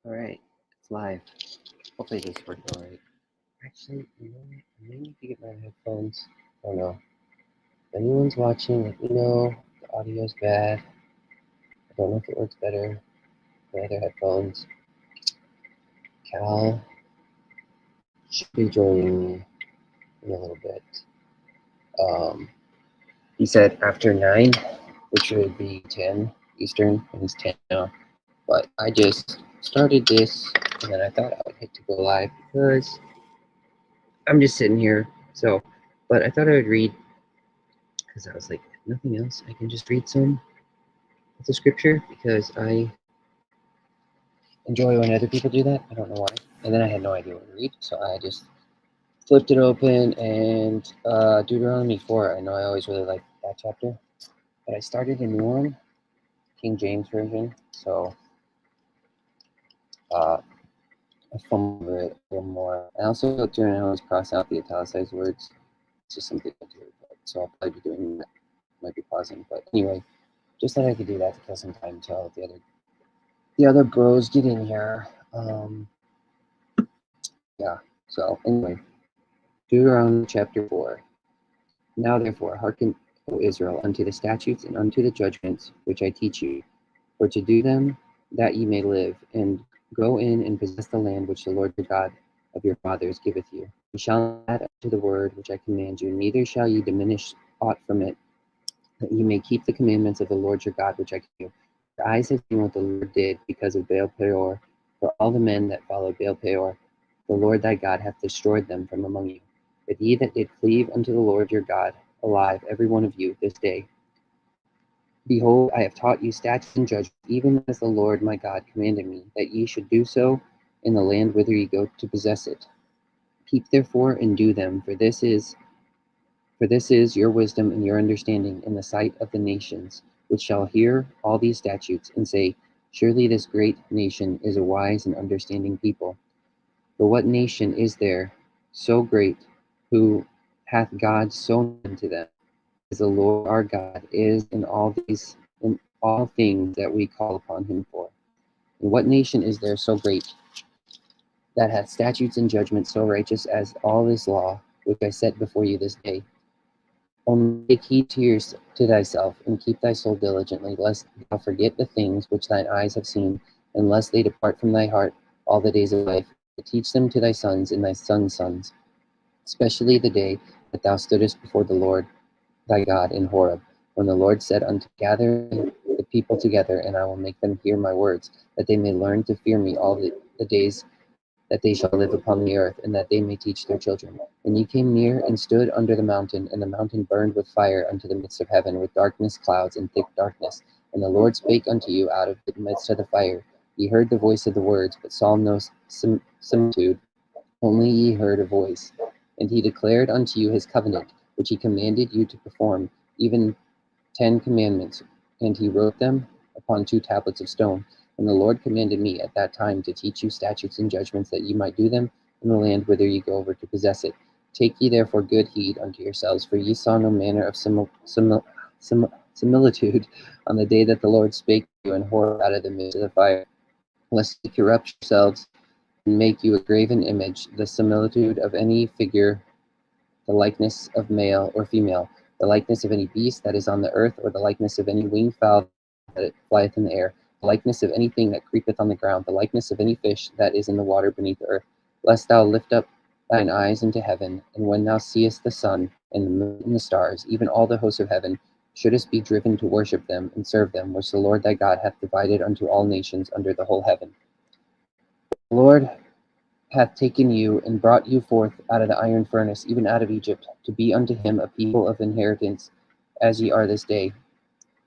Alright, it's live. Hopefully this worked alright. Actually, you know what? I may need to get my headphones. I don't know. If anyone's watching, let me know. The audio's bad. I don't know if it works better. My other headphones. Cal should be joining me in a little bit. He said after 9, which would be 10 Eastern, and it's 10 now. But I just started this, and then I thought I would hit to go live because I'm just sitting here. But I thought I would read, because I was like, if nothing else, I can just read some of the scripture because I enjoy when other people do that. I don't know why. And then I had no idea what to read, so I just flipped it open, and Deuteronomy 4. I know I always really like that chapter, but I started a new one, King James Version, so I fumbled over it a little more. I also go through and I always cross out the italicized words. It's just something I do, so I'll probably be doing that. Might be pausing, but anyway, just thought I could do that to kill some time until the other bros get in here. Yeah, so anyway, Deuteronomy chapter 4. Now therefore hearken, O Israel, unto the statutes and unto the judgments which I teach you, for to do them, that ye may live, and go in and possess the land which the Lord your God of your fathers giveth you. You shall not add unto the word which I command you, neither shall ye diminish aught from it, that ye may keep the commandments of the Lord your God which I command you. Your eyes have seen what the Lord did because of Baal Peor, for all the men that followed Baal Peor, the Lord thy God hath destroyed them from among you. But ye that did cleave unto the Lord your God, alive, every one of you, this day, behold, I have taught you statutes and judgments, even as the Lord my God commanded me, that ye should do so in the land whither ye go to possess it. Keep therefore and do them, for this is your wisdom and your understanding in the sight of the nations, which shall hear all these statutes, and say, surely this great nation is a wise and understanding people. For what nation is there so great, who hath God so nigh unto them, as the Lord our God is in all things that we call upon him for? And what nation is there so great, that hath statutes and judgments so righteous as all this law, which I set before you this day? Only take heed to thyself, and keep thy soul diligently, lest thou forget the things which thine eyes have seen, and lest they depart from thy heart all the days of life, to teach them to thy sons and thy sons' sons, especially the day that thou stoodest before the Lord thy God in Horeb, when the Lord said unto, gather the people together, and I will make them hear my words, that they may learn to fear me all the days that they shall live upon the earth, and that they may teach their children. And ye came near and stood under the mountain, and the mountain burned with fire unto the midst of heaven, with darkness, clouds, and thick darkness. And the Lord spake unto you out of the midst of the fire. Ye heard the voice of the words, but saw no similitude, only ye heard a voice. And he declared unto you his covenant, which he commanded you to perform, even 10 commandments, and he wrote them upon 2 tablets of stone. And the Lord commanded me at that time to teach you statutes and judgments, that ye might do them in the land whither ye go over to possess it. Take ye therefore good heed unto yourselves, for ye saw no manner of similitude on the day that the Lord spake to you in Horeb out of the midst of the fire, lest ye corrupt yourselves and make you a graven image, the similitude of any figure, the likeness of male or female, the likeness of any beast that is on the earth, or the likeness of any winged fowl that flieth in the air, the likeness of anything that creepeth on the ground, the likeness of any fish that is in the water beneath the earth, lest thou lift up thine eyes into heaven, and when thou seest the sun and the moon and the stars, even all the hosts of heaven, shouldest be driven to worship them and serve them, which the Lord thy God hath divided unto all nations under the whole heaven. The Lord hath taken you and brought you forth out of the iron furnace, even out of Egypt, to be unto him a people of inheritance, as ye are this day.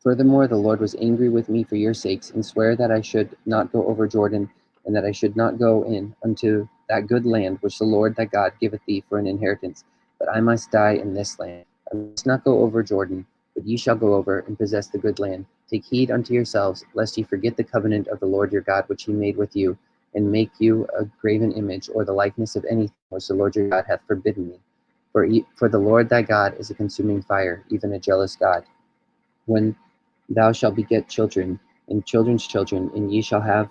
Furthermore, the Lord was angry with me for your sakes, and sware that I should not go over Jordan, and that I should not go in unto that good land which the Lord thy God giveth thee for an inheritance, but I must die in this land. I must not go over Jordan, but ye shall go over and possess the good land. Take heed unto yourselves, lest ye forget the covenant of the Lord your God which he made with you, and make you a graven image, or the likeness of anything which the Lord your God hath forbidden me. For the Lord thy God is a consuming fire, even a jealous God. When thou shalt beget children, and children's children, and ye shall have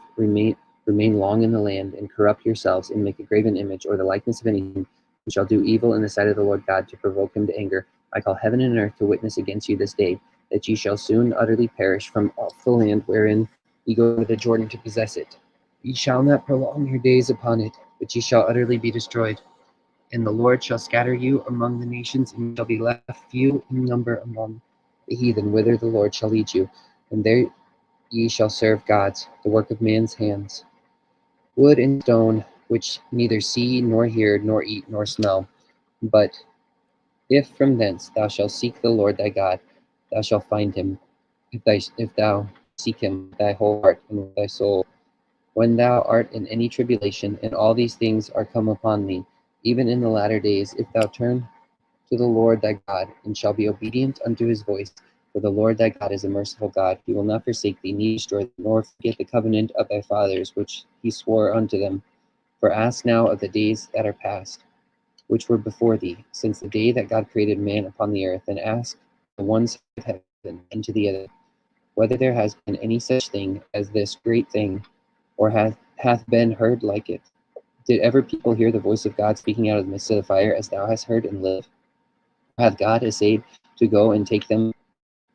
remain long in the land, and corrupt yourselves, and make a graven image, or the likeness of anything, and shall do evil in the sight of the Lord God, to provoke him to anger, I call heaven and earth to witness against you this day, that ye shall soon utterly perish from off the land wherein ye go over the Jordan to possess it. Ye shall not prolong your days upon it, but ye shall utterly be destroyed. And the Lord shall scatter you among the nations, and ye shall be left few in number among the heathen, whither the Lord shall lead you. And there ye shall serve gods, the work of man's hands, wood and stone, which neither see, nor hear, nor eat, nor smell. But if from thence thou shalt seek the Lord thy God, thou shalt find him, if thou seek him with thy whole heart and with thy soul. When thou art in any tribulation, and all these things are come upon thee, even in the latter days, if thou turn to the Lord thy God, and shall be obedient unto his voice, for the Lord thy God is a merciful God. He will not forsake thee, neither destroy thee, nor forget the covenant of thy fathers, which he swore unto them. For ask now of the days that are past, which were before thee, since the day that God created man upon the earth, and ask the one side of heaven unto the other, whether there has been any such thing as this great thing, or hath been heard like it. Did ever people hear the voice of God speaking out of the midst of the fire, as thou hast heard, and live? Hath God essayed to go and take him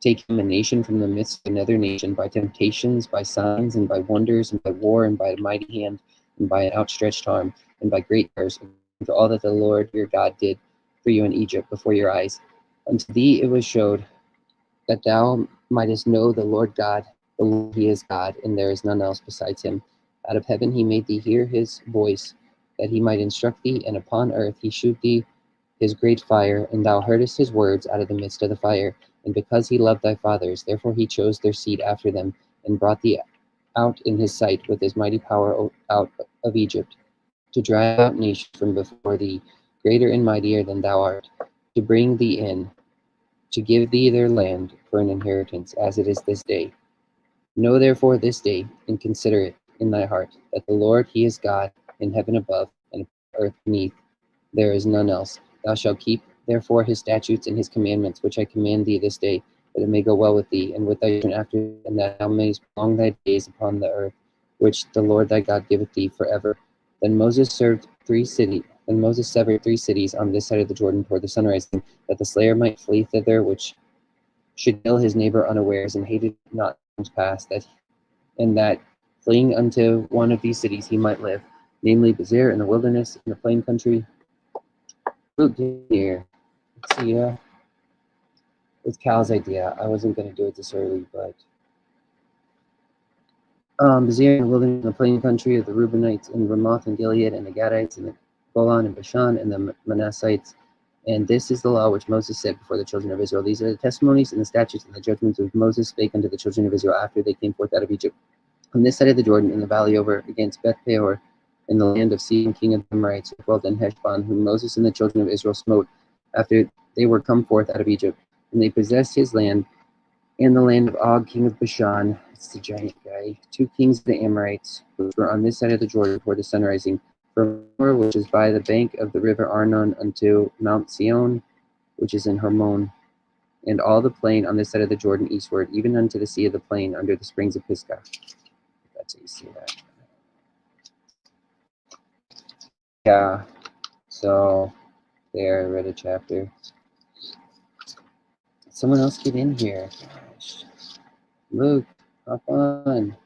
a nation from the midst of another nation, by temptations, by signs, and by wonders, and by war, and by a mighty hand, and by an outstretched arm, and by great terrors, to all that the Lord your God did for you in Egypt before your eyes? Unto thee it was showed, that thou mightest know the Lord God, the Lord he is God, and there is none else besides him. Out of heaven he made thee hear his voice, that he might instruct thee, and upon earth he shewed thee his great fire, and thou heardest his words out of the midst of the fire. And because he loved thy fathers, therefore he chose their seed after them, and brought thee out in his sight with his mighty power out of Egypt, to drive out nations from before thee, greater and mightier than thou art, to bring thee in, to give thee their land for an inheritance, as it is this day. Know therefore this day, and consider it in thy heart, that the Lord he is God, in heaven above, and upon earth beneath. There is none else. Thou shalt keep therefore his statutes and his commandments, which I command thee this day, that it may go well with thee, and with thy children after thee, and that thou mayest prolong thy days upon the earth, which the Lord thy God giveth thee forever. Then Moses severed 3 cities on this side of the Jordan toward the sunrising, that the slayer might flee thither, which should kill his neighbor unawares, and hated not times past, and that fleeing unto one of these cities he might live, namely Bezir in the wilderness, in the plain country. Luke here. Let's see, it's Cal's idea. I wasn't going to do it this early, but Bezir in the wilderness, in the plain country of the Reubenites, and Ramoth and Gilead, and the Gadites, and the Golan and Bashan, and the Manassites. And this is the law which Moses said before the children of Israel. These are the testimonies and the statutes and the judgments which Moses spake unto the children of Israel after they came forth out of Egypt, on this side of the Jordan, in the valley over against Beth Peor, in the land of Sihon king of the Amorites, who dwelt in Heshbon, whom Moses and the children of Israel smote after they were come forth out of Egypt. And they possessed his land, and the land of Og king of Bashan, it's the giant guy, 2 kings of the Amorites, which were on this side of the Jordan toward the sunrising, from Hor, which is by the bank of the river Arnon, unto Mount Sion, which is in Hermon, and all the plain on this side of the Jordan eastward, even unto the sea of the plain, under the springs of Pisgah. That's how you see that. Yeah, so there, I read a chapter. Someone else get in here. Gosh. Luke, hop on.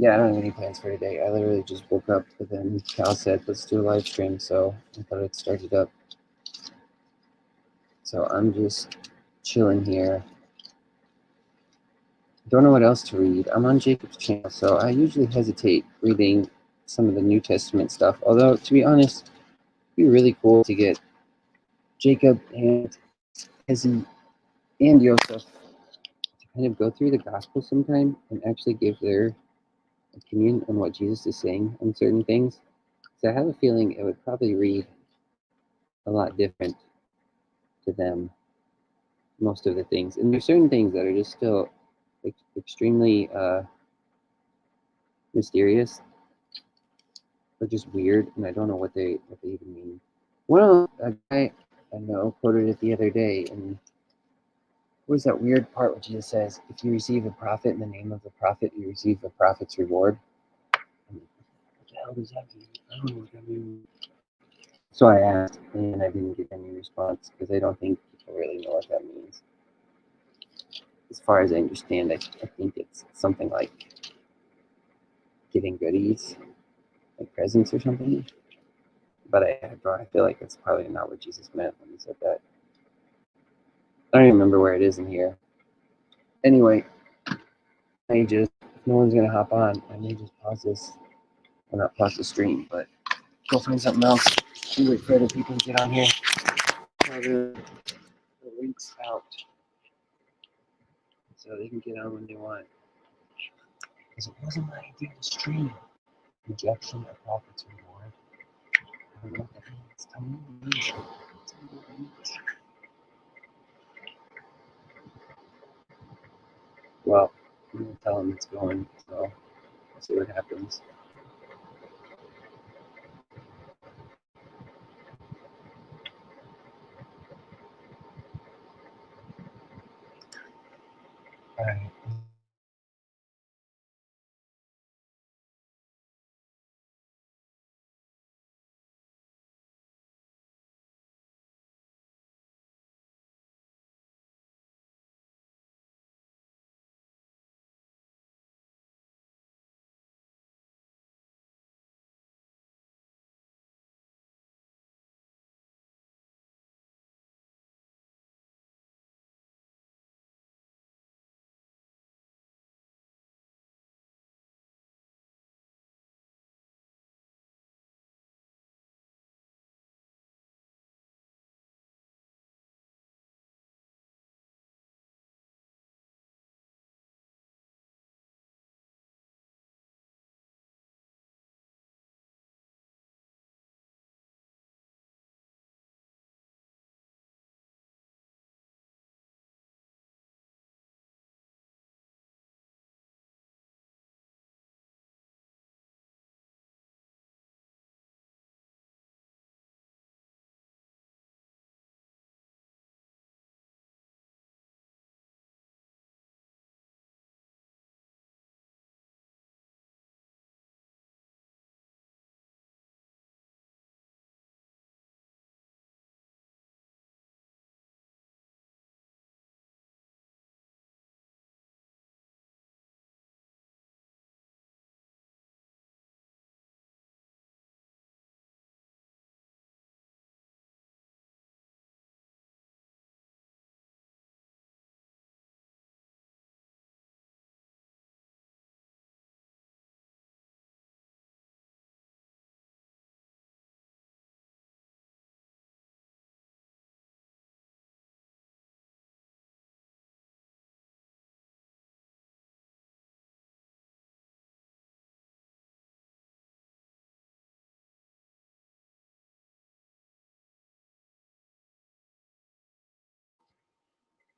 Yeah, I don't have any plans for today. I literally just woke up, but then Cal said, let's do a live stream, so I thought I'd start it up. So I'm just chilling here. Don't know what else to read. I'm on Jacob's channel, so I usually hesitate reading some of the New Testament stuff. Although, to be honest, it'd be really cool to get Jacob and Ezzy and Joseph to kind of go through the gospel sometime and actually give their opinion on what Jesus is saying on certain things. So I have a feeling it would probably read a lot different to them, most of the things. And there's certain things that are just still extremely mysterious, or just weird, and I don't know what they even mean. Well, a guy I know quoted it the other day, and what was that weird part where Jesus says, if you receive a prophet in the name of the prophet, you receive a prophet's reward? What the hell does that mean? I don't know what that means. So I asked, and I didn't get any response because I don't think people really know what that means. As far as I understand, I think it's something like giving goodies, like presents or something. But I feel like that's probably not what Jesus meant when he said that. I don't even remember where it is in here. Anyway, if no one's gonna hop on, I may just pause this. Well, not pause the stream, but go find something else and wait for other people to get on here. The link's out, so they can get on when they want. Because it wasn't my idea to stream. Rejection of profits reward. I don't know what that means. Tell me what it means. Tell me what it means. Well, I'm gonna tell them it's going, so we'll see what happens. All right.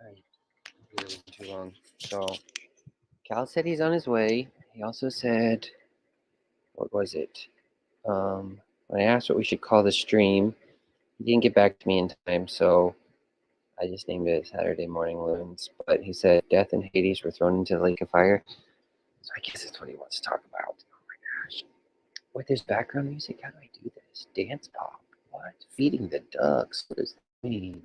All right. It wasn't too long. So Cal said he's on his way. He also said, what was it? When I asked what we should call the stream, he didn't get back to me in time, so I just named it Saturday Morning Loons. But he said Death and Hades were thrown into the lake of fire. So I guess that's what he wants to talk about. Oh my gosh. With this background music, how do I do this? Dance pop. What? Feeding the ducks. What does that mean?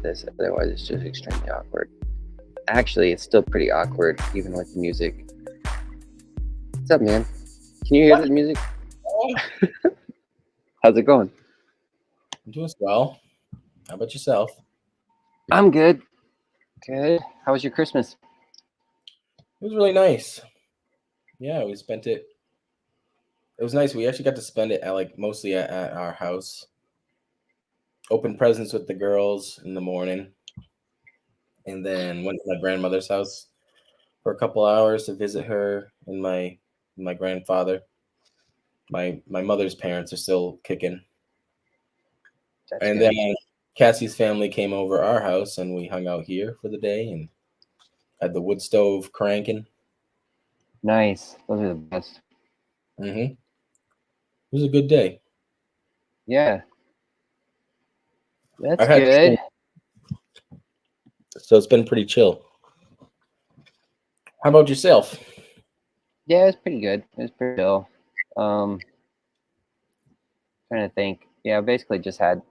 This, otherwise it's just extremely awkward. Actually, it's still pretty awkward, even with the music. What's up, man? Can you hear the music? How's it going? I'm doing well. How about yourself? I'm good. Good. How was your Christmas? It was really nice. Yeah, we spent it. It was nice. We actually got to spend it at mostly at our house. Opened presents with the girls in the morning, and then went to my grandmother's house for a couple hours to visit her and my grandfather. My mother's parents are still kicking. That's And good. then Cassie's family came over our house, and we hung out here for the day and had the wood stove cranking. Nice. Those are the best. Mm-hmm. was a good day. Yeah. That's I've had good. so it's been pretty chill. How about yourself? Yeah, it's pretty good. It's pretty chill. Um, trying to think. Yeah, I basically just had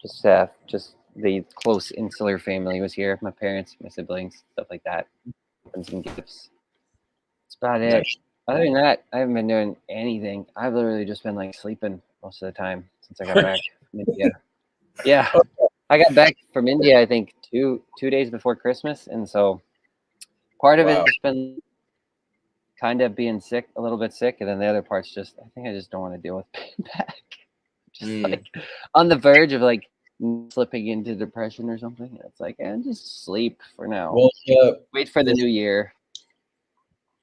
just the close insular family was here. My parents, my siblings, stuff like that. And some gifts. That's about it. Nice. Other than that, I haven't been doing anything. I've literally just been like sleeping most of the time since I got back from India. Yeah. I got back from India, I think, two days before Christmas, and so part of Wow. it's been kind of being sick, a little bit sick, and then the other part's just I think I just don't want to deal with being back. Just like on the verge of like slipping into depression or something. It's like, just sleep for now. Well, Wait for the new year.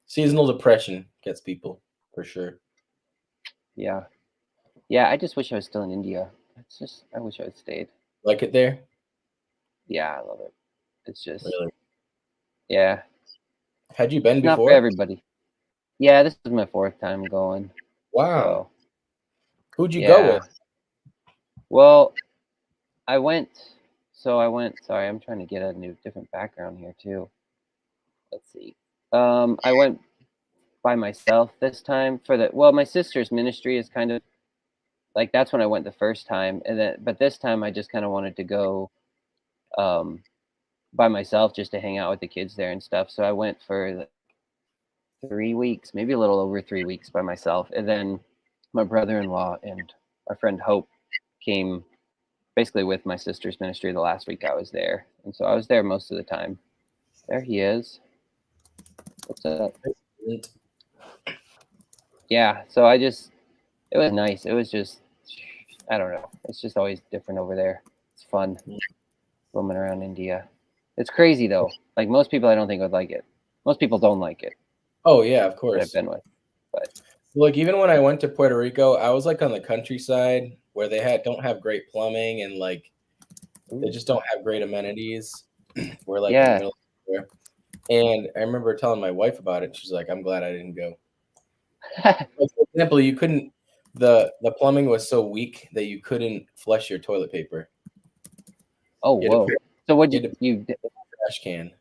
Seasonal depression gets people for sure. Yeah. Yeah, I just wish I was still in India. I wish I had stayed. Like it there? Yeah, I love it. It's just, Really? yeah. Had you been It's not for before? everybody. Yeah, this is my 4th time going. Wow. So, Who'd you go with? Well, sorry, I'm trying to get a different background here too. Let's see. I went by myself this time my sister's ministry is kind of like, that's when I went the first time. But this time I just kind of wanted to go, by myself just to hang out with the kids there and stuff. So I went for like 3 weeks, maybe a little over 3 weeks by myself. And then my brother-in-law and our friend Hope came basically with my sister's ministry the last week I was there. And so I was there most of the time. There he is. What's up? Yeah, so it was nice. It was just, I don't know. It's just always different over there. It's fun roaming around India. It's crazy though. Like most people I don't think would like it. Most people don't like it. Oh yeah, of That course. I've been with. But like even when I went to Puerto Rico, I was like on the countryside where they don't have great plumbing and like they just don't have great amenities. We're like in the middle of nowhere. And I remember telling my wife about it. She's like, "I'm glad I didn't go." Like, for example, you couldn't the plumbing was so weak that you couldn't flush your toilet paper. Oh, whoa! So what you trash can?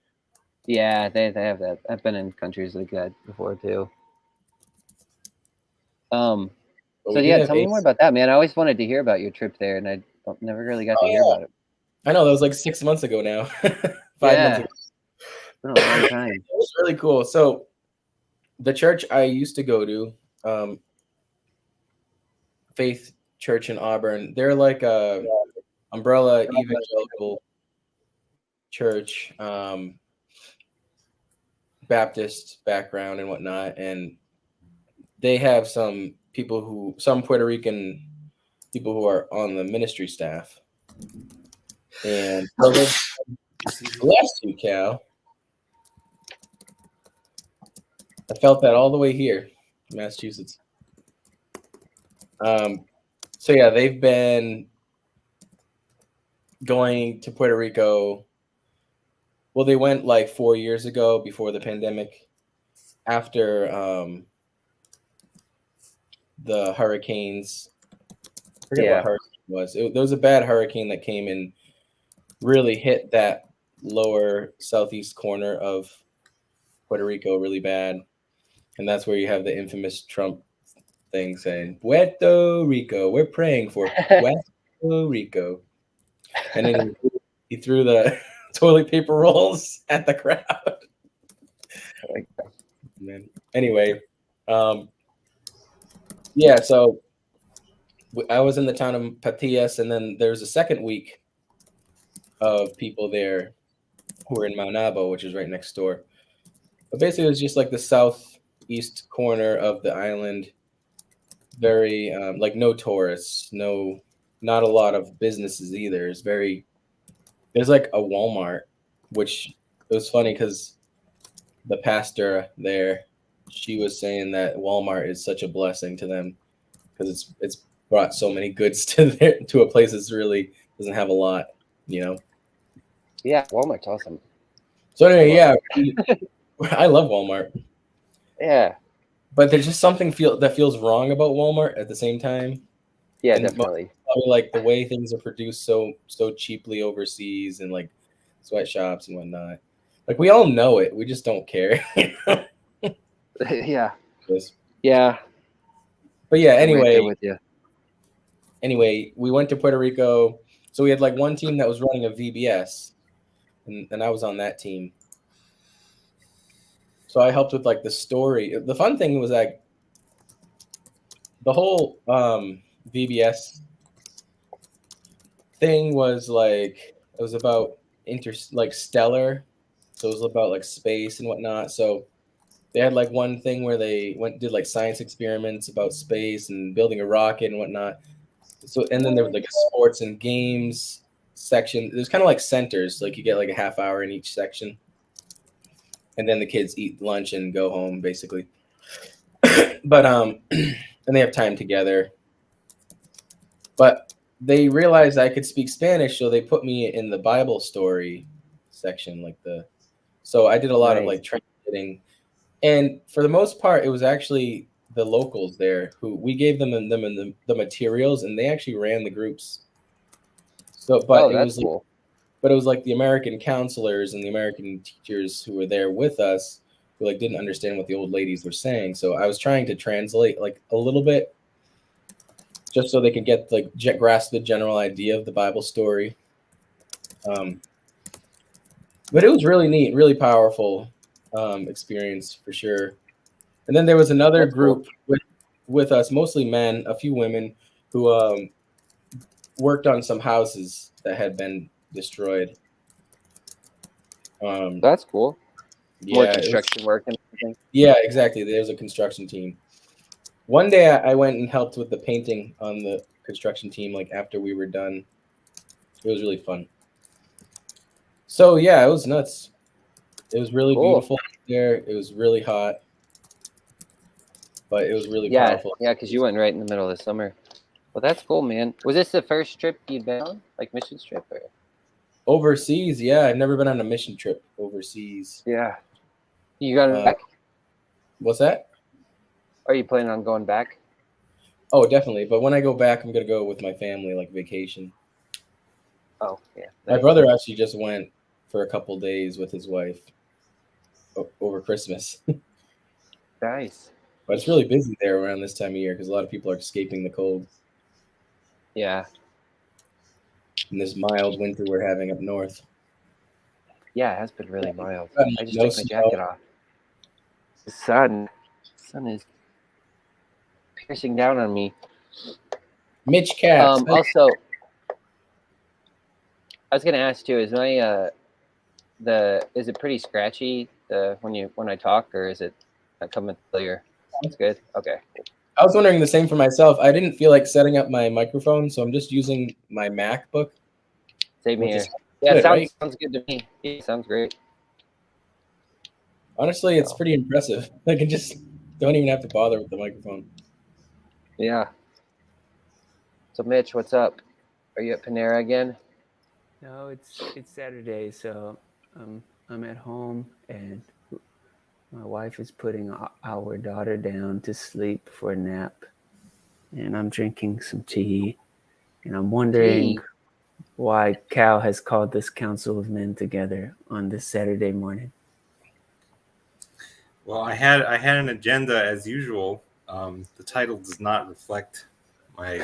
Yeah, they have that. I've been in countries like that before too. So yeah, tell me more about that, man. I always wanted to hear about your trip there, and I never really got to hear about it. I know that was like 6 months ago now. 5 months ago. It's been a long time. It was really cool. So the church I used to go to, Faith Church in Auburn, they're like a umbrella evangelical church, Baptist background and whatnot, and they have some Puerto Rican people who are on the ministry staff. And bless you, Cal. I felt that all the way here, Massachusetts. So yeah, they've been going to Puerto Rico. Well, they went like 4 years ago before the pandemic, after the hurricanes. I forget what hurricane it was. There was a bad hurricane that came and really hit that lower southeast corner of Puerto Rico really bad. And that's where you have the infamous Trump thing saying, Puerto Rico, we're praying for Puerto Rico. And then he threw the toilet paper rolls at the crowd. Man. Anyway, yeah, so I was in the town of Patillas, and then there's a second week of people there who were in Maunabo, which is right next door. But basically, it was just like the southeast corner of the island. Very like no tourists, not a lot of businesses either. There's like a Walmart, which it was funny because the pastor there, she was saying that Walmart is such a blessing to them because it's brought so many goods to a place that's really doesn't have a lot, you know. Yeah, Walmart's awesome. So anyway, yeah, I love Walmart. Yeah, but there's just something that feels wrong about Walmart at the same time. Yeah, And definitely. probably like the way things are produced so cheaply overseas and like sweatshops and whatnot. Like we all know it, we just don't care. Yeah. Yes. Yeah. But yeah, I'm right there with you. anyway, we went to Puerto Rico. So we had like one team that was running a VBS, and I was on that team. So I helped with like the story. The fun thing was like the whole VBS thing was like it was about like stellar, so it was about like space and whatnot. So they had like one thing where they did like science experiments about space and building a rocket and whatnot. So and then there was like a sports and games section. There's kind of like centers, like you get like a half hour in each section, and then the kids eat lunch and go home basically. But and they have time together. But they realized I could speak Spanish, so they put me in the Bible story section, like the. So I did a lot of like translating, and for the most part, it was actually the locals there who we gave them the materials, and they actually ran the groups. So, but it was cool. But it was like the American counselors and the American teachers who were there with us who like didn't understand what the old ladies were saying. So I was trying to translate like a little bit just so they could get like grasp the general idea of the Bible story. But it was really neat, really powerful experience for sure. And then there was another group with us, mostly men, a few women, who worked on some houses that had been destroyed. That's cool. Yeah, more construction work and everything. Yeah, exactly. There's a construction team. One day I went and helped with the painting on the construction team, like after we were done. It was really fun. So yeah, it was nuts. It was really beautiful there. It was really hot, but it was really powerful. Yeah, because you went right in the middle of the summer. Well, that's cool, man. Was this the first trip you'd been on, like mission trip, or overseas? Yeah, I've never been on a mission trip overseas. Yeah, you got back? What's that? Are you planning on going back? Oh, definitely. But when I go back, I'm gonna go with my family, like vacation. Oh, yeah. My brother actually just went for a couple days with his wife over Christmas. Nice. But it's really busy there around this time of year because a lot of people are escaping the cold. Yeah. And this mild winter we're having up north. Yeah, it has been really mild. I just took my jacket off. The sun is piercing down on me. Mitch Katz. Also, I was gonna ask too, is my is it pretty scratchy when I talk, or is it coming clear? It's good. Okay. I was wondering the same for myself. I didn't feel like setting up my microphone, so I'm just using my MacBook. Same here. Yeah, sounds good to me. Yeah, sounds great. Honestly, it's pretty impressive. I can just don't even have to bother with the microphone. Yeah. So Mitch, what's up? Are you at Panera again? No, it's Saturday, so I'm at home, and my wife is putting our daughter down to sleep for a nap, and I'm drinking some tea, and I'm wondering why Cal has called this council of men together on this Saturday morning. Well, I had an agenda as usual. The title does not reflect my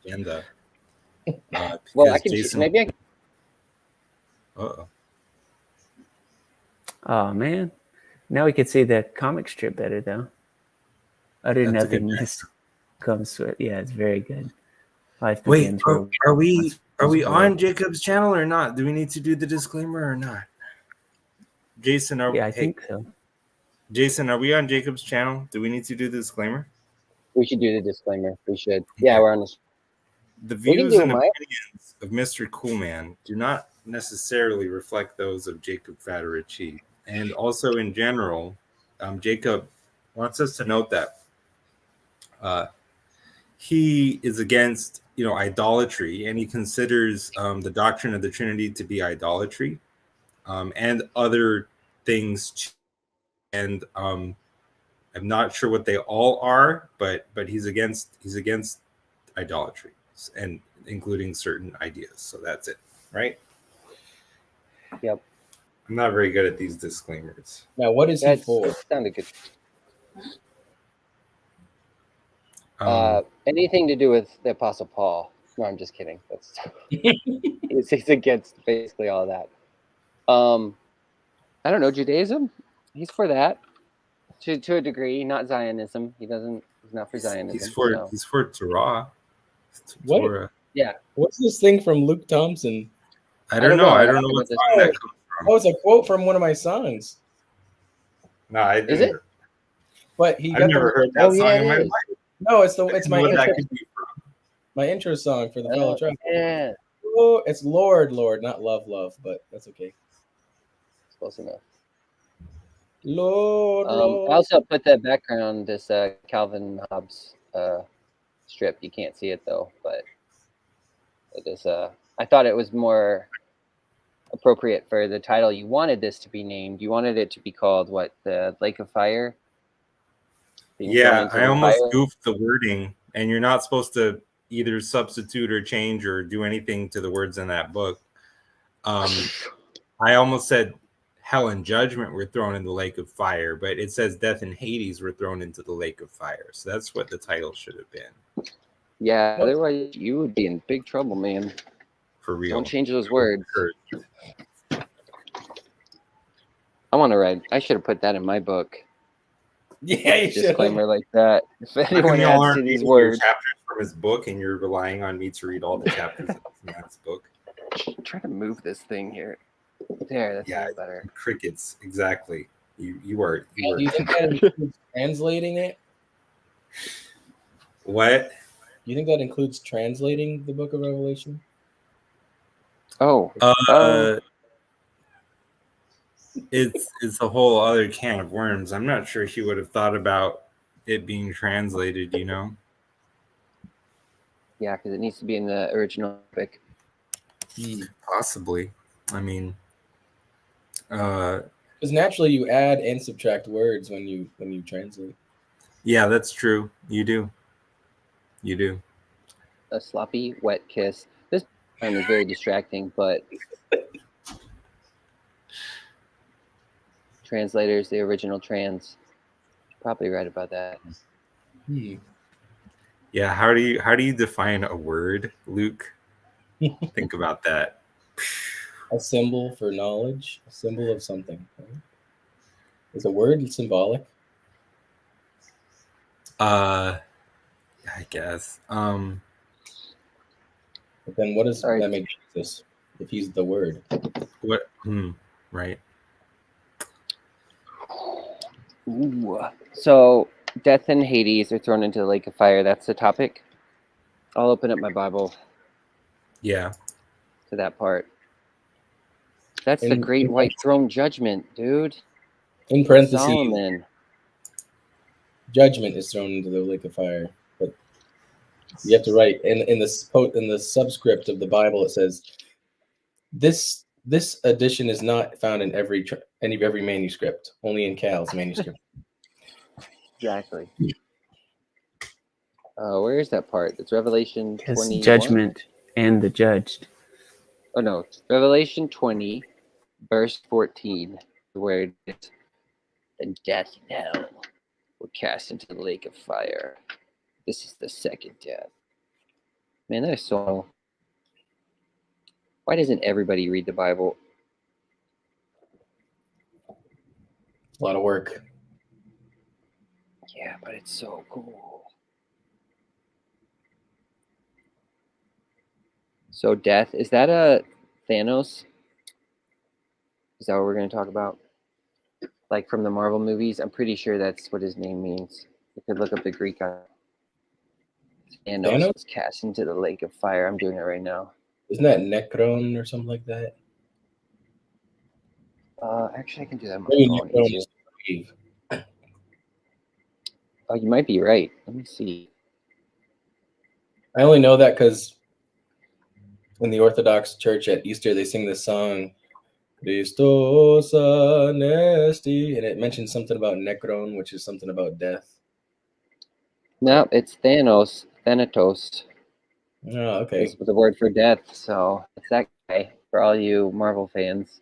agenda. Well, I can maybe I can. Uh-oh. Oh man, now we can see the comic strip better though. Utter nothingness comes to it. Yeah, it's very good. Life begins. Wait, are we on Jacob's channel or not? Do we need to do the disclaimer or not? Jason, I think so. Jason, are we on Jacob's channel? Do we need to do the disclaimer? We should do the disclaimer. We should. Okay. Yeah, we're on this. The views and opinions of Mr. Coolman do not necessarily reflect those of Jacob Federici. And also in general, Jacob wants us to note that he is against, idolatry, and he considers the doctrine of the Trinity to be idolatry, and other things, and I'm not sure what they all are, but he's against idolatry and including certain ideas. So that's it, right? Yep. I'm not very good at these disclaimers. Now, what is he for? That sounded good. Um, Anything to do with the Apostle Paul. No, I'm just kidding. That's he's against basically all that. I don't know, Judaism. He's for that to a degree, not Zionism. He's not for Zionism. He's for Torah. What? Torah. Yeah. What's this thing from Luke Thompson? I don't know. I don't know what this. song that comes from. Oh, it's a quote from one of my songs. No, I didn't. Is it? But he I've got never heard that Oh, song yeah, in my it life. is. No, it's my What that intro, could be from. my intro song for the fellow traveler. Yeah. Oh, it's Lord, not love, but that's okay. It's close enough. Lord, I Lord. also put that background, this Calvin Hobbes strip. You can't see it though, but it is. I thought it was more appropriate for the title you wanted this to be named. You wanted it to be called what? The Lake of Fire? Yeah, I almost goofed the wording, and you're not supposed to either substitute or change or do anything to the words in that book. I almost said hell and judgment were thrown in the lake of fire, but it says death and Hades were thrown into the lake of fire. So that's what the title should have been. Yeah, otherwise you would be in big trouble, man. For real. Don't change those words. I want to write. I should have put that in my book. Yeah, you should. Disclaimer like that. If anyone adds to these words, chapters from his book, and you're relying on me to read all the chapters in his book. Try to move this thing here. There, that's yeah, better. Crickets, exactly. You are. Do you think that includes translating it? What? Do you think that includes translating the Book of Revelation? Oh. It's a whole other can of worms. I'm not sure he would have thought about it being translated, you know? Yeah, because it needs to be in the original epic. Possibly. I mean, because naturally you add and subtract words when you translate. Yeah, that's true. You do. A sloppy, wet kiss. This poem is very distracting, but translators, the original trans, probably right about that. Yeah, how do you define a word, Luke? Think about that. A symbol for knowledge, a symbol of something. Right? Is a word symbolic? I guess. But then what does that make Jesus if he's the word? What? Right. Ooh. So death and Hades are thrown into the lake of fire. That's the topic. I'll open up my Bible. Yeah. To that part. That's the great white throne judgment, dude. In parentheses, Solomon. Judgment is thrown into the lake of fire. But you have to write in the subscript of the Bible. It says this edition is not found in every manuscript, only in Cal's manuscript. Exactly. Where is that part? It's Revelation 20. Judgment and the judged. Oh no, it's Revelation 20, verse 14, where it is, and death and hell were cast into the lake of fire. This is the second death. Man, that is so. Why doesn't everybody read the Bible? It's a lot of work. Yeah, but it's so cool. So death, is that a Thanos? Is that what we're going to talk about? Like from the Marvel movies? I'm pretty sure that's what his name means. You could look up the Greek on Thanos was cast into the lake of fire. I'm doing it right now. Isn't that Necron or something like that? Actually, I can do that on my phone. Oh, you might be right. Let me see. I only know that because in the Orthodox Church at Easter, they sing this song, Christos anesti. And it mentions something about necron, which is something about death. No, it's Thanos. Thanatos Oh, okay. is the word for death. So it's that guy for all you Marvel fans.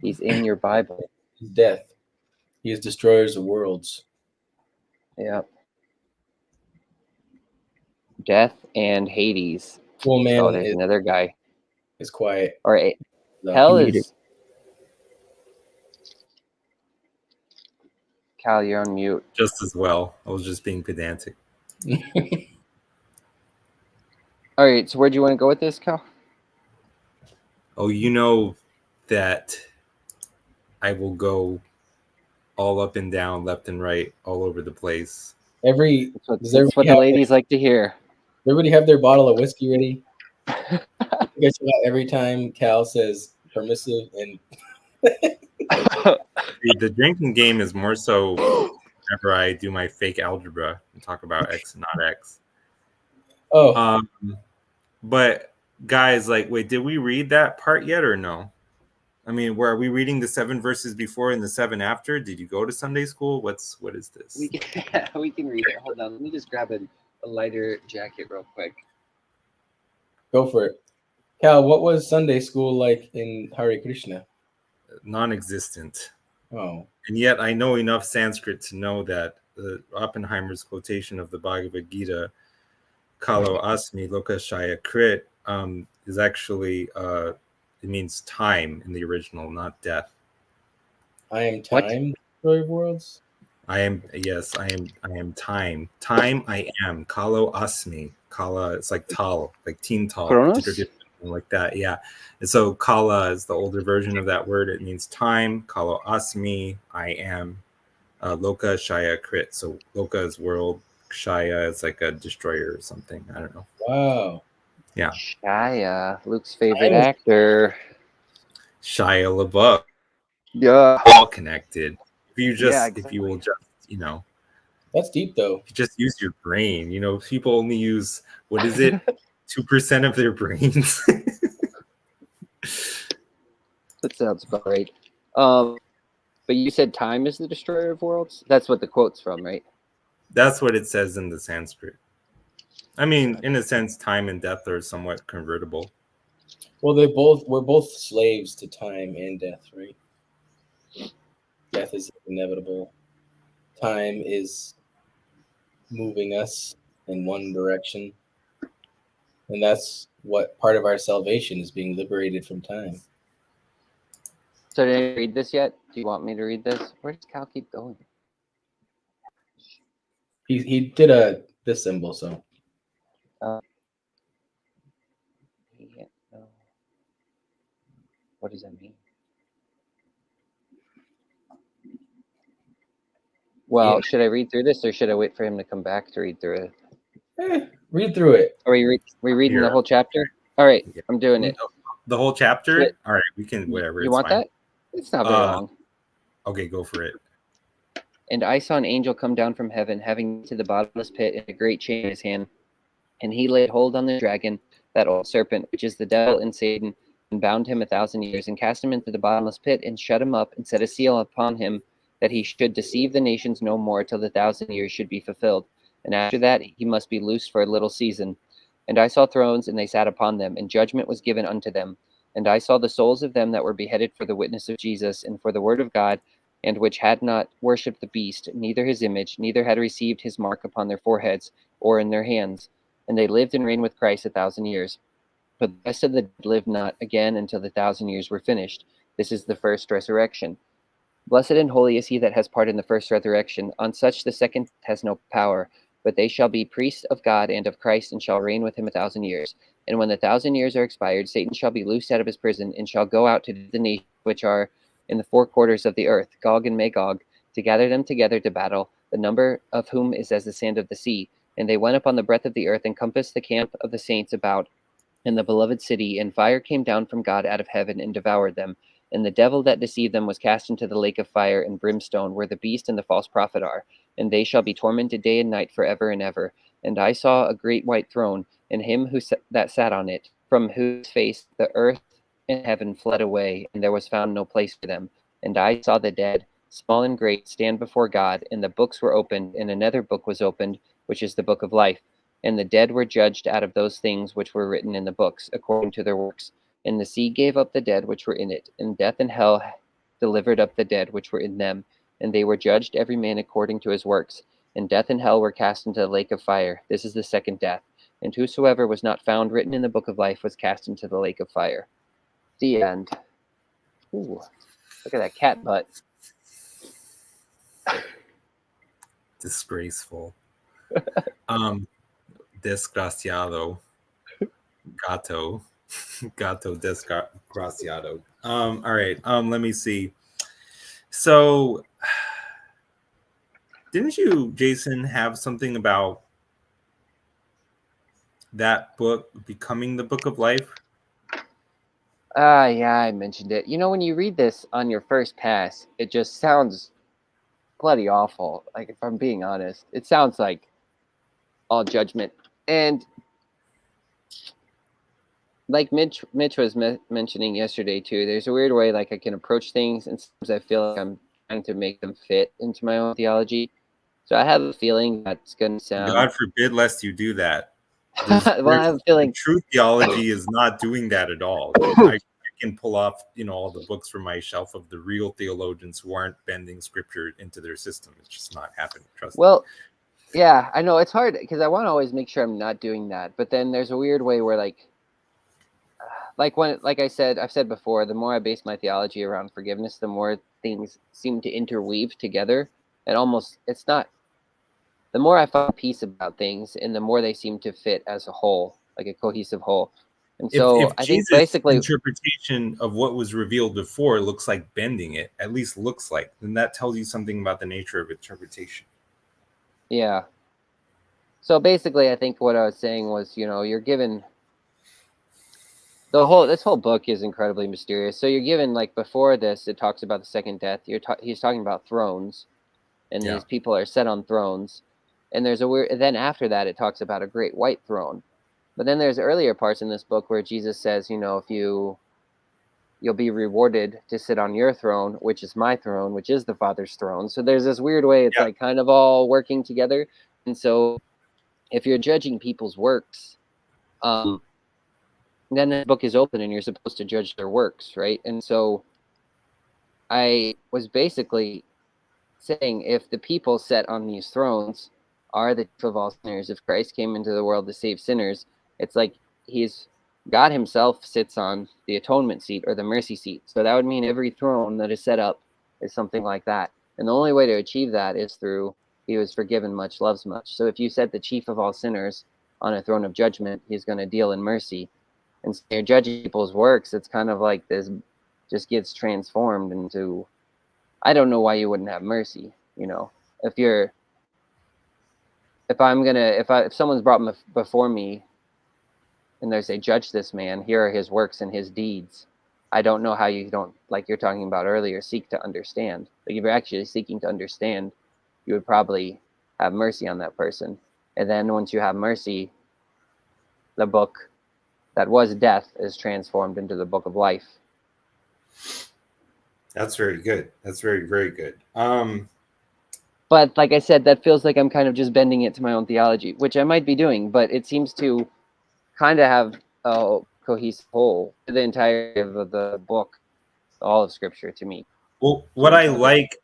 He's in your Bible. He's death. He is destroyers of worlds. Yep. Death and Hades. Well, man, So there's another guy. is quiet. Or No, hell he muted. is. Cal, you're on mute. Just as well. I was just being pedantic. All right, so where do you want to go with this, Cal? Oh, you know that I will go all up and down, left and right, all over the place. That's what the ladies like to hear. Everybody have their bottle of whiskey ready? I guess every time Cal says permissive and The drinking game is more so whenever I do my fake algebra and talk about X and not X. oh, But guys, like, wait, did we read that part yet or no? I mean, are we reading the 7 verses before and the 7 after? Did you go to Sunday school? What is this? We can read it. Hold on. Let me just grab a lighter jacket real quick. go for it. Cal, what was Sunday school like in Hare Krishna? Non-existent. Oh, And yet I know enough Sanskrit to know that Oppenheimer's quotation of the Bhagavad Gita, Kalo Asmi Lokashaya Krit, is actually, it means time in the original, not death. I am What? time, destroyer of worlds. I am time. Time I am. Kalo Asmi. Kala, it's like tal, like teen tal. Kronos? Like that, yeah. And so Kala is the older version of that word. It means time. Kalo Asmi, I am. Loka Shaya Krit. So Loka is world. Shaya is like a destroyer or something. I don't know. Wow. Yeah. Shia, Luke's favorite actor. Shia LaBeouf. Yeah. All connected. If you just, Yeah, if you will just, That's deep though. just use your brain. People only use, what is it? 2% of their brains. That sounds about right. But you said time is the destroyer of worlds? That's what the quote's from, right? That's what it says in the Sanskrit. I mean, in a sense, time and death are somewhat convertible. Well, we're both slaves to time and death, right? Death is inevitable. Time is moving us in one direction. And that's what part of our salvation is, being liberated from time. So did I read this yet? Do you want me to read this? Where does Cal keep going? He did this symbol, so Yeah, no. What does that mean? Well, Yeah. should I read through this or should I wait for him to come back to read through it? Read through it. Are we reading Here. the whole chapter? All right, Yeah. I'm doing it. The whole chapter? Shit. All right, we can, whatever. You it's want fine. that? It's not very long. Okay, go for it. And I saw an angel come down from heaven, having to the bottomless pit and a great chain in his hand. And he laid hold on the dragon, that old serpent, which is the devil and Satan, and bound him 1,000 years, and cast him into the bottomless pit, and shut him up, and set a seal upon him, that he should deceive the nations no more till the 1,000 years should be fulfilled. And after that he must be loosed for a little season. And I saw thrones, and they sat upon them, and judgment was given unto them. And I saw the souls of them that were beheaded for the witness of Jesus, and for the word of God, and which had not worshipped the beast, neither his image, neither had received his mark upon their foreheads or in their hands. And they lived and reigned with Christ 1,000 years. But the rest of the dead lived not again until the 1,000 years were finished. This is the first resurrection. Blessed and holy is he that has part in the first resurrection. On such the second has no power, but they shall be priests of God and of Christ, and shall reign with him 1,000 years. And when the 1,000 years are expired, Satan shall be loosed out of his prison, and shall go out to the nations which are in the four quarters of the earth, Gog and Magog, to gather them together to battle, the number of whom is as the sand of the sea. And they went up on the breadth of the earth, and compassed the camp of the saints about in the beloved city, and fire came down from God out of heaven and devoured them. And the devil that deceived them was cast into the lake of fire and brimstone, where the beast and the false prophet are, and they shall be tormented day and night forever and ever. And I saw a great white throne, and him that sat on it, from whose face the earth and heaven fled away, and there was found no place for them. And I saw the dead, small and great, stand before God, and the books were opened, and another book was opened, which is the book of life. And the dead were judged out of those things which were written in the books, according to their works. And the sea gave up the dead which were in it, and death and hell delivered up the dead which were in them. And they were judged every man according to his works. And death and hell were cast into the lake of fire. This is the second death. And whosoever was not found written in the book of life was cast into the lake of fire. The end. Ooh, look at that cat butt. Disgraceful. Desgraciado. Gato. Gato desgraciado. All right. Let me see. So, didn't you, Jason, have something about that book becoming the book of life? Yeah, I mentioned it. You know, when you read this on your first pass, it just sounds bloody awful. Like, if I'm being honest, it sounds like all judgment. And like Mitch was mentioning yesterday too, there's a weird way like I can approach things, and sometimes I feel like I'm trying to make them fit into my own theology. So I have a feeling that's going to sound. God forbid, lest you do that. Well, I have a feeling true theology is not doing that at all. I can pull off, all the books from my shelf of the real theologians who aren't bending scripture into their system. It's just not happening. Trust me. Well, yeah, I know it's hard because I want to always make sure I'm not doing that. But then there's a weird way where like I've said before, the more I base my theology around forgiveness, the more things seem to interweave together. And the more I find peace about things, and the more they seem to fit as a whole, like a cohesive whole. And so if I Jesus' think basically interpretation of what was revealed before looks like bending it, at least looks like, then that tells you something about the nature of interpretation. Yeah. So basically, I think what I was saying was, you're given this whole book is incredibly mysterious. So you're given, like, before this, it talks about the second death. He's talking about thrones, and these people are set on thrones. And then after that, it talks about a great white throne. But then there's earlier parts in this book where Jesus says, if you'll be rewarded to sit on your throne, which is my throne, which is the Father's throne. So there's this weird way it's like kind of all working together. And so if you're judging people's works, then the book is open and you're supposed to judge their works, right? And so I was basically saying, if the people set on these thrones are the chief of all sinners, if Christ came into the world to save sinners, it's like God himself sits on the atonement seat or the mercy seat. So that would mean every throne that is set up is something like that. And the only way to achieve that is through he was forgiven much, loves much. So if you set the chief of all sinners on a throne of judgment, he's going to deal in mercy. And so you're judging people's works. It's kind of like this just gets transformed into, I don't know why you wouldn't have mercy. If someone's brought before me and they say, judge this man, here are his works and his deeds. I don't know how you don't, like you're talking about earlier, seek to understand. Like if you're actually seeking to understand, you would probably have mercy on that person. And then once you have mercy, the book that was death is transformed into the book of life. That's very good. That's very, very good. But like I said, that feels like I'm kind of just bending it to my own theology, which I might be doing, but it seems to kind of have a cohesive whole to the entirety of the book, all of Scripture to me. Well, what I like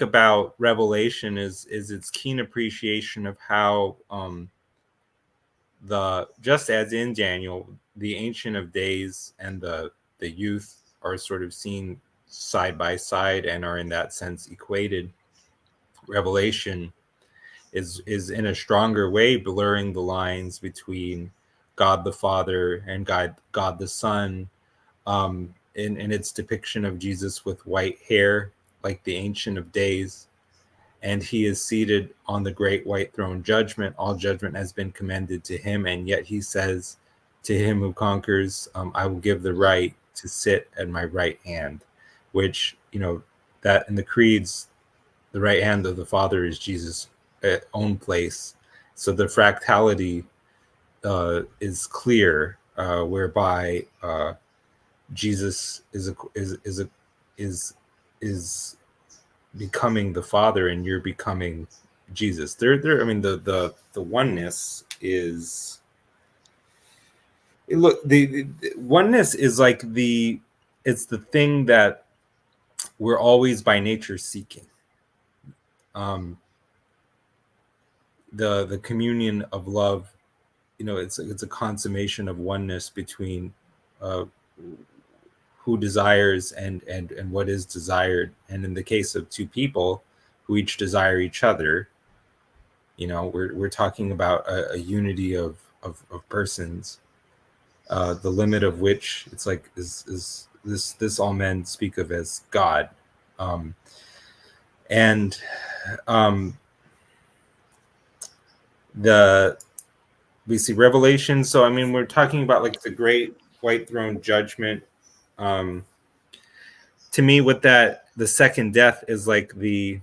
about Revelation is its keen appreciation of how just as in Daniel, the Ancient of Days and the youth are sort of seen side by side and are in that sense equated. Revelation is in a stronger way blurring the lines between God the Father and God the Son, in its depiction of Jesus with white hair, like the Ancient of Days, and he is seated on the great white throne judgment. All judgment has been commended to him, and yet he says, to him who conquers, I will give the right to sit at my right hand, which, that in the creeds, the right hand of the Father is Jesus' own place. So the fractality is clear, whereby Jesus is becoming the Father, and you're becoming Jesus. I mean, the oneness is. Look, the oneness is like it's the thing that we're always by nature seeking. The communion of love, it's a consummation of oneness between who desires and what is desired. And in the case of two people who each desire each other, we're talking about a unity of persons. The limit of which it's like is this all men speak of as God, and we see Revelation. So I mean, we're talking about like the great white throne judgment. To me, with that, the second death is like the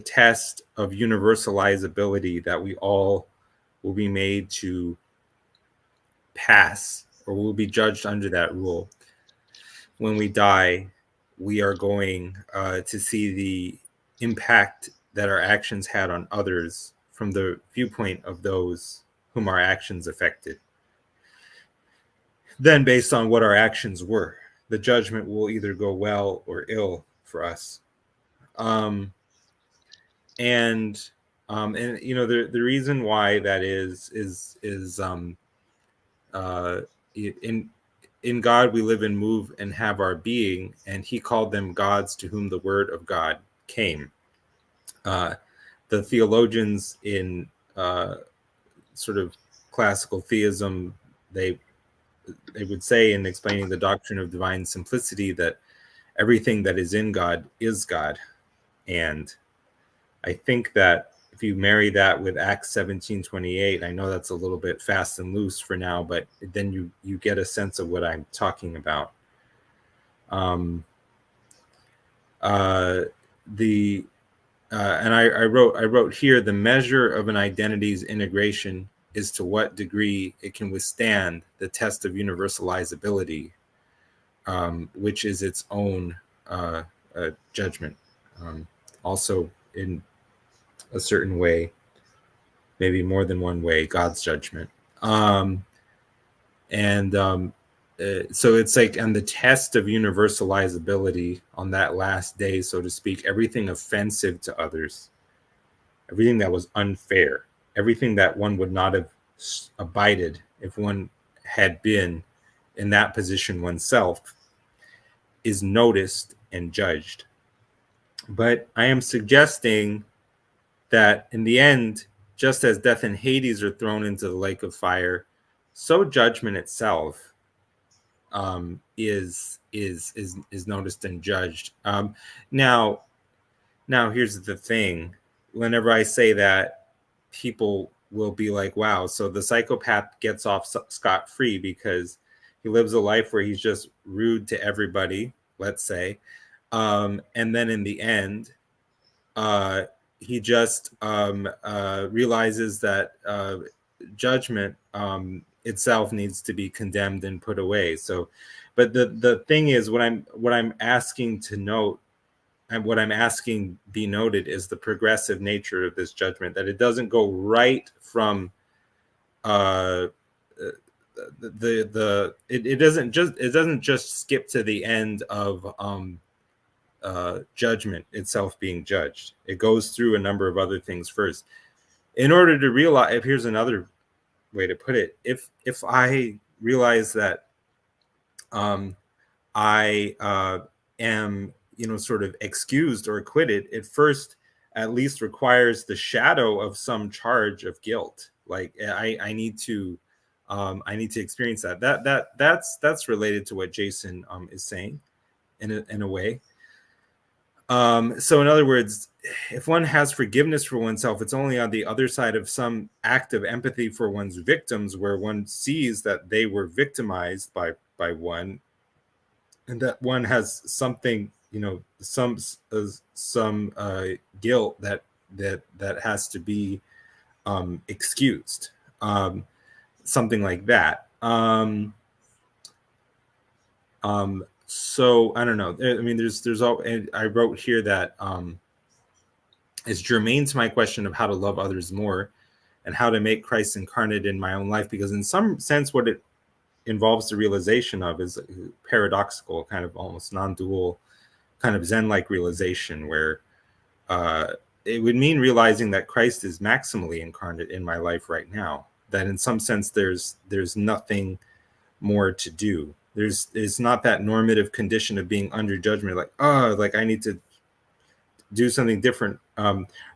test of universalizability that we all will be made to pass, or will be judged under that rule. When we die, we are going to see the impact that our actions had on others from the viewpoint of those whom our actions affected. Then, based on what our actions were, the judgment will either go well or ill for us. And the reason why that is in God we live and move and have our being, and he called them gods to whom the word of God came. The theologians in sort of classical theism, they would say, in explaining the doctrine of divine simplicity, that everything that is in God is God. And I think that if you marry that with Acts 17:28, I know that's a little bit fast and loose for now, but then you get a sense of what I'm talking about. And I wrote here, the measure of an identity's integration is to what degree it can withstand the test of universalizability, which is its own judgment. Also, in a certain way, maybe more than one way, God's judgment. So it's like, and the test of universalizability on that last day, so to speak, everything offensive to others, everything that was unfair, everything that one would not have abided if one had been in that position oneself, is noticed and judged. But I am suggesting that in the end, just as death and Hades are thrown into the lake of fire, so judgment itself is noticed and judged. Now here's the thing: whenever I say that, people will be like, "Wow, so the psychopath gets off scot-free because he lives a life where he's just rude to everybody," let's say, and then in the end, he just realizes that judgment itself needs to be condemned and put away. So, but the thing is, what I'm asking to note, and what I'm asking be noted, is the progressive nature of this judgment. That it doesn't go right from it doesn't just skip to the end of judgment itself being judged. It goes through a number of other things first in order to realize. Here's another way to put it: if I realize that I am sort of excused or acquitted, it first at least requires the shadow of some charge of guilt. Like I need to experience that. That's related to what Jason is saying in a way. So in other words, if one has forgiveness for oneself, it's only on the other side of some act of empathy for one's victims, where one sees that they were victimized by one, and that one has something, some guilt that has to be excused, something like that. So I don't know. I mean, there's all. And I wrote here that it's germane to my question of how to love others more, and how to make Christ incarnate in my own life. Because in some sense, what it involves the realization of is paradoxical, kind of almost non-dual, kind of Zen-like realization, where it would mean realizing that Christ is maximally incarnate in my life right now. That in some sense, there's nothing more to do. It's not that normative condition of being under judgment, like, oh, like I need to do something different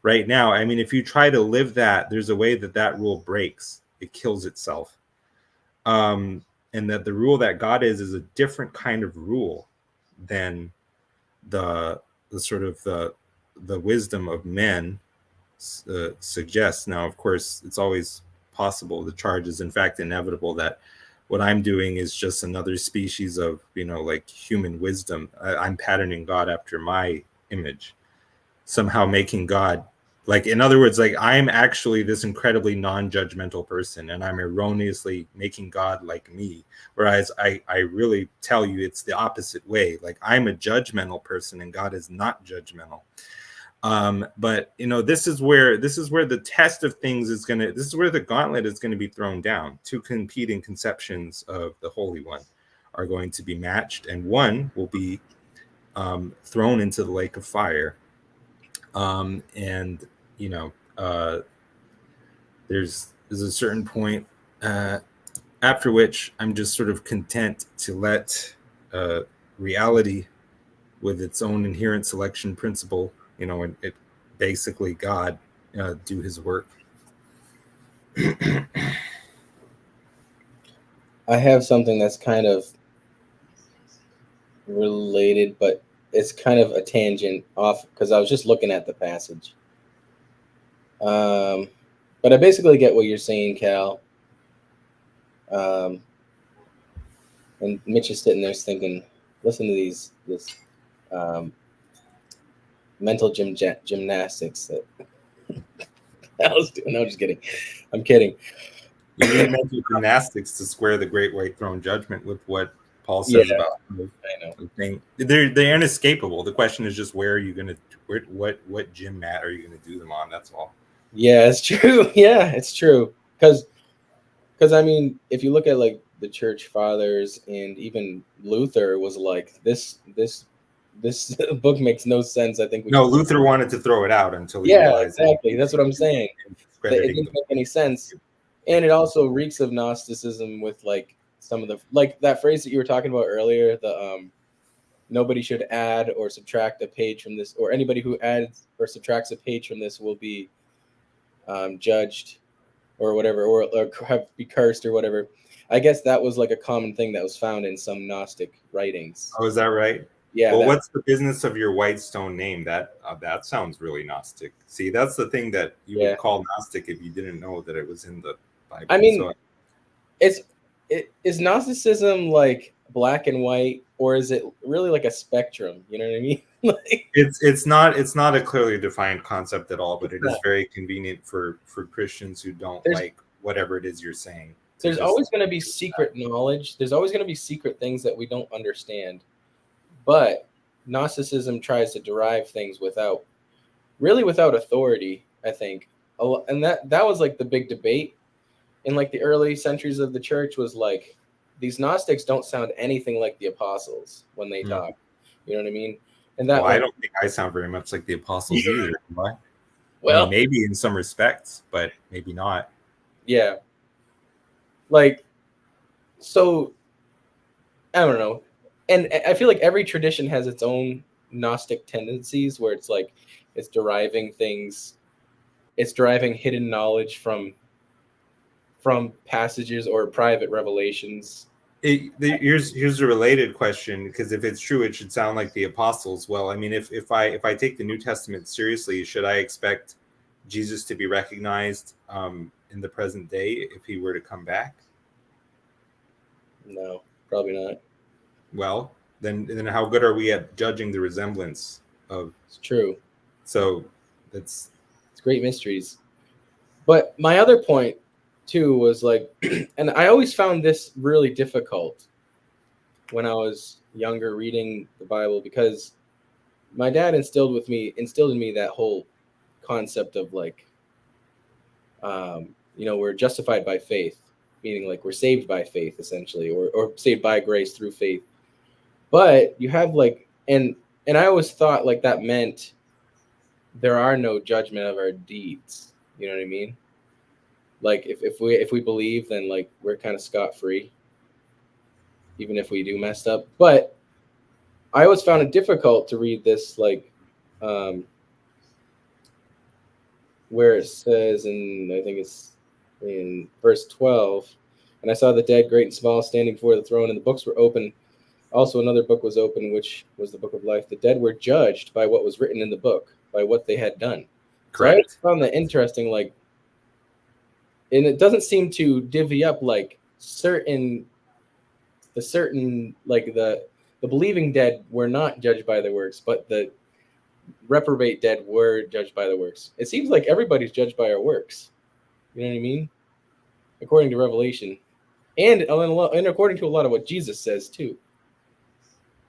right now. I mean, if you try to live that, there's a way that rule breaks. It kills itself. And that the rule that God is a different kind of rule than the sort of the wisdom of men suggests. Now, of course, it's always possible. The charge is in fact inevitable that what I'm doing is just another species of, like human wisdom. I'm patterning God after my image, somehow making God, like, in other words, like I'm actually this incredibly non-judgmental person, and I'm erroneously making God like me. Whereas I really tell you it's the opposite way. Like I'm a judgmental person and God is not judgmental. But this is where the test of things is this is where the gauntlet is going to be thrown down. Two competing conceptions of the Holy One are going to be matched, and one will be thrown into the lake of fire. And there's a certain point after which I'm just sort of content to let reality, with its own inherent selection principle, and it basically God do his work. I have something that's kind of related, but it's kind of a tangent off because I was just looking at the passage. But I basically get what you're saying, Cal. And Mitch is sitting there thinking, listen to this mental gymnastics that I was doing. No, just kidding. I'm kidding. You need mental gymnastics to square the great white throne judgment with what Paul says about. I know. They're inescapable. The question is just where are you going to, what gym mat are you going to do them on? That's all. Yeah, it's true. Yeah, it's true. Because I mean, if you look at like the church fathers, and even Luther was like, this book makes no sense. I think Luther wanted to throw it out until he realized. Exactly. That's what I'm saying. It didn't make any sense. And it also reeks of Gnosticism with like some of the, like that phrase that you were talking about earlier, the nobody should add or subtract a page from this, or anybody who adds or subtracts a page from this will be judged or whatever, or be cursed or whatever. I guess that was like a common thing that was found in some Gnostic writings. Oh, is that right? Yeah. Well, what's the business of your white stone name? That sounds really Gnostic. See, that's the thing that you would call Gnostic if you didn't know that it was in the Bible. I mean, is Gnosticism like black and white, or is it really like a spectrum? You know what I mean? Like, it's not a clearly defined concept at all, but it is very convenient for Christians who don't like whatever it is you're saying. There's always going to be secret knowledge. There's always going to be secret things that we don't understand. But Gnosticism tries to derive things without authority, I think. And that was like the big debate in like the early centuries of the church, was like, these Gnostics don't sound anything like the apostles when they talk. You know what I mean? And that I don't think I sound very much like the apostles either. Well, I mean, maybe in some respects, but maybe not. Yeah. Like, so I don't know. And I feel like every tradition has its own Gnostic tendencies, where it's like it's deriving hidden knowledge from passages or private revelations. Here's a related question, because if it's true, it should sound like the apostles. Well, I mean, if I take the New Testament seriously, should I expect Jesus to be recognized in the present day if he were to come back? No, probably not. Well, then how good are we at judging the resemblance of? It's true. So it's great mysteries. But my other point too was like, and I always found this really difficult when I was younger reading the Bible, because my dad instilled in me that whole concept of like, we're justified by faith, meaning like we're saved by faith essentially, or saved by grace through faith. But you have like, and I always thought like that meant there are no judgment of our deeds. You know what I mean? Like if we believe, then like we're kind of scot free, even if we do messed up. But I always found it difficult to read this, like, where it says I think it's in verse 12, and I saw the dead, great and small, standing before the throne, and the books were open. Also, another book was open, which was the book of life. The dead were judged by what was written in the book, by what they had done. Correct. So I found that interesting, like, and it doesn't seem to divvy up like the believing dead were not judged by their works, but the reprobate dead were judged by their works. It seems like everybody's judged by our works. You know what I mean? According to Revelation, and according to a lot of what Jesus says too.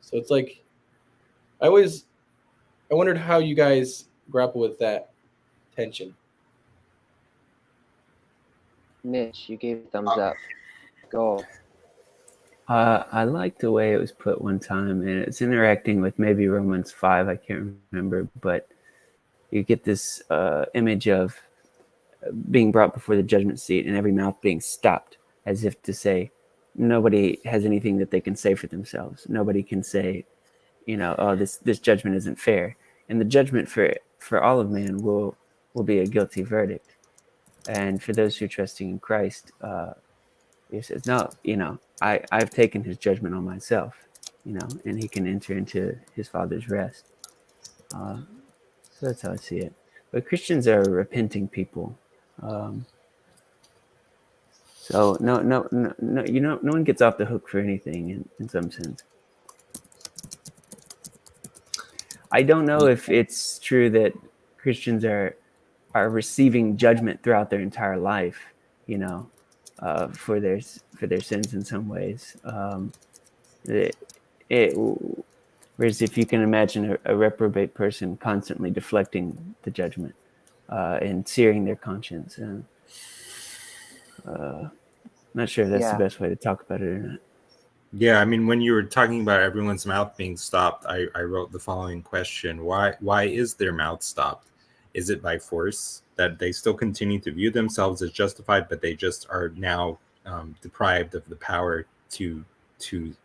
So it's like, I wondered how you guys grapple with that tension. Mitch, you gave a thumbs up. Go. I like the way it was put one time, and it's interacting with maybe Romans 5, I can't remember, but you get this image of being brought before the judgment seat and every mouth being stopped, as if to say nobody has anything that they can say for themselves. Nobody can say, oh, this judgment isn't fair. And the judgment for all of man will be a guilty verdict. And for those who are trusting in Christ, he says, no, I've taken his judgment on myself, and he can enter into his Father's rest. So that's how I see it. But Christians are repenting people. So no one gets off the hook for anything in some sense. I don't know if it's true that Christians are receiving judgment throughout their entire life, for their sins in some ways. Whereas if you can imagine a reprobate person constantly deflecting the judgment and searing their conscience, and not sure if that's the best way to talk about it or not. Yeah, I mean, when you were talking about everyone's mouth being stopped, I wrote the following question: Why is their mouth stopped? Is it by force that they still continue to view themselves as justified, but they just are now deprived of the power to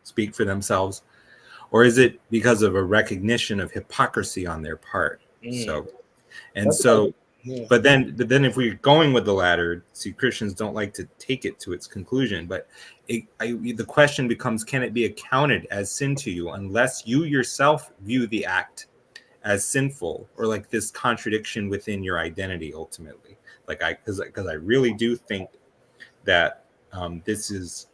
speak for themselves? Or is it because of a recognition of hypocrisy on their part? But then if we're going with the latter, see, Christians don't like to take it to its conclusion, but the question becomes, can it be accounted as sin to you unless you yourself view the act as sinful, or like this contradiction within your identity ultimately? Like because I really do think that this is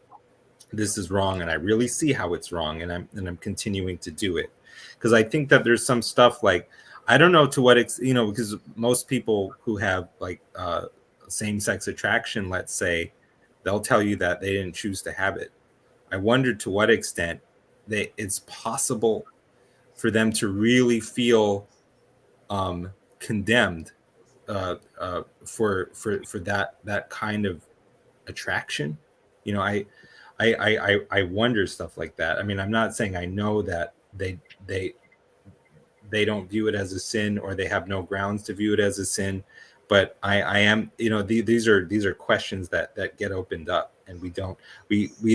wrong, and I really see how it's wrong, and I'm continuing to do it, because I think that there's some stuff, like, I don't know to what because most people who have like same-sex attraction, let's say, they'll tell you that they didn't choose to have it. I wonder to what extent it's possible for them to really feel condemned for that kind of attraction. I wonder stuff like that. I mean, I'm not saying I know that they don't view it as a sin, or they have no grounds to view it as a sin, but I am, these are questions that get opened up, and we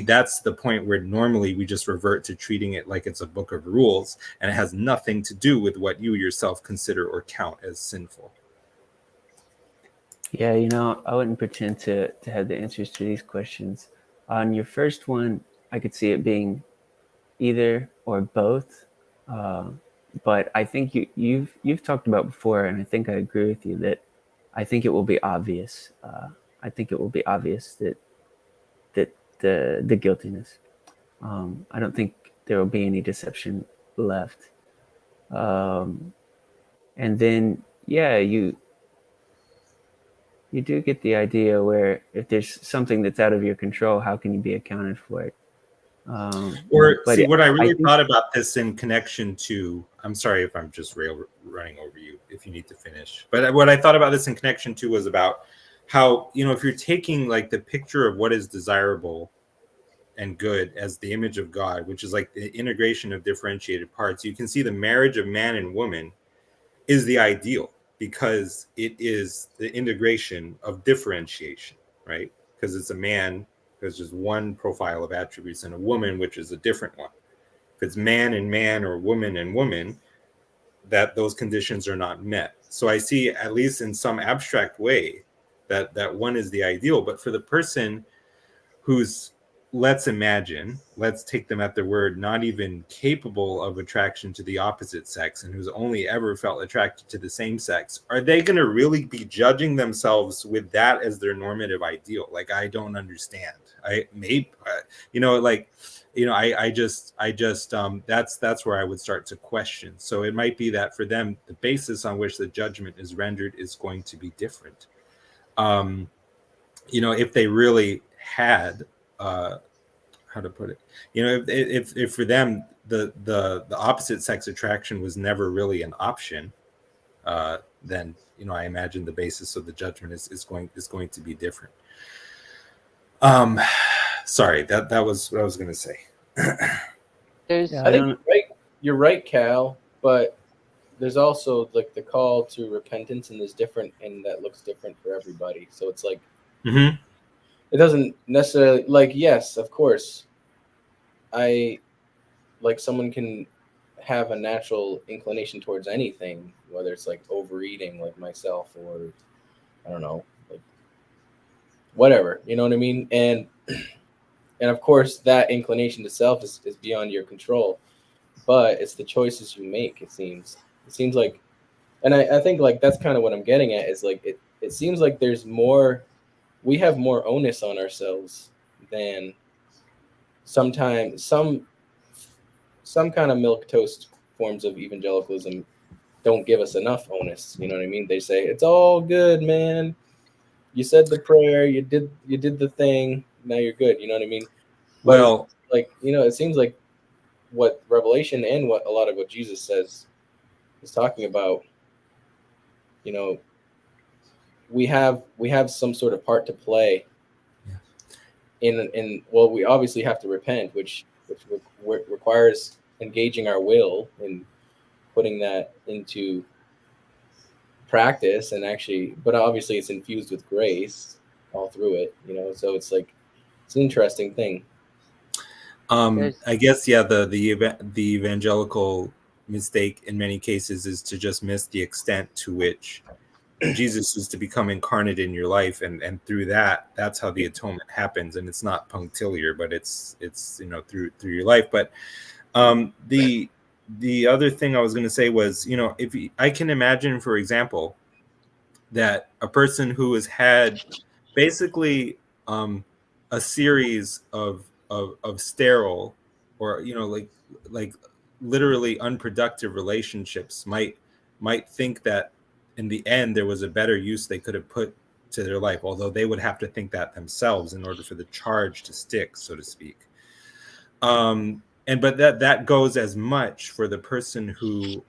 that's the point where normally we just revert to treating it like it's a book of rules, and it has nothing to do with what you yourself consider or count as sinful. Yeah, I wouldn't pretend to have the answers to these questions. On your first one, I could see it being either or both. But I think you've talked about before, and I think I agree with you, that I think it will be obvious. I think it will be obvious that the guiltiness. I don't think there will be any deception left. And then, you do get the idea where if there's something that's out of your control, how can you be accounted for it? Or But see, what I really think, thought about this in connection to, I'm sorry if I'm just running over you, if you need to finish. But what I thought about this in connection to was about how, if you're taking like the picture of what is desirable and good as the image of God, which is like the integration of differentiated parts, you can see the marriage of man and woman is the ideal because it is the integration of differentiation, right? Because it's a man, there's just one profile of attributes, and a woman, which is a different one. If it's man and man or woman and woman, that those conditions are not met. So I see, at least in some abstract way, that one is the ideal. But for the person who's, let's take them at their word, not even capable of attraction to the opposite sex, and who's only ever felt attracted to the same sex, are they going to really be judging themselves with that as their normative ideal? Like, I don't understand. I just that's where I would start to question. So it might be that for them, the basis on which the judgment is rendered is going to be different. If they really had, how to put it, if for them the opposite sex attraction was never really an option, then I imagine the basis of the judgment is going to be different. Sorry, that was what I was going to say. I think you're right, Cal, but there's also like the call to repentance, and there's different, and that looks different for everybody. So it's like, it doesn't necessarily, like, yes, of course, someone can have a natural inclination towards anything, whether it's like overeating, like myself, or I don't know, like whatever, you know what I mean? And of course that inclination to self is beyond your control, but it's the choices you make. It seems like, and I think like that's kind of what I'm getting at, is like it seems like we have more onus on ourselves than sometimes some kind of milquetoast forms of evangelicalism don't give us enough onus. You know what I mean? They say it's all good, man. You said the prayer, you did the thing, now you're good. You know what I mean? But it seems like what Revelation and what a lot of what Jesus says is talking about, we have some sort of part to play in we obviously have to repent, which requires engaging our will and putting that into practice, and actually, but obviously it's infused with grace all through it, so it's like, it's an interesting thing. I guess, the evangelical mistake in many cases is to just miss the extent to which Jesus is to become incarnate in your life, and through that's how the atonement happens. And it's not punctiliar, but it's through your life. But the other thing I was going to say was, I can imagine, for example, that a person who has had basically a series of sterile, or like literally unproductive relationships might think that in the end there was a better use they could have put to their life, although they would have to think that themselves in order for the charge to stick, so to speak. But that goes as much for the person who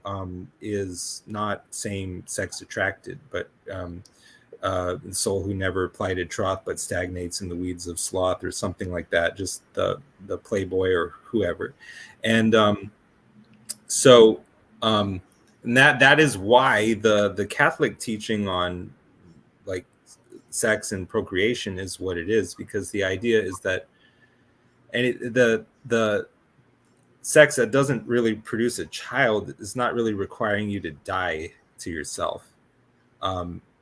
is not same-sex attracted, but the soul who never plighted troth but stagnates in the weeds of sloth, or something like that, just the playboy or whoever. And that is why the Catholic teaching on like sex and procreation is what it is, because the idea is that the sex that doesn't really produce a child is not really requiring you to die to yourself.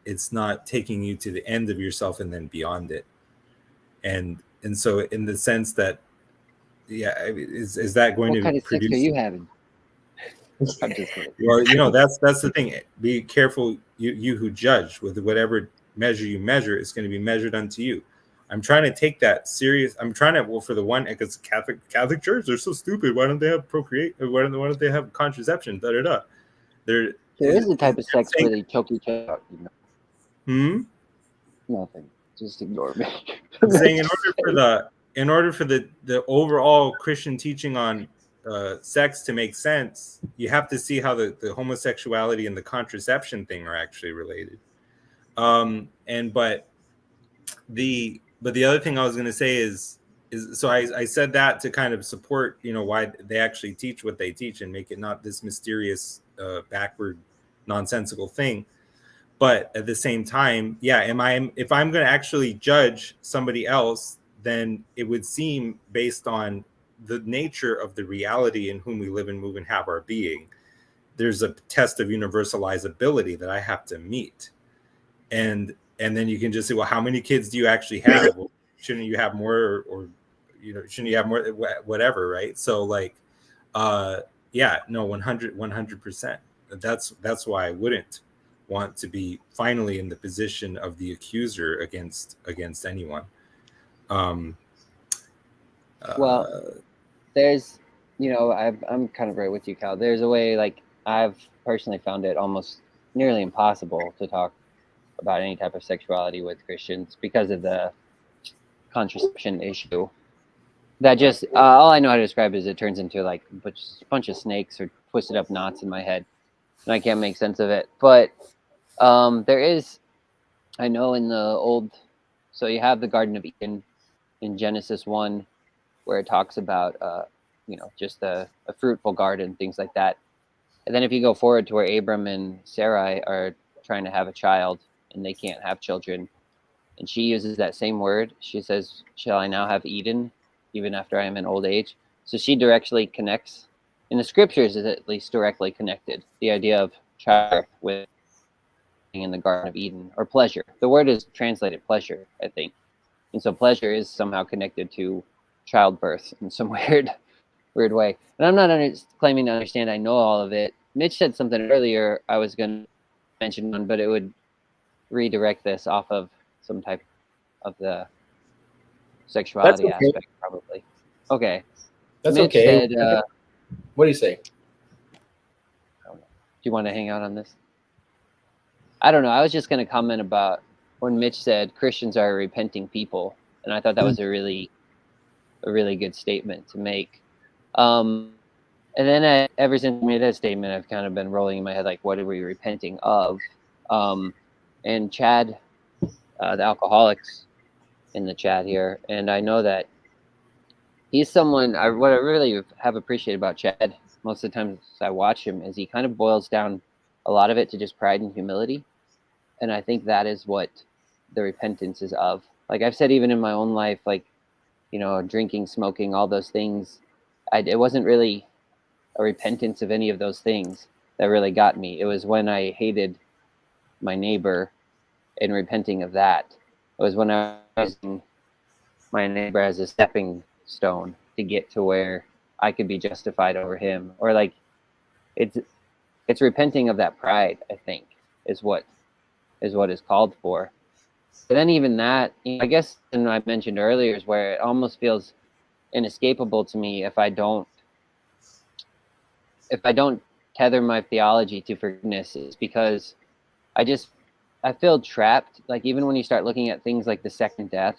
It's not taking you to the end of yourself and then beyond it. And so, in the sense that, is that going to kind of produce? Sex are you having? I'm just kidding. Or that's the thing. Be careful, you who judge, with whatever measure you measure, it's going to be measured unto you. I'm trying to take that serious. I'm trying to, for the one, because Catholic Church, they're so stupid. Why don't they have procreate? Why don't they have contraception? There is a type of sex where they choke each other out. Nothing. Just ignore me. I'm saying in order for the overall Christian teaching on sex to make sense, you have to see how the homosexuality and the contraception thing are actually related. But the other thing I was going to say is so I said that to kind of support, why they actually teach what they teach and make it not this mysterious, backward, nonsensical thing. But at the same time, yeah, if I'm going to actually judge somebody else, then it would seem based on the nature of the reality in whom we live and move and have our being. There's a test of universalizability that I have to meet. And then you can just say, well, how many kids do you actually have? Well, shouldn't you have more, or shouldn't you have more, whatever, right? So like, yeah, no, 100%. That's why I wouldn't want to be finally in the position of the accuser against anyone. Well, there's, I'm kind of right with you, Cal. There's a way, like, I've personally found it almost nearly impossible to talk about any type of sexuality with Christians because of the contraception issue. That just, all I know how to describe is it turns into like a bunch of snakes or twisted up knots in my head, and I can't make sense of it. But there is, I know in the old, so you have the Garden of Eden in Genesis 1, where it talks about, just a fruitful garden, things like that. And then if you go forward to where Abram and Sarai are trying to have a child and they can't have children, and she uses that same word. She says, shall I now have Eden, even after I am in old age? So she directly connects, in the scriptures is at least directly connected, the idea of child with being in the Garden of Eden, or pleasure. The word is translated pleasure, I think. And so pleasure is somehow connected to childbirth in some weird way. And I'm not claiming to understand I know all of it. Mitch said something earlier I was going to mention one, but it would redirect this off of some type of the sexuality aspect, probably. Okay. That's Mitch okay. Said, what do you say? Do you want to hang out on this? I don't know. I was just going to comment about when Mitch said Christians are a repenting people, and I thought that was a really good statement to make. And then ever since I made that statement, I've kind of been rolling in my head like, what are we repenting of? And Chad, the alcoholics in the chat here, and I know that he's someone what I really have appreciated about Chad most of the times I watch him is he kind of boils down a lot of it to just pride and humility, and I think that is what the repentance is of. Like I've said, even in my own life, like drinking, smoking, all those things, it wasn't really a repentance of any of those things that really got me. It was when I hated my neighbor and repenting of that. It was when I was using my neighbor as a stepping stone to get to where I could be justified over him, or like it's repenting of that pride, I think, is what is called for. But then even that, I guess, and I mentioned earlier, is where it almost feels inescapable to me if I don't tether my theology to forgiveness, is because I feel trapped. Like even when you start looking at things like the second death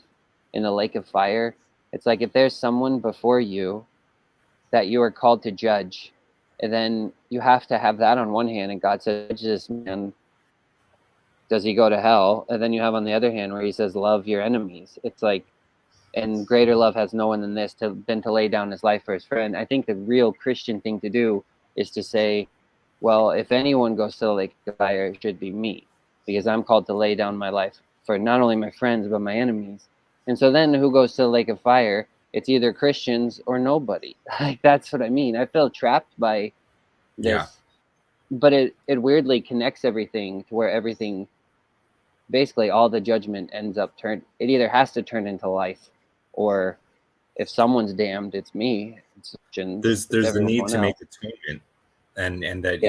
in the lake of fire, it's like if there's someone before you that you are called to judge, and then you have to have that on one hand, and God says, judge this man, does he go to hell? And then you have on the other hand where he says, love your enemies. It's like, and greater love has no one than this, than to lay down his life for his friend. I think the real Christian thing to do is to say, well, if anyone goes to the lake of fire, it should be me, because I'm called to lay down my life for not only my friends, but my enemies. And so then who goes to the lake of fire? It's either Christians or nobody. Like, that's what I mean. I feel trapped by this, but it weirdly connects everything to where everything, basically all the judgment ends up it either has to turn into life, or if someone's damned, it's me. There's the need to make atonement, and that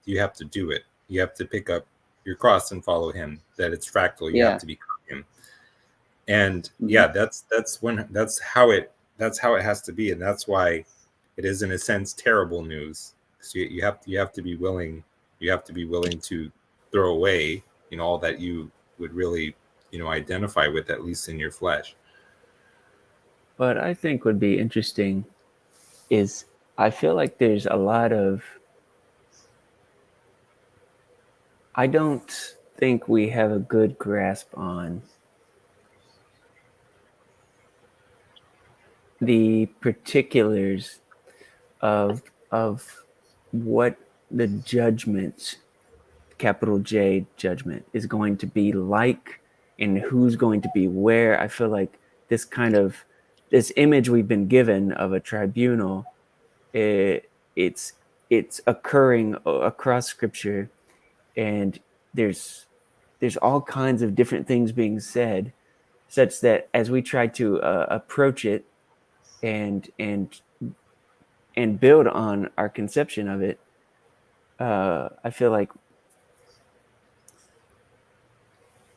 you have to do it. You have to pick up your cross and follow him. That it's fractal. You have to become him. And that's how it has to be, and that's why it is in a sense terrible news. So you have to be willing. You have to be willing to throw away all that you would really identify with, at least in your flesh. What I think would be interesting is I feel like there's a lot of, I don't think we have a good grasp on the particulars of what the judgment, capital J judgment, is going to be like, and who's going to be where. I feel like this image we've been given of a tribunal, it's occurring across Scripture, and there's all kinds of different things being said, such that as we try to approach it and build on our conception of it, I feel like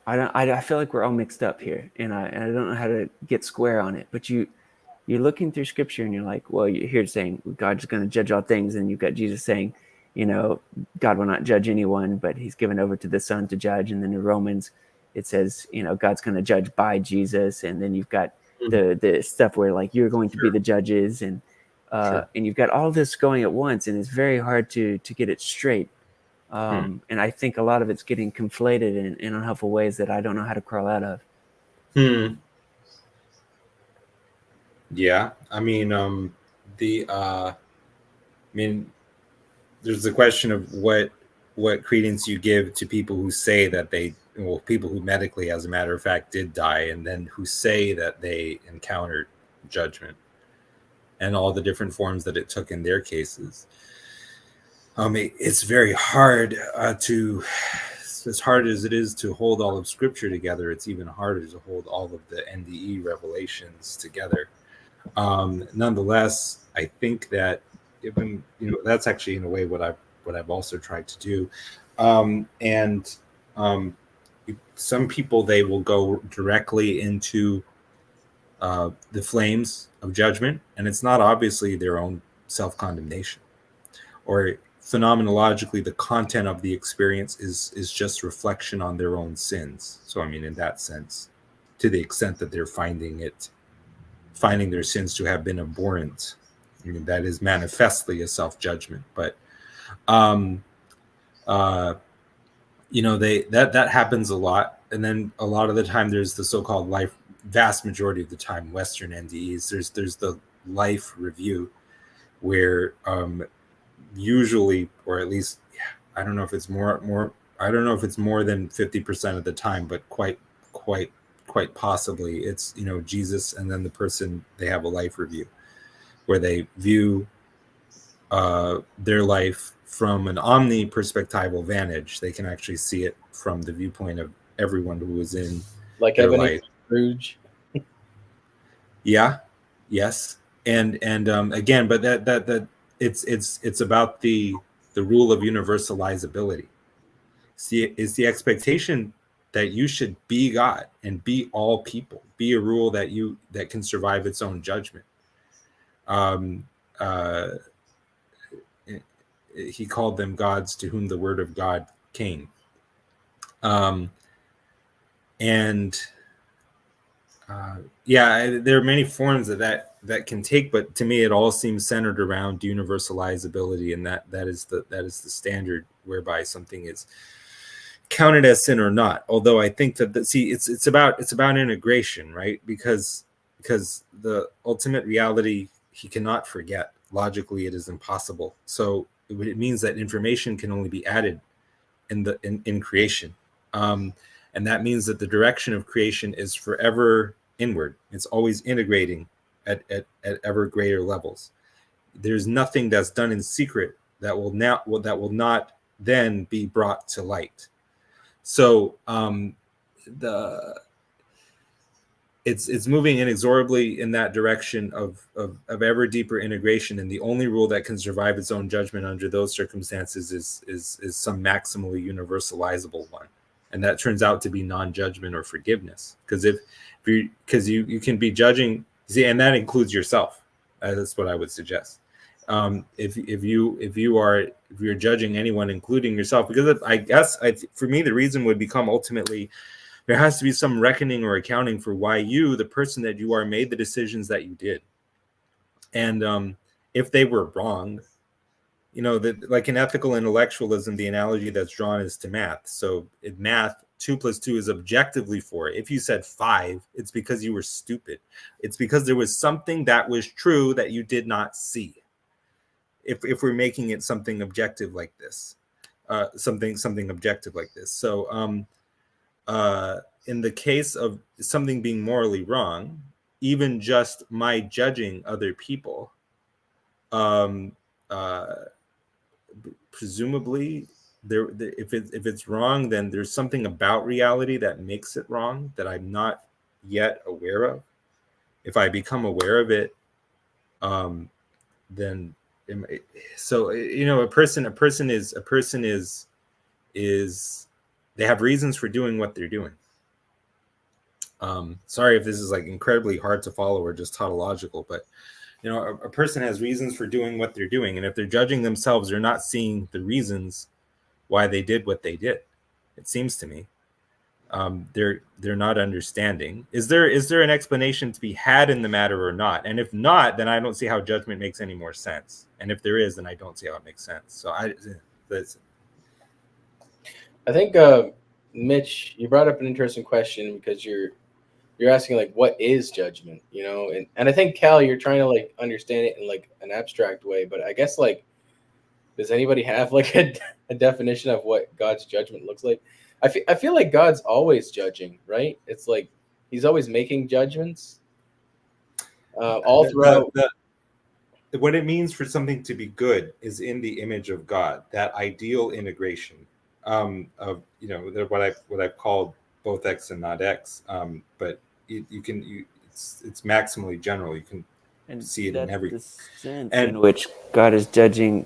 I feel like we're all mixed up here, and I don't know how to get square on it. But you're looking through Scripture, and you're like, well, you're here saying God's going to judge all things, and you've got Jesus saying, God will not judge anyone, but He's given over to the Son to judge. And then in Romans, it says, God's going to judge by Jesus, and then you've got the stuff where like you're going to be the judges, and and you've got all this going at once, and it's very hard to get it straight. And I think a lot of it's getting conflated in unhelpful ways that I don't know how to crawl out of. Yeah, I mean, there's the question of what credence you give to people who say that people who medically, as a matter of fact, did die, and then who say that they encountered judgment, and all the different forms that it took in their cases. It's very hard as hard as it is to hold all of Scripture together, it's even harder to hold all of the NDE revelations together. Nonetheless, I think that even that's actually in a way what I've also tried to do. Some people, they will go directly into the flames of judgment, and it's not obviously their own self-condemnation, or phenomenologically the content of the experience is just reflection on their own sins. So I mean, in that sense, to the extent that they're finding their sins to have been abhorrent, I mean, that is manifestly a self-judgment. But that happens a lot. And then a lot of the time there's the so-called life, vast majority of the time, Western NDEs, there's the life review, where usually, or at least, I don't know if it's more than 50% of the time, but quite possibly it's Jesus, and then the person, they have a life review where they view their life from an omni-perspectival vantage. They can actually see it from the viewpoint of everyone who was in their life. Scrooge. Yeah. Yes. And again, but that it's about the rule of universalizability. Is the expectation that you should be God and be all people, be a rule that can survive its own judgment. He called them gods to whom the word of God came. There are many forms that can take, but to me it all seems centered around universalizability, and that is the standard whereby something is counted as sin or not. Although I think that it's about integration, right? Because the ultimate reality he cannot forget. Logically, it is impossible. So it means that information can only be added in creation. And that means that the direction of creation is forever inward. It's always integrating at ever greater levels. There's nothing that's done in secret that will not then be brought to light. So it's moving inexorably in that direction of ever deeper integration, and the only rule that can survive its own judgment under those circumstances is some maximally universalizable one. And that turns out to be non-judgment or forgiveness, because you can be judging, and that includes yourself. That's what I would suggest. If you're judging anyone, including yourself, because I guess for me the reason would become ultimately There has to be some reckoning or accounting for why you, the person that you are, made the decisions that you did. And if they were wrong, like in ethical intellectualism, the analogy that's drawn is to math. So in math, 2 + 2 is objectively 4. If you said 5, it's because you were stupid. It's because there was something that was true that you did not see. If we're making it something objective like this, something objective like this. So in the case of something being morally wrong, even just my judging other people, presumably if it's wrong, then there's something about reality that makes it wrong that I'm not yet aware of. If I become aware of it, then so a person is they have reasons for doing what they're doing. Sorry if this is like incredibly hard to follow or just tautological, but a person has reasons for doing what they're doing, and if they're judging themselves, they're not seeing the reasons why they did what they did. It seems to me they're not understanding. Is there an explanation to be had in the matter or not? And if not, then I don't see how judgment makes any more sense. And if there is, then I don't see how it makes sense. So I think Mitch, you brought up an interesting question, because you're asking like, what is judgment, and I think, Cal, you're trying to like understand it in like an abstract way, but I guess like, does anybody have like a definition of what God's judgment looks like? I feel like God's always judging, right? It's like he's always making judgments all throughout. What it means for something to be good is in the image of God, that ideal integration of what I've called both X and not X, but it's maximally general. You can see it in everything. The sense in which God is judging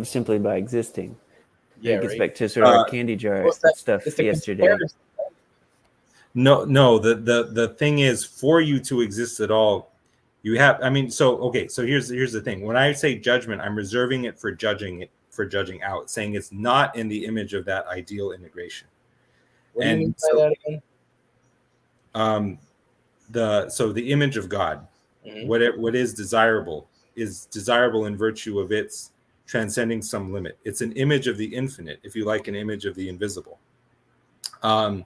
simply by existing. Yeah, it gets right? back to sort of our candy jar stuff yesterday. No. The thing is, for you to exist at all, you have. So here's the thing. When I say judgment, I'm reserving it for judging out, saying it's not in the image of that ideal integration. What do you mean by that again? The image of God, mm-hmm. what is desirable in virtue of its transcending some limit. It's an image of the infinite, if you like, an image of the invisible. And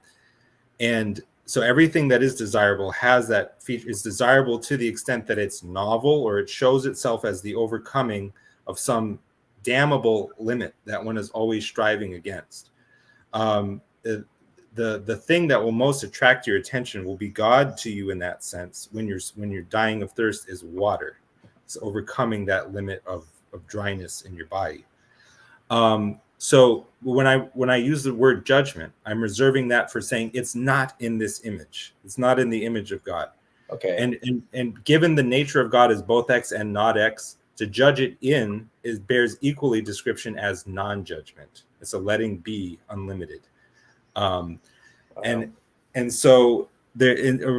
so everything that is desirable has that feature, is desirable to the extent that it's novel, or it shows itself as the overcoming of some damnable limit that one is always striving against. The thing that will most attract your attention will be God to you in that sense. When you're dying of thirst, is water. It's overcoming that limit of dryness in your body. So when I use the word judgment, I'm reserving that for saying it's not in this image. It's not in the image of God. Okay. And given the nature of God is both X and not X, to judge it in bears equally description as non-judgment. It's a letting be unlimited. And so there,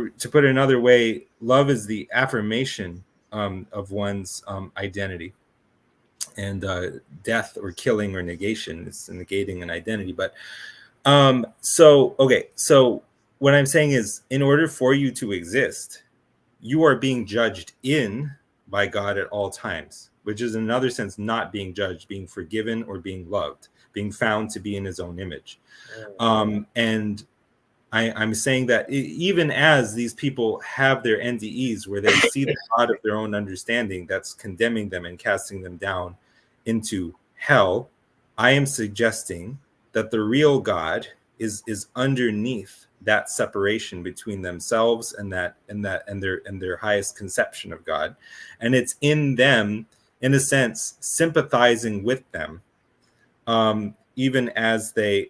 to put it another way, love is the affirmation of one's identity, and death or killing or negation is negating an identity. But so what I'm saying is, in order for you to exist, you are being judged in by God at all times, which is in another sense not being judged, being forgiven or being loved, being found to be in his own image. And I'm saying that even as these people have their NDEs where they see the God of their own understanding that's condemning them and casting them down into hell, I am suggesting that the real God is underneath that separation between themselves and their highest conception of God, and it's in them, in a sense, sympathizing with them, even as they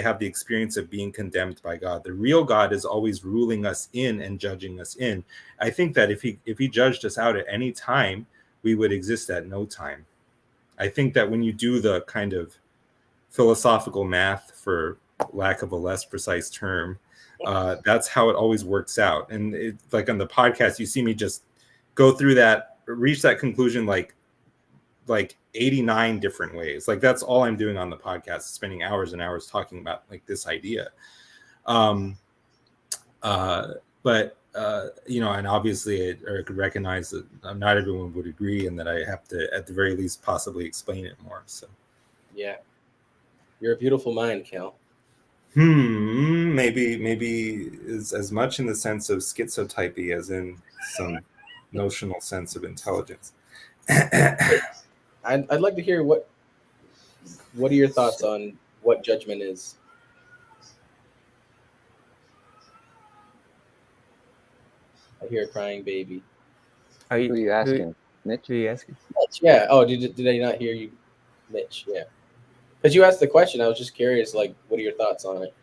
have the experience of being condemned by God. The real God is always ruling us in and judging us in. I think that if he judged us out at any time, we would exist at no time. I think that when you do the kind of philosophical math, for lack of a less precise term, that's how it always works out. And it's like on the podcast, you see me just go through that, reach that conclusion like 89 different ways. Like that's all I'm doing on the podcast, spending hours and hours talking about like this idea. But and obviously I could recognize that not everyone would agree, and that I have to, at the very least, possibly explain it more. So, yeah, you're a beautiful mind, Cal. Maybe is as much in the sense of schizotypy as in some notional sense of intelligence. I'd like to hear what are your thoughts on what judgment is? I hear a crying baby. Who are you asking, Mitch? Who are you asking? Mitch, yeah. Oh, did I not hear you, Mitch? Yeah. Because you asked the question, I was just curious. Like, what are your thoughts on it?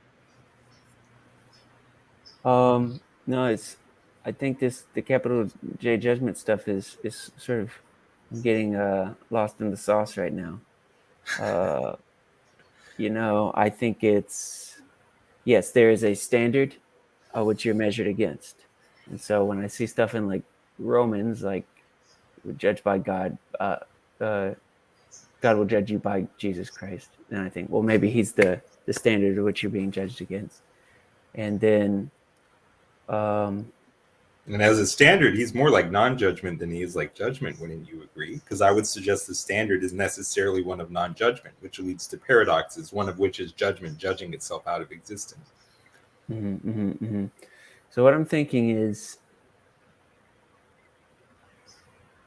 No, I think the capital J judgment stuff is sort of getting lost in the sauce right now. I think it's, yes, there is a standard which you're measured against. And so when I see stuff in like Romans, like we're judged by God, God will judge you by Jesus Christ. And I think, well, maybe he's the standard of which you're being judged against. And then, and as a standard, he's more like non-judgment than he is like judgment. Wouldn't you agree? Because I would suggest the standard is necessarily one of non-judgment, which leads to paradoxes, one of which is judgment judging itself out of existence. So what I'm thinking is,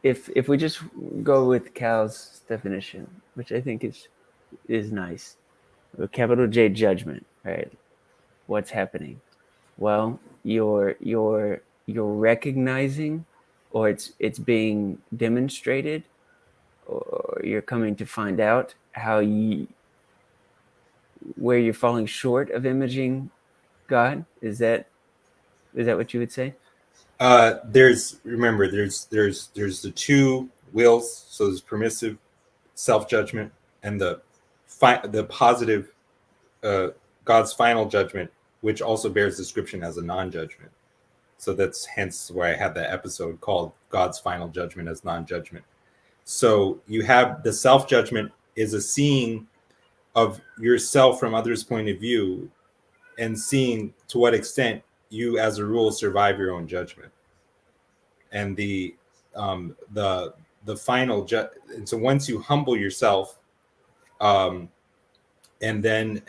if we just go with Cal's definition, which I think is nice, capital J judgment, right? What's happening? Well, you're recognizing, or it's being demonstrated, or you're coming to find out where you're falling short of imaging God. Is that what you would say? There's the two wills. So there's permissive self-judgment and the positive God's final judgment, which also bears description as a non-judgment. So that's hence why I had that episode called God's Final Judgment as Non-Judgment. So you have the self-judgment is a seeing of yourself from others' point of view, and seeing to what extent you, as a rule, survive your own judgment. And the final and so once you humble yourself, and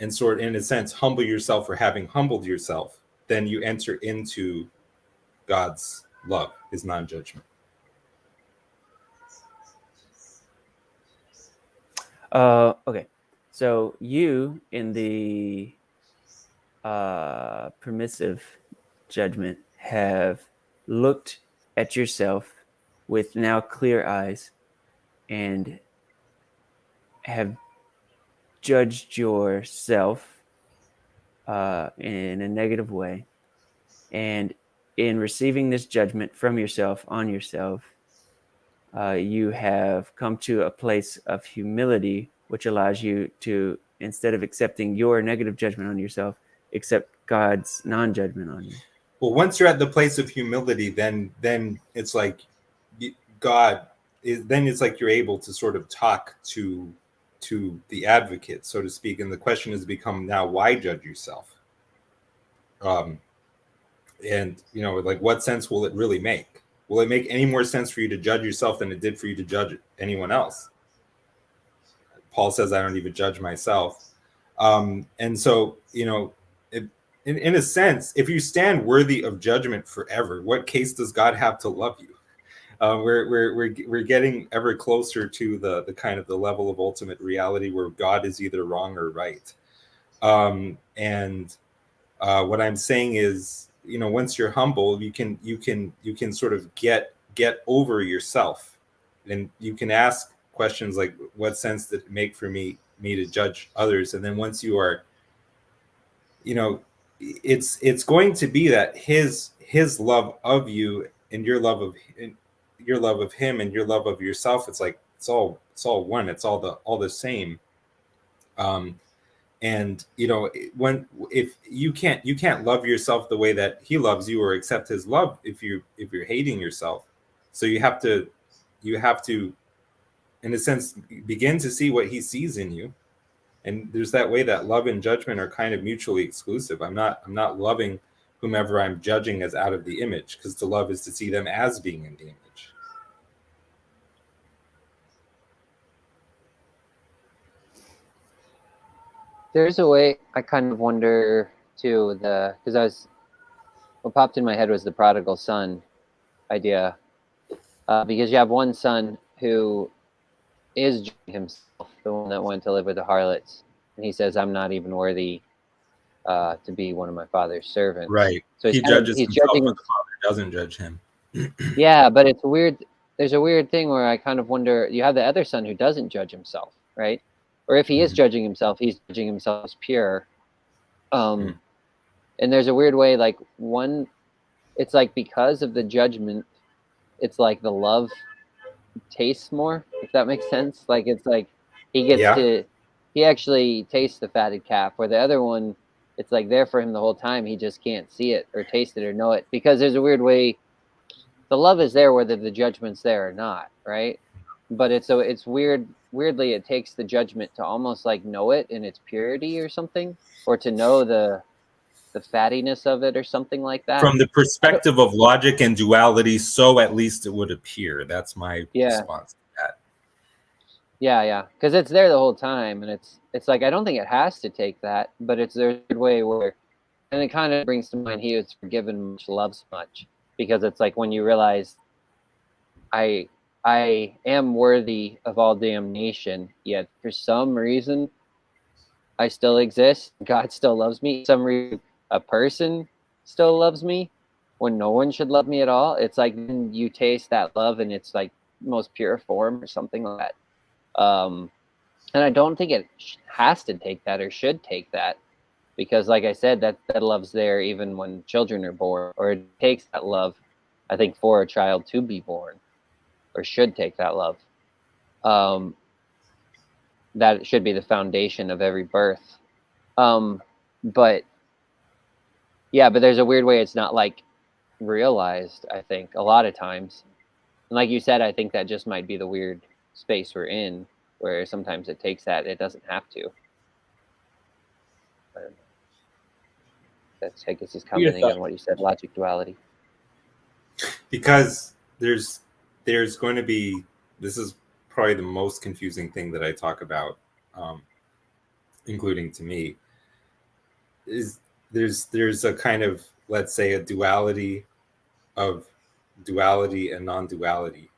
sort of, in a sense, humble yourself for having humbled yourself, then you enter into God's love, his non-judgment. Okay. So you, in the permissive judgment, have looked at yourself with now clear eyes and have judged yourself in a negative way. And in receiving this judgment from yourself on yourself, you have come to a place of humility, which allows you to, instead of accepting your negative judgment on yourself, accept God's non-judgment on you. Well, once you're at the place of humility, then it's like God is. Then it's like you're able to sort of talk to the advocate, so to speak. And the question has become now, why judge yourself? And like, what sense will it really make? Will it make any more sense for you to judge yourself than it did for you to judge anyone else? Paul says, I don't even judge myself. And so, in a sense, if you stand worthy of judgment forever, what case does God have to love you? We're getting ever closer to the kind of the level of ultimate reality where God is either wrong or right. What I'm saying is, once you're humble, you can sort of get over yourself, and you can ask questions like, what sense did it make for me to judge others? And then once you are, it's going to be that his love of you and your love of him and your love of yourself, it's like it's all one, it's all the same. And if you can't love yourself the way that he loves you, or accept his love if you're hating yourself. So you have to in a sense begin to see what he sees in you, And there's that way that love and judgment are kind of mutually exclusive. I'm not loving whomever I'm judging as out of the image, because to love is to see them as being in the image. There's a way I kind of wonder too, because what popped in my head was the prodigal son idea, because you have one son who is judging himself, the one that went to live with the harlots, and he says, "I'm not even worthy to be one of my father's servants." Right. So He judges he's himself, judging but the Father doesn't judge him. Yeah, but it's weird. There's a weird thing where I kind of wonder, you have the other son who doesn't judge himself, right? Or if he is judging himself, he's judging himself as pure. And there's a weird way, like it's like because of the judgment, it's like the love tastes more, if that makes sense. Like it's like he actually tastes the fatted calf, where the other one, it's like there for him the whole time. He just can't see it or taste it or know it, because there's a weird way. The love is there whether the judgment's there or not, right? But it's weirdly it takes the judgment to almost like know it in its purity or something, or to know the fattiness of it or something like that. From the perspective of logic and duality, so at least it would appear. That's my response to that. Yeah, because it's there the whole time, and it's like I don't think it has to take that, but there's a weird way where, and it kind of brings to mind he who's forgiven much loves much, because it's like when you realize I am worthy of all damnation, yet for some reason I still exist. God still loves me. For some reason a person still loves me when no one should love me at all. It's like then you taste that love in its like most pure form or something like that. And I don't think it has to take that or should take that, because like I said, that love's there even when children are born, or it takes that love, I think, for a child to be born, or should take that love. That should be the foundation of every birth. But there's a weird way it's not like realized, I think, a lot of times. And like you said, I think that just might be the weird space we're in, where sometimes it takes that, it doesn't have to. That's, I guess, is commenting on what you said, logic duality. Because there's going to be, this is probably the most confusing thing that I talk about, including to me, is there's a kind of, let's say, a duality of duality and non-duality.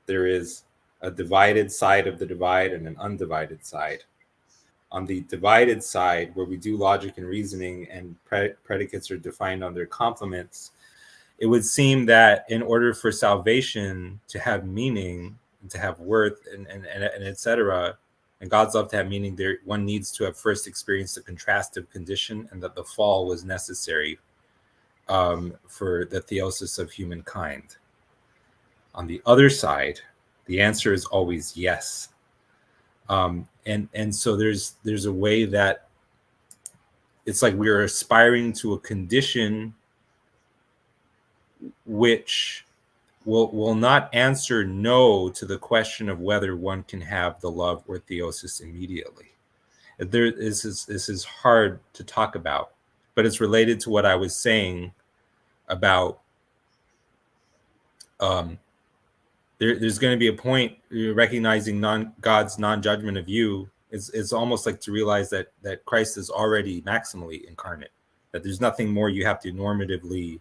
There is a divided side of the divide and an undivided side. On the divided side, where we do logic and reasoning and predicates are defined on their complements, it would seem that in order for salvation to have meaning, and to have worth, and etc., and God's love to have meaning, there one needs to have first experienced a contrastive condition, and that the fall was necessary for the theosis of humankind. On the other side, the answer is always yes. And so there's a way that it's like we're aspiring to a condition which will not answer no to the question of whether one can have the love or theosis immediately. This is hard to talk about, but it's related to what I was saying about there's going to be a point recognizing God's non-judgment of you. It's almost like to realize that Christ is already maximally incarnate, that there's nothing more you have to normatively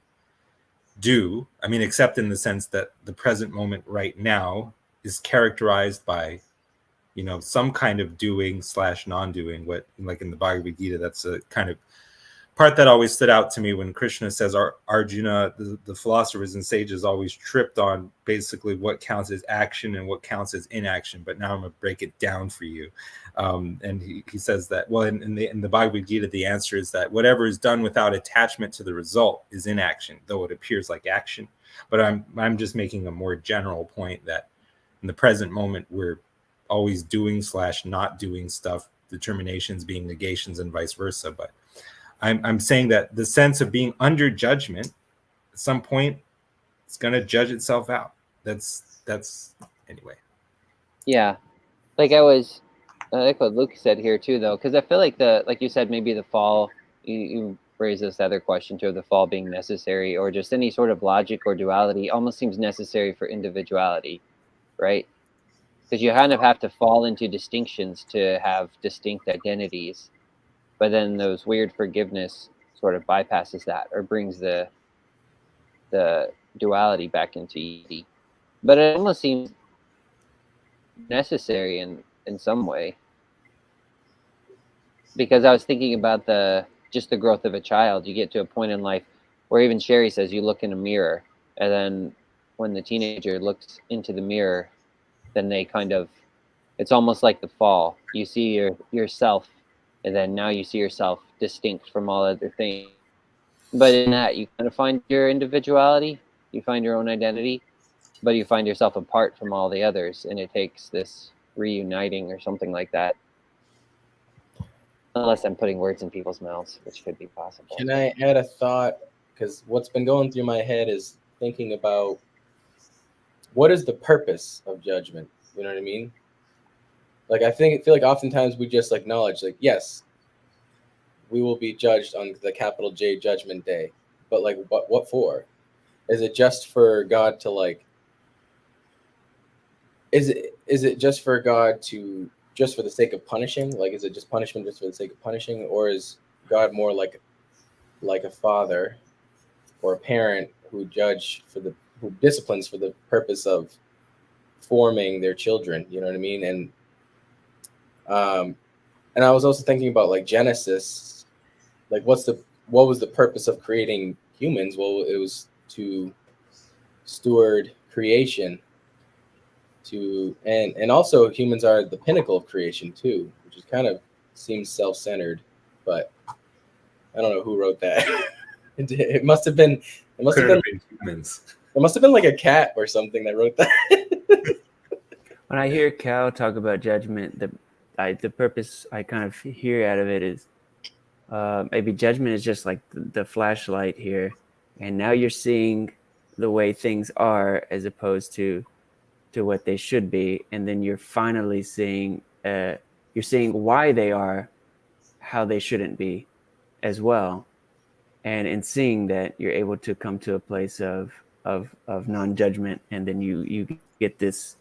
do. I mean, except in the sense that the present moment right now is characterized by, some kind of doing / non-doing. What, like in the Bhagavad Gita, that's a kind of part that always stood out to me when Krishna says Arjuna, the philosophers and sages, always tripped on basically what counts as action and what counts as inaction. But now I'm going to break it down for you. And he says that, well, in the Bhagavad Gita, the answer is that whatever is done without attachment to the result is inaction, though it appears like action. But I'm just making a more general point that in the present moment, we're always doing / not doing stuff, determinations being negations and vice versa. But I'm saying that the sense of being under judgment, at some point, it's going to judge itself out. That's anyway. Yeah. Like I was I like what Luke said here too, though, because I feel like like you said, maybe the fall. You raised this other question too, of the fall being necessary, or just any sort of logic or duality, almost seems necessary for individuality, right? Because you kind of have to fall into distinctions to have distinct identities, but then those weird forgiveness sort of bypasses that, or brings the duality back into unity. But it almost seems necessary in some way, because I was thinking about just the growth of a child. You get to a point in life where even Sherry says you look in a mirror, and then when the teenager looks into the mirror, then they kind of, it's almost like the fall. You see yourself, and then now you see yourself distinct from all other things. But in that, you kind of find your individuality, you find your own identity, but you find yourself apart from all the others, and it takes this reuniting or something like that. Unless I'm putting words in people's mouths, which could be possible. Can I add a thought? Because what's been going through my head is thinking about what is the purpose of judgment? You know what I mean? Like I feel like oftentimes we just acknowledge, like, yes, we will be judged on the capital J Judgment Day, but like, what for? Is it just for God to like? Is it just for God to just for the sake of punishing? Like, is it just punishment just for the sake of punishing, or is God more like a father or a parent who who disciplines for the purpose of forming their children? You know what I mean? And I was also thinking about like Genesis, like what was the purpose of creating humans? Well, it was to steward creation, and also humans are the pinnacle of creation too, which is kind of seems self-centered, but I don't know who wrote that. It must have been humans. It must have been like a cat or something that wrote that. When I hear Cal talk about judgment, the purpose I kind of hear out of it is maybe judgment is just like the flashlight here, and now you're seeing the way things are as opposed to what they should be, and then you're finally seeing why they are how they shouldn't be as well. And in seeing that, you're able to come to a place of non-judgment, and then you get this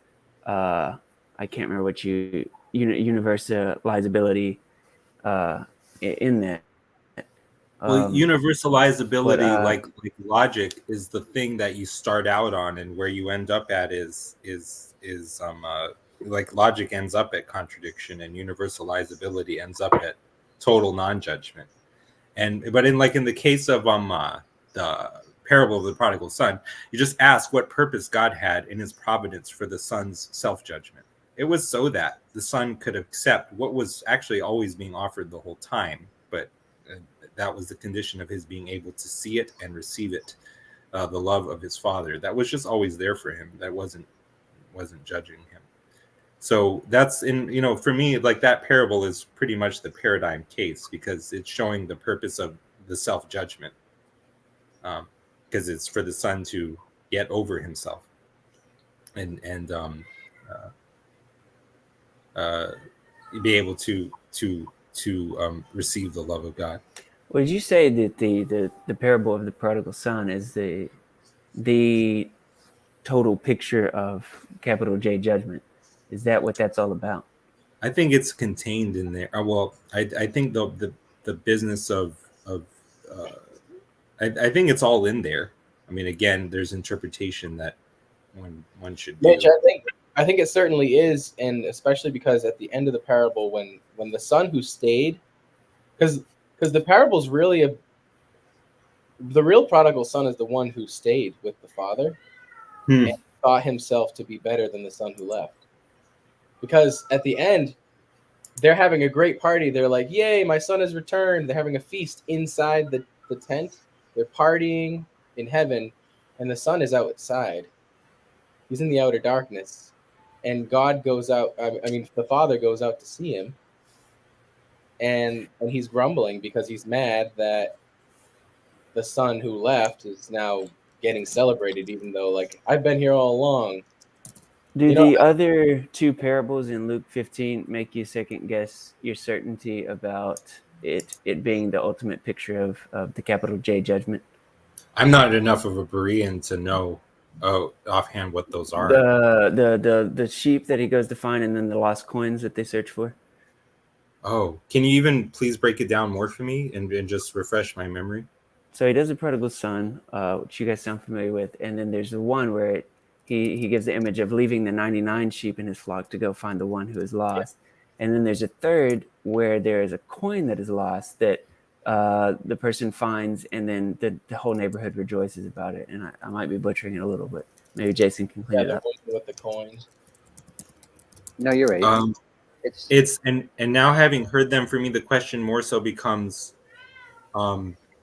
I can't remember what universalizability in that. Well, universalizability, like logic, is the thing that you start out on, and where you end up at is like logic ends up at contradiction, and universalizability ends up at total non-judgment. But in the case of the parable of the prodigal son, you just ask what purpose God had in his providence for the son's self-judgment. It was so that the son could accept what was actually always being offered the whole time, but that was the condition of his being able to see it and receive it, the love of his father that was just always there for him, that wasn't judging him. So that's for me, like that parable is pretty much the paradigm case, because it's showing the purpose of the self-judgment, because it's for the son to get over himself and be able to receive the love of God. Would you say that the parable of the prodigal son is the total picture of capital J judgment? Is that what that's all about? I think it's contained in there. Well, I think the business of I think it's all in there. I mean, again, there's interpretation that one should do. Mitch, I think it certainly is, and especially because at the end of the parable, when the son who stayed, because the parable's really the real prodigal son is the one who stayed with the father and thought himself to be better than the son who left. Because at the end, they're having a great party. They're like, yay, my son has returned. They're having a feast inside the tent. They're partying in heaven, and the son is outside. He's in the outer darkness. And God goes out. I mean, the father goes out to see him. And he's grumbling because he's mad that the son who left is now getting celebrated, even though, like, I've been here all along. Do the other two parables in Luke 15 make you second guess your certainty about it being the ultimate picture of the capital J judgment? I'm not enough of a Berean to know offhand what those are. The sheep that he goes to find, and then the lost coins that they search for. Oh, can you even please break it down more for me and just refresh my memory? So he does the prodigal son, which you guys sound familiar with, and then there's the one where he gives the image of leaving the 99 sheep in his flock to go find the one who is lost. And then there's a third where there is a coin that is lost that the person finds, and then the whole neighborhood rejoices about it. And I might be butchering it a little, but maybe Jason can clean it up. With the coins. No, you're right. It's and now having heard them, for me, the question more so becomes,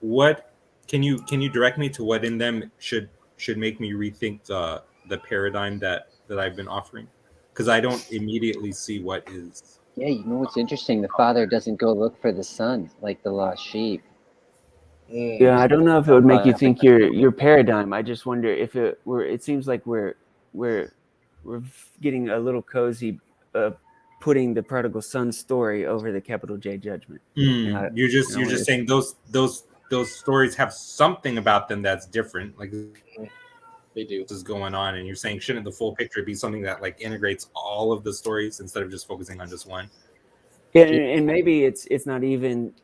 what can you direct me to what in them should make me rethink the paradigm that I've been offering, because I don't immediately see what is. Yeah, you know what's interesting? The father doesn't go look for the son like the lost sheep. Yeah, I don't know if it would make you think your paradigm. I just wonder if it seems like we're getting a little cozy, putting the prodigal son story over the capital J judgment. You're just saying those stories have something about them that's different, like they do. This is going on, and you're saying shouldn't the full picture be something that like integrates all of the stories instead of just focusing on just one? Yeah, and maybe it's not even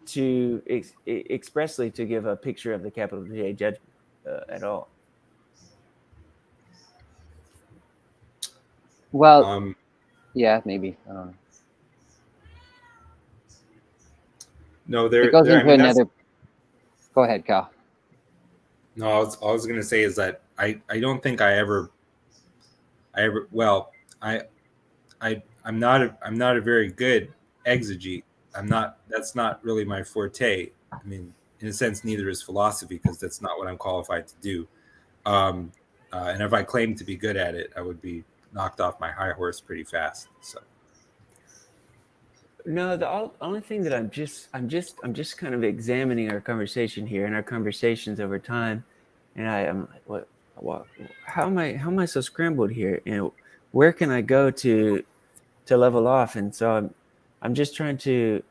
to expressly to give a picture of the capital J judgment at all. Well, yeah, maybe. I don't know. No, it goes into another. Go ahead, Kyle. No, all I was gonna say is that I don't think I'm not a very good exegete. That's not really my forte. I mean, in a sense, neither is philosophy, because that's not what I'm qualified to do. And if I claimed to be good at it, I would be knocked off my high horse pretty fast. So. No, the only thing that I'm just kind of examining our conversation here and our conversations over time, and I'm like, what? How am I so scrambled here? And where can I go to level off? And so I'm just trying to.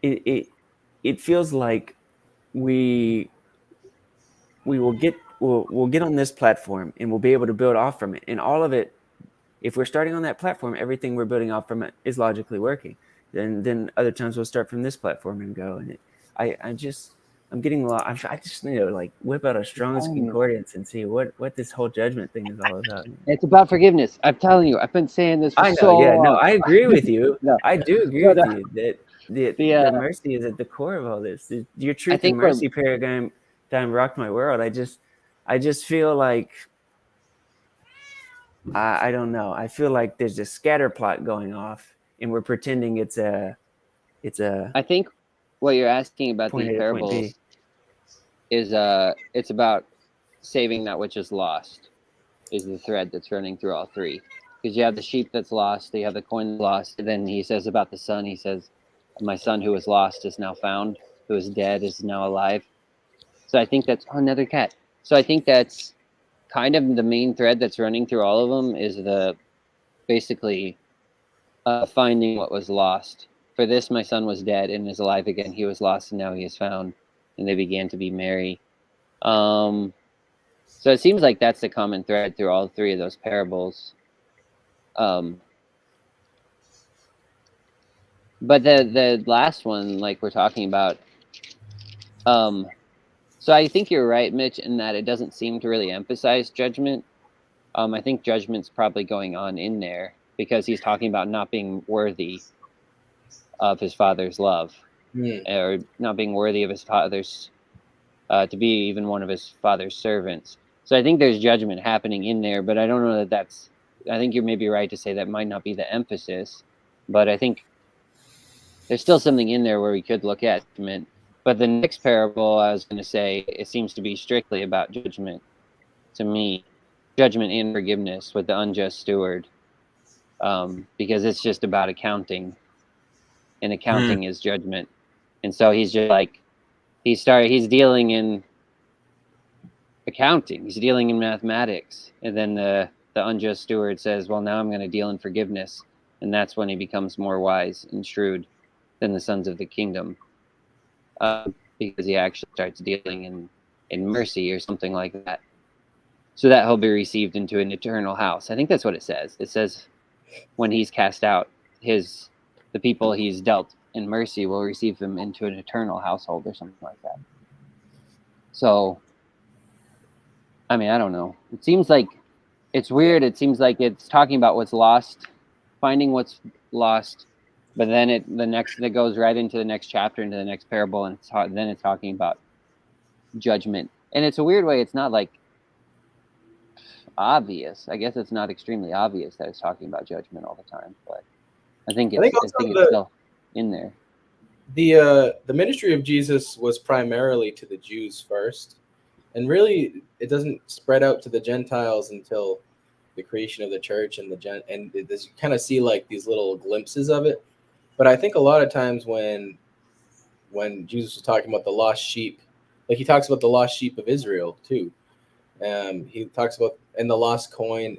It feels like we'll get on this platform, and we'll be able to build off from it, and all of it. If we're starting on that platform, everything we're building off from it is logically working. Then other times we'll start from this platform and go. And I'm getting a lot. I just need to like whip out a Strong's Concordance and see what this whole judgment thing is all about. It's about forgiveness. I'm telling you, I've been saying this for so long. No, I agree with you. No. I do agree with you that the mercy is at the core of all this. Your truth and mercy paradigm rocked my world. I just feel like. I don't know. I feel like there's a scatter plot going off, and we're pretending it's a. I think what you're asking about these parables is it's about saving that which is lost, is the thread that's running through all three. Because you have the sheep that's lost, you have the coin lost, and then he says about the son. He says, "My son who was lost is now found; who was dead is now alive." So I think that's another cat. So I think that's. Kind of the main thread that's running through all of them is basically finding what was lost. For this, my son was dead and is alive again. He was lost and now he is found. And they began to be merry. So it seems like that's the common thread through all three of those parables. But the last one, like we're talking about, so I think you're right, Mitch, in that it doesn't seem to really emphasize judgment. I think judgment's probably going on in there because he's talking about not being worthy of his father's love, or not being worthy of his father's, to be even one of his father's servants. So I think there's judgment happening in there, but I don't know that that's. I think you're maybe right to say that might not be the emphasis, but I think there's still something in there where we could look at judgment. But the next parable, I was going to say, it seems to be strictly about judgment. To me, judgment and forgiveness with the unjust steward, because it's just about accounting, and accounting is judgment. And so he's just like, he's dealing in accounting, he's dealing in mathematics, and then the unjust steward says, well, now I'm going to deal in forgiveness. And that's when he becomes more wise and shrewd than the sons of the kingdom. Because he actually starts dealing in mercy or something like that. So that he'll be received into an eternal house. I think that's what it says. It says when he's cast out, the people he's dealt in mercy will receive him into an eternal household or something like that. So, I mean, I don't know. It seems like it's weird. It seems like it's talking about what's lost, finding what's lost, but then it goes right into the next chapter, into the next parable, and then it's talking about judgment. And it's a weird way. It's not like obvious. I guess it's not extremely obvious that it's talking about judgment all the time, but I think it's still in there. The ministry of Jesus was primarily to the Jews first, and really it doesn't spread out to the Gentiles until the creation of the church and you kind of see like these little glimpses of it. But I think a lot of times when Jesus was talking about the lost sheep, like he talks about the lost sheep of Israel too. He talks about and the lost coin.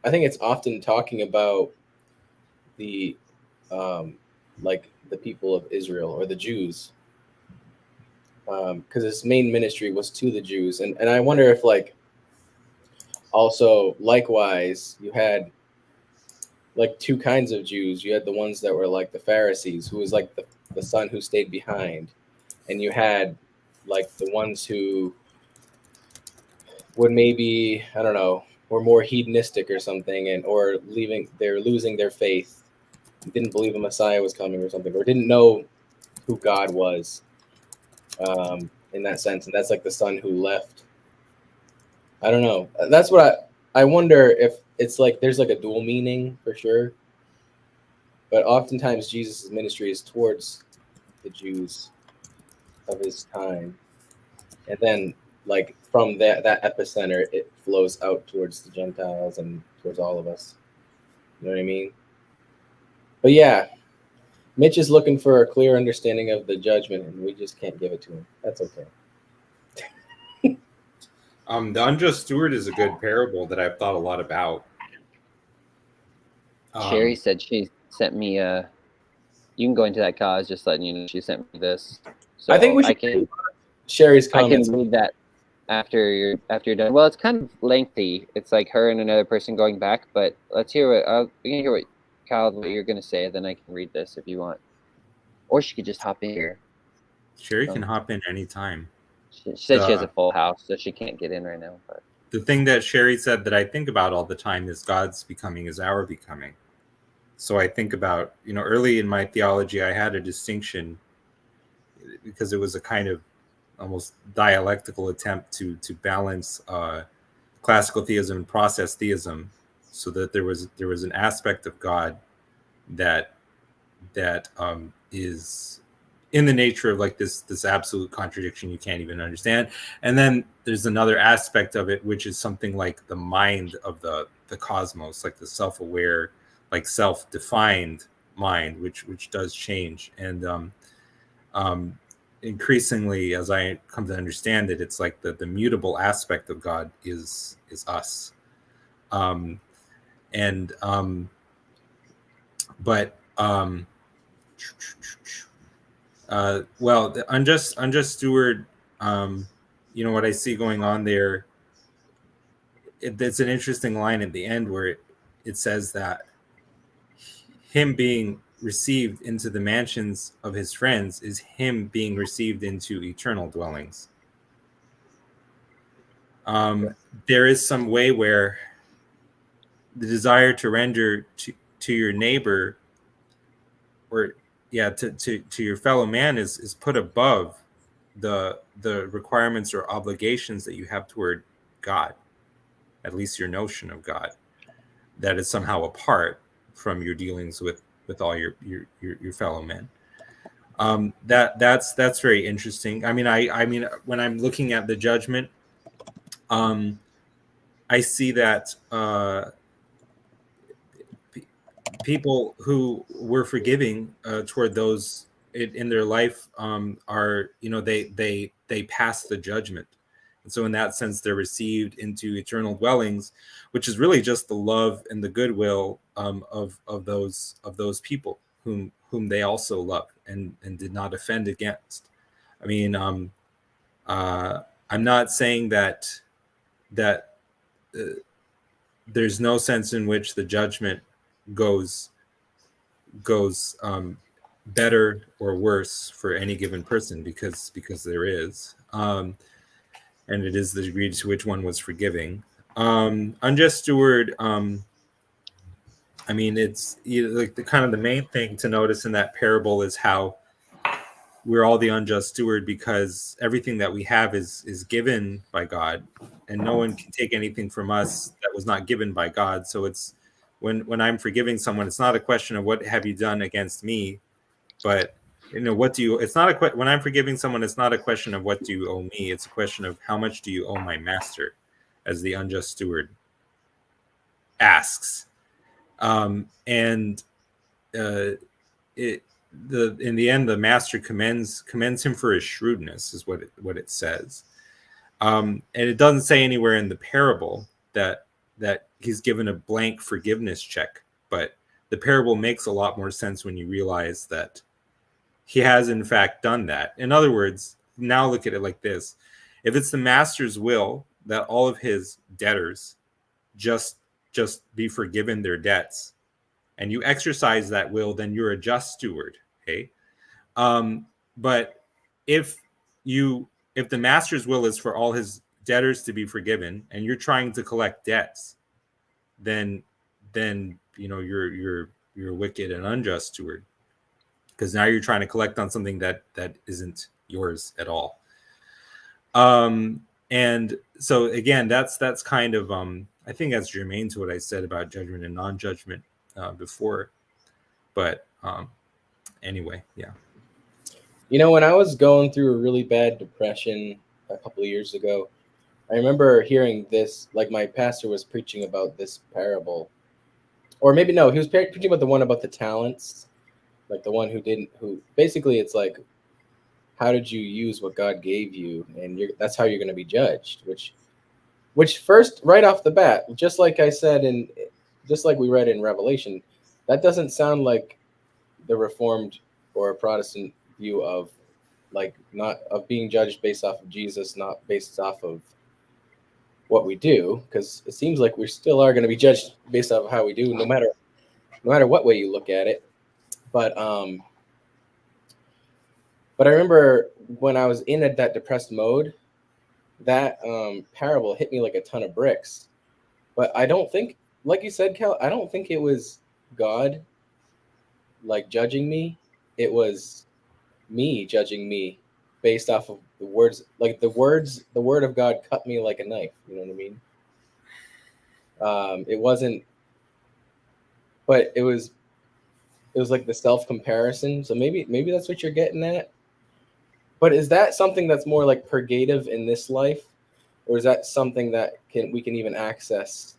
I think it's often talking about the like the people of Israel or the Jews, because his main ministry was to the Jews, and I wonder if like also likewise you had like two kinds of Jews. You had the ones that were like the Pharisees, who was like the son who stayed behind, and you had like the ones who would maybe, I don't know, were more hedonistic or something, and or they're losing their faith, didn't believe a Messiah was coming or something, or didn't know who God was, in that sense. And that's like the son who left. I don't know. That's what I wonder if it's like there's like a dual meaning for sure. But oftentimes Jesus' ministry is towards the Jews of his time. And then like from that epicenter, it flows out towards the Gentiles and towards all of us. You know what I mean? But yeah, Mitch is looking for a clear understanding of the judgment, and we just can't give it to him. That's okay. The unjust steward is a good parable that I've thought a lot about. Sherry said she sent me you can go into that cause, just letting you know she sent me this. So I think we should Sherry's comments. I can read that after you're done. Well, it's kind of lengthy. It's like her and another person going back, but let's hear what Kyle, what you're gonna say, then I can read this if you want. Or she could just hop in here. Sherry can hop in anytime. She said she has a full house, so she can't get in right now. But the thing that Sherry said that I think about all the time is God's becoming is our becoming. So I think about, early in my theology, I had a distinction because it was a kind of almost dialectical attempt to balance classical theism and process theism, so that there was an aspect of God that is in the nature of like this absolute contradiction you can't even understand, and then there's another aspect of it which is something like the mind of the cosmos, like the self-aware, like self-defined mind, which does change. And increasingly, as I come to understand it, it's like the mutable aspect of God is us. Well, the unjust steward, what I see going on there, it's an interesting line at the end where it says that him being received into the mansions of his friends is him being received into eternal dwellings. There is some way where the desire to render to your neighbor, or to your fellow man, is put above the requirements or obligations that you have toward God, at least your notion of God, that is somehow apart from your dealings with all your fellow men. That's very interesting. I mean, when I'm looking at the judgment, I see that people who were forgiving toward those in their life are, they pass the judgment, And so in that sense, they're received into eternal dwellings, which is really just the love and the goodwill of those people whom they also love and did not offend against. I mean, I'm not saying that there's no sense in which the judgment goes better or worse for any given person, because there is, and it is the degree to which one was forgiving. Unjust steward. I mean, it's like the kind of the main thing to notice in that parable is how we're all the unjust steward, because everything that we have is given by God, and no one can take anything from us that was not given by God. So it's when I'm forgiving someone, it's not a question of what have you done against me, but what do you? It's not when I'm forgiving someone, it's not a question of what do you owe me. It's a question of how much do you owe my master, as the unjust steward asks. In the end, the master commends him for his shrewdness, is what it says. And it doesn't say anywhere in the parable that he's given a blank forgiveness check, but the parable makes a lot more sense when you realize that he has in fact done that. In other words, now look at it like this: if it's the master's will that all of his debtors just be forgiven their debts, and you exercise that will, then you're a just steward. Okay. But if the master's will is for all his debtors to be forgiven, and you're trying to collect debts, then you're wicked and unjust steward, because now you're trying to collect on something that isn't yours at all. And so again, that's kind of I think that's germane to what I said about judgment and non-judgment before. But anyway, yeah. When I was going through a really bad depression a couple of years ago, I remember hearing this, like my pastor was preaching about this parable. Or maybe no, he was preaching about the one about the talents, like the one who basically it's like, how did you use what God gave you? And that's how you're going to be judged, which first, right off the bat, just like I said, and just like we read in Revelation, that doesn't sound like the Reformed or a Protestant view of not of being judged based off of Jesus, not based off of what we do, because it seems like we still are going to be judged based off of how we do, no matter what way you look at it. But I remember when I was in that depressed mode, that parable hit me like a ton of bricks. But I don't think, like you said, Cal, I don't think it was God judging me. It was me judging me based off of the words. Like the word of God cut me like a knife. You know what I mean? It wasn't, but it was like the self-comparison. So maybe that's what you're getting at. But is that something that's more like purgative in this life, or is that something that we can even access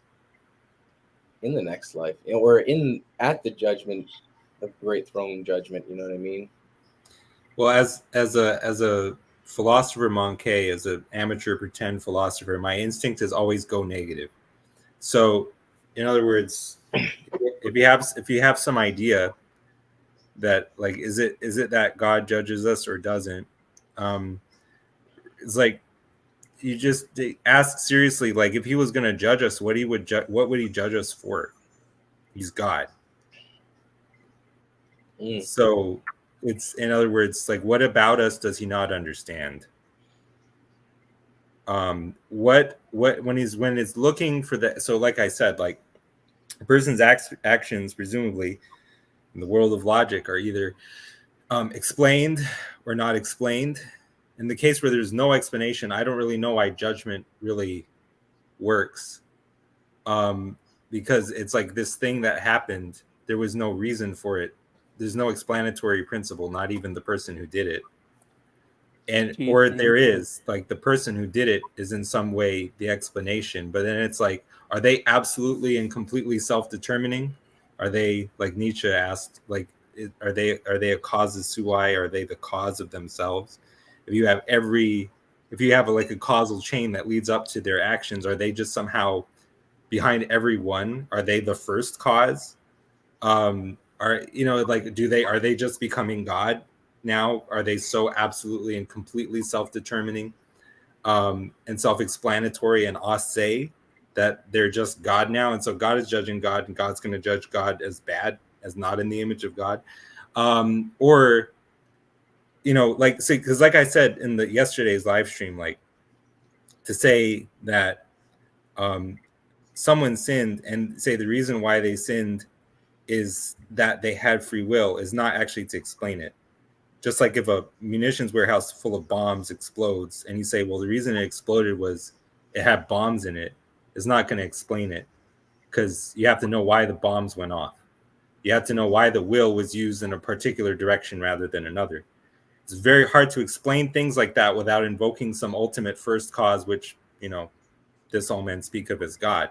in the next life, or at the judgment, the great throne judgment? You know what I mean? Well, as a philosopher Monkey, as an amateur pretend philosopher, my instinct is always go negative. So, in other words, if you have some idea that is it that God judges us or doesn't, it's like you just ask seriously, if he was going to judge us, what would he judge us for? He's God. So it's, in other words, what about us does he not understand? When it's looking for that. So like I said, a person's actions presumably in the world of logic are either explained or not explained. In the case where there's no explanation, I don't really know why judgment really works, because it's like this thing that happened, there was no reason for it. There's no explanatory principle, not even the person who did it. Or there is, the person who did it is in some way the explanation, but then it's are they absolutely and completely self-determining? Are they, like Nietzsche asked, are they a causa sui? Are they the cause of themselves? If you have every if you have like a causal chain that leads up to their actions, are they just somehow behind every one? Are they the first cause? Are like are they just becoming God now? Are they so absolutely and completely self-determining and self-explanatory and say that they're just God now, and so God is judging God, and God's going to judge God as bad, as not in the image of God? Or because like I said in the yesterday's live stream, like to say that someone sinned and say the reason why they sinned is that they had free will is not actually to explain it. Just like if a munitions warehouse full of bombs explodes and you say, well, the reason it exploded was it had bombs in it, is not going to explain it, because you have to know why the bombs went off. You have to know why the will was used in a particular direction rather than another. It's very hard to explain things like that without invoking some ultimate first cause, which, this all men speak of as God.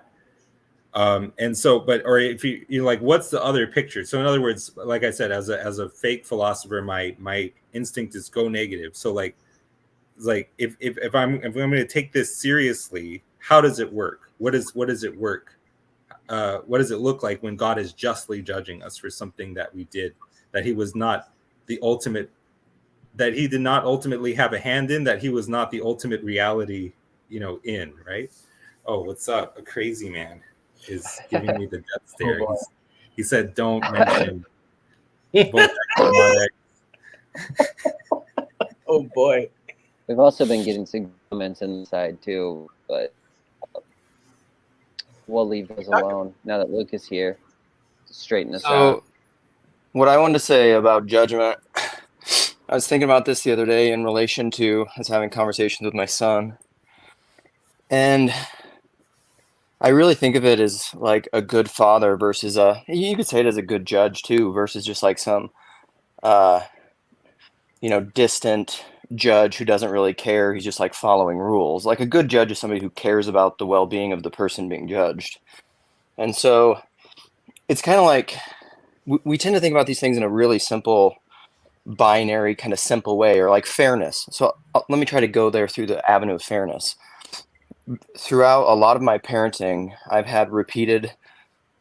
And so, or if you like, what's the other picture? So in other words, like I said, as a fake philosopher, my instinct is go negative. So like if I'm going to take this seriously, how does it work? What does it work? What does it look like when God is justly judging us for something that we did, that he was not the ultimate, that he did not ultimately have a hand in, that he was not the ultimate reality, in, right? Oh, what's up? A crazy man is giving me the death stare. He said, don't mention both Oh boy. We've also been getting some comments inside too, but we'll leave those alone now that Luke is here to straighten us out. What I wanted to say about judgment, I was thinking about this the other day in relation to, I was having conversations with my son, and I really think of it as like a good father versus you could say it as a good judge too, versus just like some, distant judge who doesn't really care. He's just like following rules. Like a good judge is somebody who cares about the well-being of the person being judged. And so it's kind of like we tend to think about these things in a really simple, binary kind of simple way, or like fairness. So let me try to go there through the avenue of fairness. Throughout a lot of my parenting, I've had repeated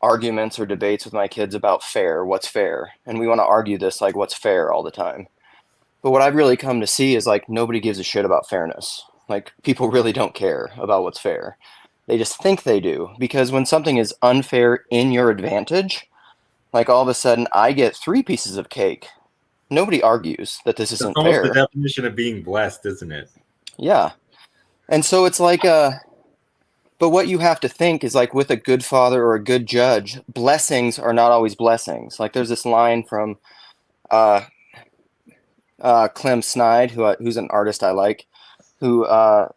arguments or debates with my kids about what's fair. And we want to argue this like what's fair all the time. But what I've really come to see is like nobody gives a shit about fairness. Like people really don't care about what's fair. They just think they do, because when something is unfair in your advantage, like all of a sudden I get 3 pieces of cake. Nobody argues that this isn't fair. That's almost the definition of being blessed, isn't it? Yeah. And so it's like, but what you have to think is like with a good father or a good judge, blessings are not always blessings. Like there's this line from Clem Snide, who's an artist I like, who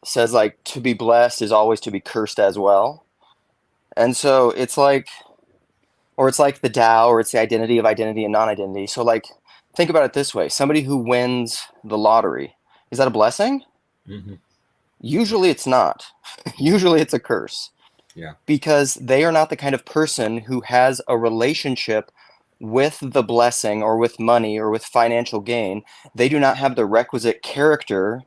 says like to be blessed is always to be cursed as well. And so it's like, or it's like the Tao, or it's the identity of identity and non-identity. So like, think about it this way. Somebody who wins the lottery, is that a blessing? Mm-hmm. Usually it's not. Usually it's a curse. Yeah. Because they are not the kind of person who has a relationship with the blessing or with money or with financial gain. They do not have the requisite character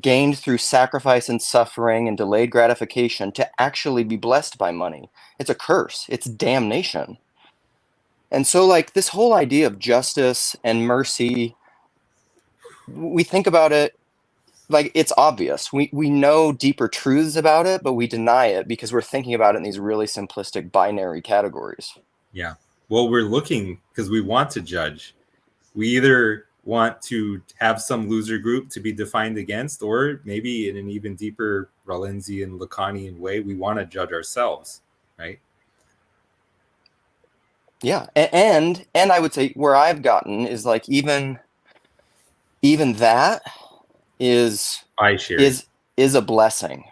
gained through sacrifice and suffering and delayed gratification to actually be blessed by money. It's a curse. It's damnation. And so like this whole idea of justice and mercy, we think about it like it's obvious. We know deeper truths about it, but we deny it because we're thinking about it in these really simplistic binary categories. Yeah. Well, we're looking because we want to judge. We either want to have some loser group to be defined against, or maybe in an even deeper Rolensian, Lacanian way, we want to judge ourselves, right? Yeah. And I would say where I've gotten is like even that is a blessing.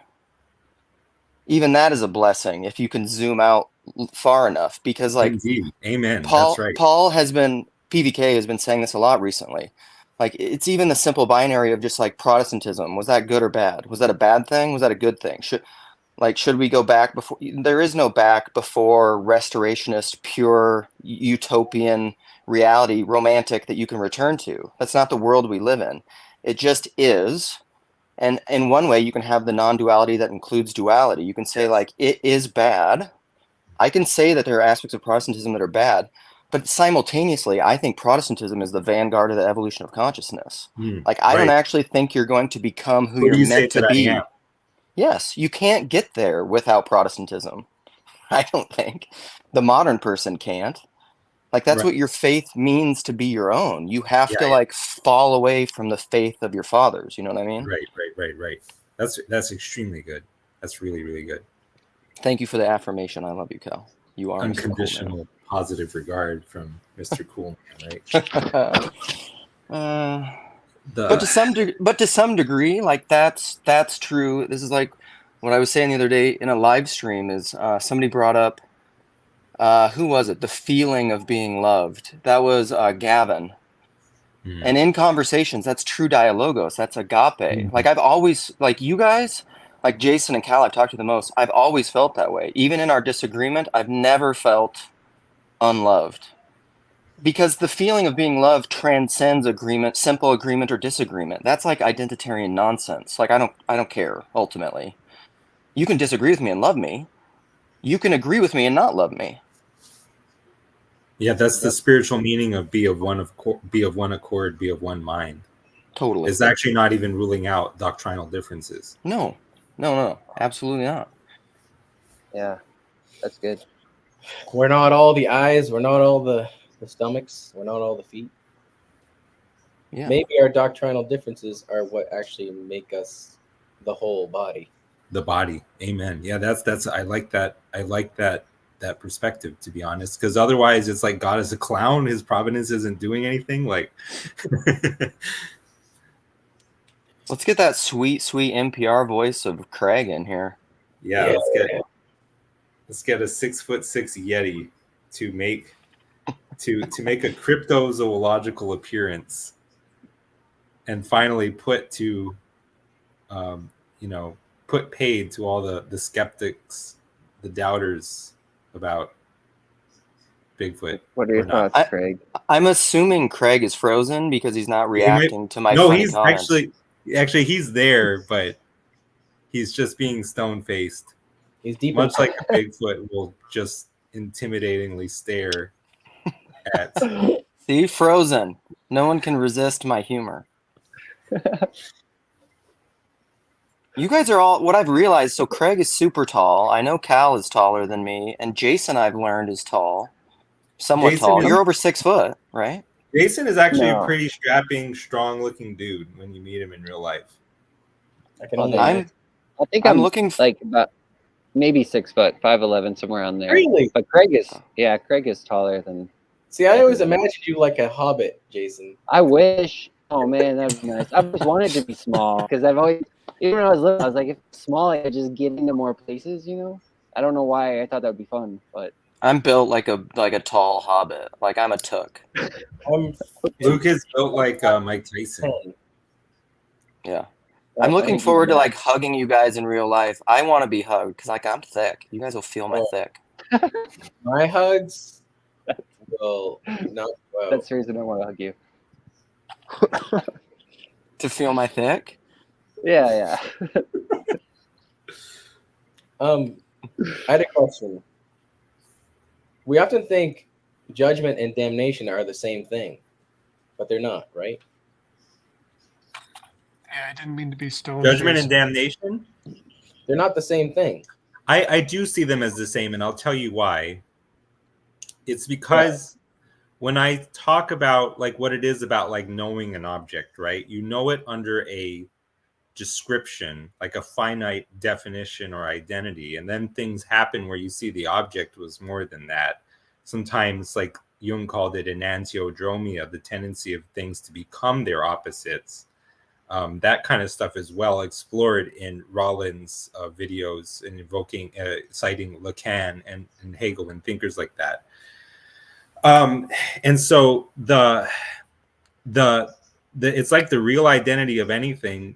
Even that is a blessing if you can zoom out far enough, because like indeed, amen. Paul, that's right. PVK has been saying this a lot recently. Like it's even the simple binary of just like Protestantism. Was that good or bad? Was that a bad thing? Was that a good thing? Should we go back before? There is no back before restorationist, pure utopian reality, romantic, that you can return to. That's not the world we live in. It just is. And in one way, you can have the non-duality that includes duality. You can say, like, it is bad. I can say that there are aspects of Protestantism that are bad, but simultaneously, I think Protestantism is the vanguard of the evolution of consciousness. Like, I don't actually think you're going to become who you're meant to be. Yes, you can't get there without Protestantism. I don't think. The modern person can't. Like, that's what your faith means to be your own. You have to like fall away from the faith of your fathers. You know what I mean? Right. That's extremely good. That's really, really good. Thank you for the affirmation. I love you, Cal. You are unconditional cool positive regard from Mr. Cool Man, right? But to some degree, like that's true. This is like what I was saying the other day in a live stream. Is somebody brought up who was it? The feeling of being loved. That was Gavin. And in conversations, that's true dialogos. That's agape. Like I've always, like you guys, like Jason and Cal, I've talked to the most. I've always felt that way. Even in our disagreement, I've never felt unloved. Because the feeling of being loved transcends agreement, simple agreement or disagreement. That's like identitarian nonsense. Like I don't care, ultimately. You can disagree with me and love me. You can agree with me and not love me. Yeah, that's the spiritual meaning of be of one accord, be of one mind. Totally. It's actually not even ruling out doctrinal differences. No, absolutely not. Yeah, that's good. We're not all the eyes. We're not all the stomachs. We're not all the feet. Yeah. Maybe our doctrinal differences are what actually make us the whole body. The body. Amen. Yeah, that's I like that. I like that perspective, to be honest, because otherwise it's like God is a clown. His providence isn't doing anything. Like let's get that sweet NPR voice of Craig in here. Yeah. Let's get a 6'6" Yeti to make a cryptozoological appearance and finally put paid to all the skeptics, the doubters about Bigfoot. What are your thoughts, Craig? I'm assuming Craig is frozen because he's not reacting to my funny comments. Actually he's there, but he's just being stone-faced. He's deep, much like a Bigfoot will just intimidatingly stare at. See, frozen. No one can resist my humor. You guys are all, what I've realized, so Craig is super tall. I know Cal is taller than me, and Jason, I've learned, is tall. Somewhat tall. You're over 6 foot, right? Jason is actually a pretty strapping, strong-looking dude when you meet him in real life. I think I'm looking like about maybe 6 foot, 5'11", somewhere on there. Really? But Craig is taller than. See, I always imagined you like a hobbit, Jason. I wish. Oh man, that'd be nice. I always wanted to be small because I've always, even when I was little, I was like, if it's small, I could just get into more places. You know, I don't know why I thought that would be fun, but I'm built like a tall hobbit. Like I'm a took. Luke is built like Mike Tyson. Yeah. I'm looking forward to like hugging you guys in real life. I want to be hugged because like I'm thick. You guys will feel my thick. My hugs will not. Well. That's the reason I want to hug you. To feel my thick? Yeah. I had a question. We often think judgment and damnation are the same thing, but they're not, right? Yeah, I didn't mean to be stoned. Judgment and damnation? They're not the same thing. I do see them as the same, and I'll tell you why. It's because when I talk about like what it is about like knowing an object, right? You know it under a description, like a finite definition or identity, and then things happen where you see the object was more than that. Sometimes, like Jung called it enantiodromia, the tendency of things to become their opposites. That kind of stuff is well explored in Rollin's videos and citing Lacan and Hegel and thinkers like that. And so the it's like the real identity of anything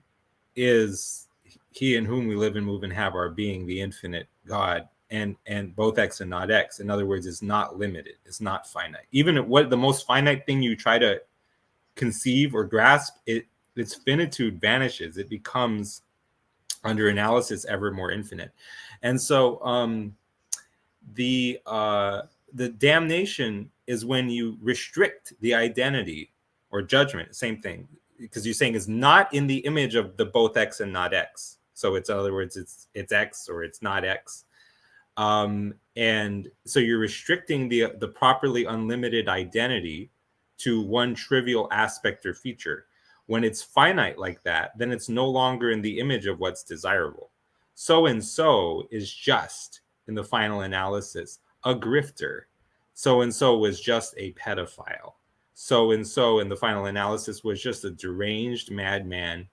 is he in whom we live and move and have our being, the infinite God, and both X and not X. In other words, it's not limited. It's not finite. Even what the most finite thing you try to conceive or grasp, its finitude vanishes. It becomes, under analysis, ever more infinite. And so the damnation is when you restrict the identity, or judgment, same thing, because you're saying is not in the image of the both X and not X. So it's, in other words, it's X or it's not X. And so you're restricting the properly unlimited identity to one trivial aspect or feature. When it's finite like that, then it's no longer in the image of what's desirable. So and so is just, in the final analysis, a grifter. So and so was just a pedophile. So and so, in the final analysis, was just a deranged madman,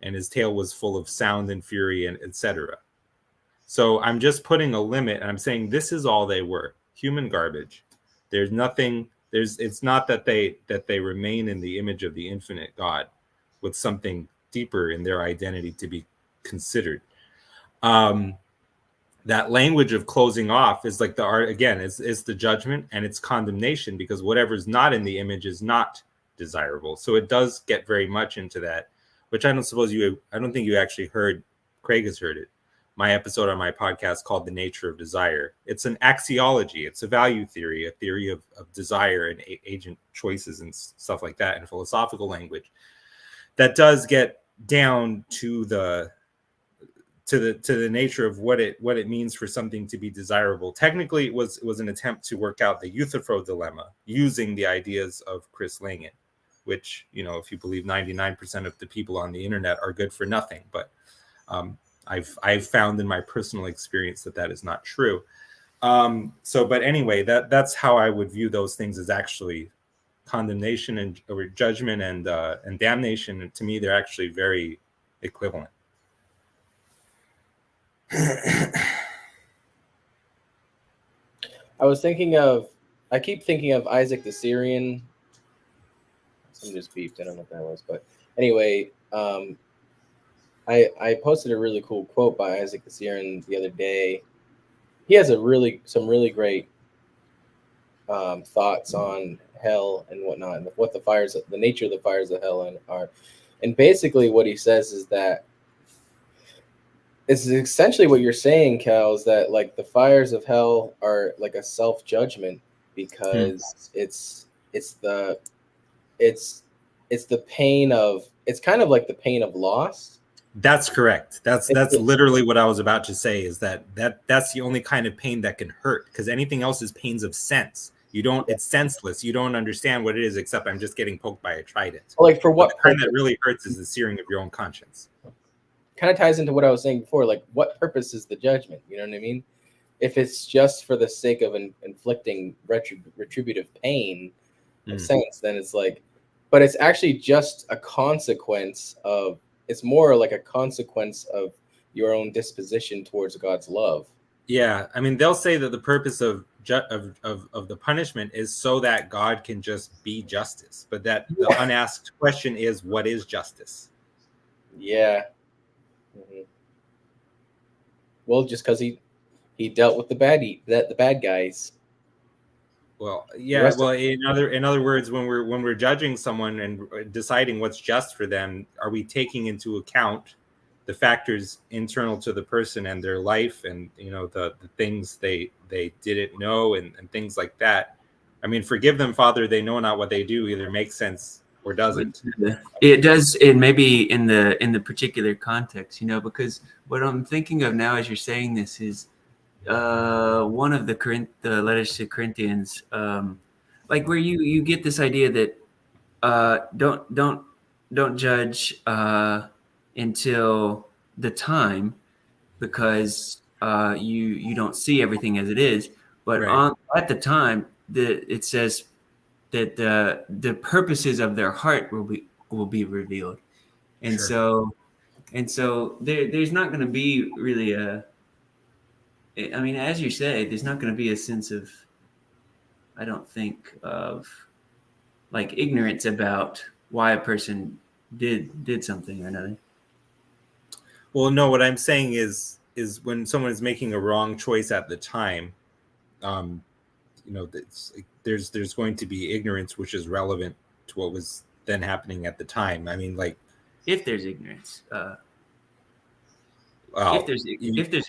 and his tale was full of sound and fury, and etc. So I'm just putting a limit, and I'm saying this is all they were: human garbage. There's nothing. It's not that they remain in the image of the infinite God, with something deeper in their identity to be considered. That language of closing off is like the art again. Is the judgment and its condemnation, because whatever's not in the image is not desirable. So it does get very much into that, which I don't think you actually heard. Craig has heard it. My episode on my podcast called The Nature of Desire. It's an axiology. It's a value theory, a theory of desire and agent choices and stuff like that in philosophical language that does get down to the nature of what it means for something to be desirable. Technically, it was an attempt to work out the Euthyphro dilemma using the ideas of Chris Langan, which, if you believe 99% of the people on the internet are good for nothing. But I've found in my personal experience that is not true. But anyway, that's how I would view those things, as actually condemnation or judgment and damnation. And to me, they're actually very equivalent. I keep thinking of Isaac the Syrian. Someone just beeped. I don't know what that was, but anyway, I posted a really cool quote by Isaac the Syrian the other day. He has some really great thoughts on hell and whatnot, and what the nature of the fires of hell are. And basically what he says is that it's essentially what you're saying, Cal, is that like the fires of hell are like a self-judgment, because it's the pain of, it's kind of like the pain of loss. That's correct. That's literally what I was about to say, is that's the only kind of pain that can hurt, because anything else is pains of sense. It's senseless. You don't understand what it is, except I'm just getting poked by a trident. Like, for what the kind that really hurts is the searing of your own conscience. Kind of ties into what I was saying before. Like, what purpose is the judgment? You know what I mean? If it's just for the sake of inflicting retributive pain of sense, then it's like, but it's actually just a consequence of, it's more like a consequence of your own disposition towards God's love. Yeah, I mean, they'll say that the purpose of the punishment is so that God can just be justice, but that the unasked question is, what is justice? Yeah. Mm-hmm. Well, just because he dealt with the bad guys. Well, yeah. Well, in other words, when we're judging someone and deciding what's just for them, are we taking into account the factors internal to the person and their life, and the things they didn't know, and things like that? I mean, forgive them, Father, they know not what they do, either makes sense or doesn't. It does, and maybe in the particular context, because what I'm thinking of now as you're saying this is one of the letters to Corinthians, like where you get this idea that don't judge until the time, because you don't see everything as it is, but right. At the time it says that the purposes of their heart will be revealed, and sure. so there's not going to be really I mean, as you say, there's not going to be a sense of, I don't think, of like ignorance about why a person did something or another. Well, no, what I'm saying is when someone is making a wrong choice at the time, there's going to be ignorance which is relevant to what was then happening at the time. I mean, like if there's ignorance. Well, If there's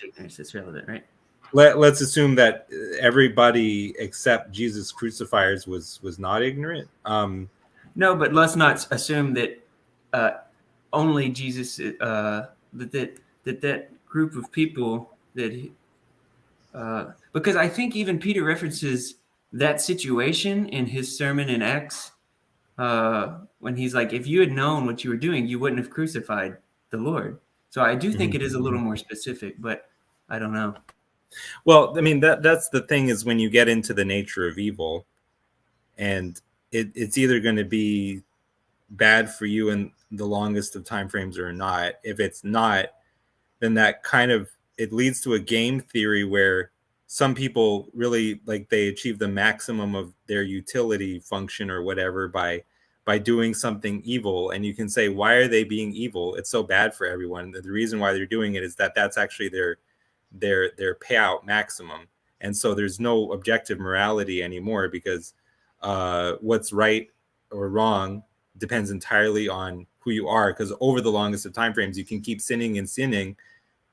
ignorance, that's relevant, right? let's assume that everybody except Jesus crucifiers was not ignorant. No, but let's not assume that only Jesus that group of people that because I think even Peter references that situation in his sermon in Acts when he's like, if you had known what you were doing, you wouldn't have crucified the Lord. So I do think it is a little more specific, but I don't know. Well, I mean, that's the thing, is when you get into the nature of evil, and it's either going to be bad for you in the longest of time frames or not. If it's not, then that kind of, it leads to a game theory where some people really, like, they achieve the maximum of their utility function or whatever by doing something evil. And you can say, why are they being evil? It's so bad for everyone. The reason why they're doing it is that that's actually their payout maximum. And so there's no objective morality anymore, because what's right or wrong depends entirely on who you are, because over the longest of time frames you can keep sinning and sinning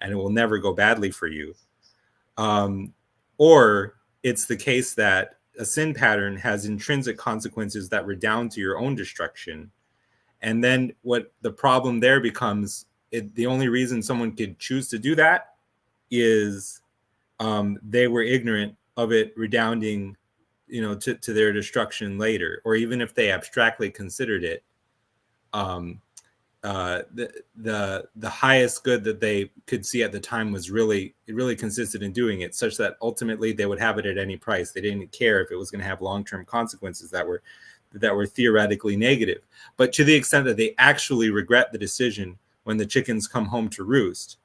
and it will never go badly for you. Or it's the case that a sin pattern has intrinsic consequences that redound to your own destruction. And then what the problem there becomes, the only reason someone could choose to do that is they were ignorant of it redounding, to their destruction later. Or even if they abstractly considered it, the highest good that they could see at the time was really consisted in doing it, such that ultimately they would have it at any price. They didn't care if it was going to have long-term consequences that were theoretically negative. But to the extent that they actually regret the decision when the chickens come home to roost,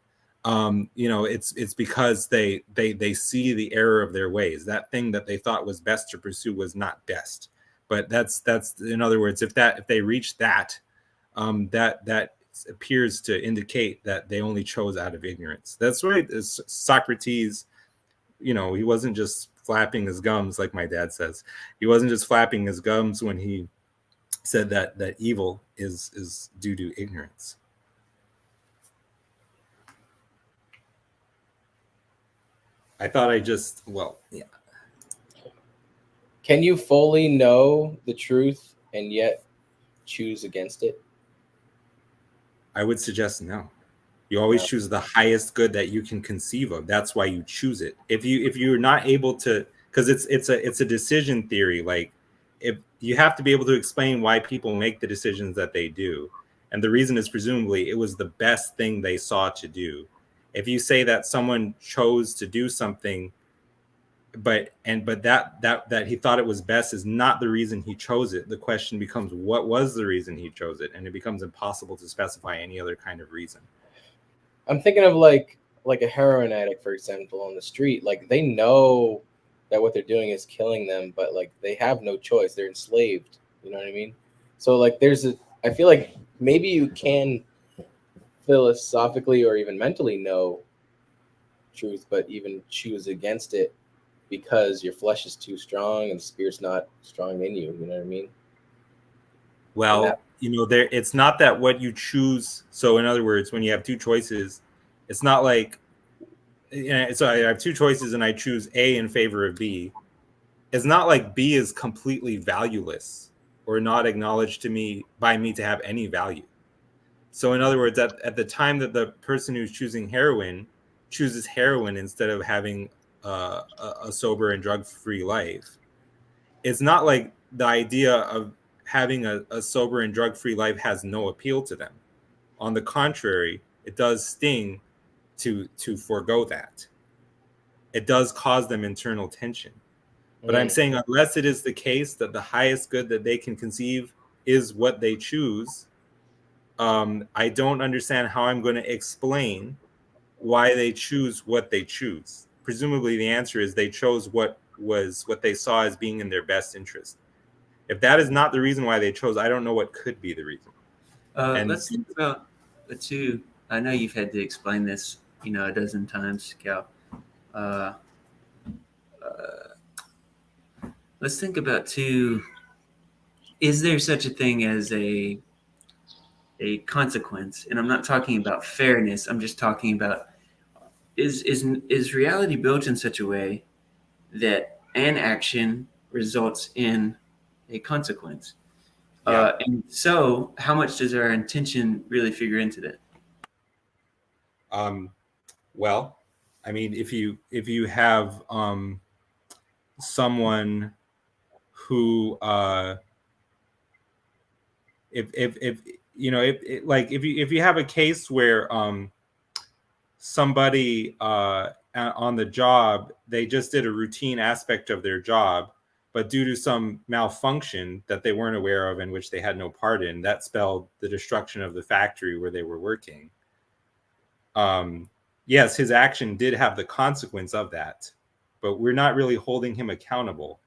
it's because they see the error of their ways. That thing that they thought was best to pursue was not best. But that's in other words, if they reach that, that appears to indicate that they only chose out of ignorance. That's right. Socrates, he wasn't just flapping his gums, like my dad says. He wasn't just flapping his gums when he said that evil is due to ignorance. I thought yeah. Can you fully know the truth and yet choose against it? I would suggest no. You always choose the highest good that you can conceive of. That's why you choose it. If you're not able to, because it's a decision theory. Like, if you have to be able to explain why people make the decisions that they do, and the reason is presumably it was the best thing they saw to do. If you say that someone chose to do something, but that he thought it was best is not the reason he chose it, the question becomes, what was the reason he chose it? And it becomes impossible to specify any other kind of reason. I'm thinking of like a heroin addict, for example, on the street. Like, they know that what they're doing is killing them, but like they have no choice. They're enslaved. You know what I mean? So like I feel like maybe you can philosophically or even mentally know truth, but even choose against it because your flesh is too strong and the spirit's not strong in you. You know what I mean? Well, it's not that what you choose. So in other words, when you have two choices, it's not like, so I have two choices and I choose A in favor of B. It's not like B is completely valueless or not acknowledged by me to have any value. So in other words, at the time that the person who's choosing heroin chooses heroin instead of having a sober and drug-free life, it's not like the idea of having a sober and drug-free life has no appeal to them. On the contrary, it does sting to forego that. It does cause them internal tension. But I'm saying, unless it is the case that the highest good that they can conceive is what they choose, I don't understand how I'm going to explain why they choose what they choose. Presumably the answer is they chose what they saw as being in their best interest. If that is not the reason why they chose, I don't know what could be the reason. Let's think about the two. I know you've had to explain this, a dozen times, Cal. Let's think about two. Is there such a thing as a a consequence. And I'm not talking about fairness. I'm just talking about is reality built in such a way that an action results in a consequence? Yeah. And so, how much does our intention really figure into that? Well, I mean, if you have someone who if you know if you have a case where somebody on the job, they just did a routine aspect of their job, but due to some malfunction that they weren't aware of and which they had no part in, that spelled the destruction of the factory where they were working. Yes, his action did have the consequence of that, but we're not really holding him accountable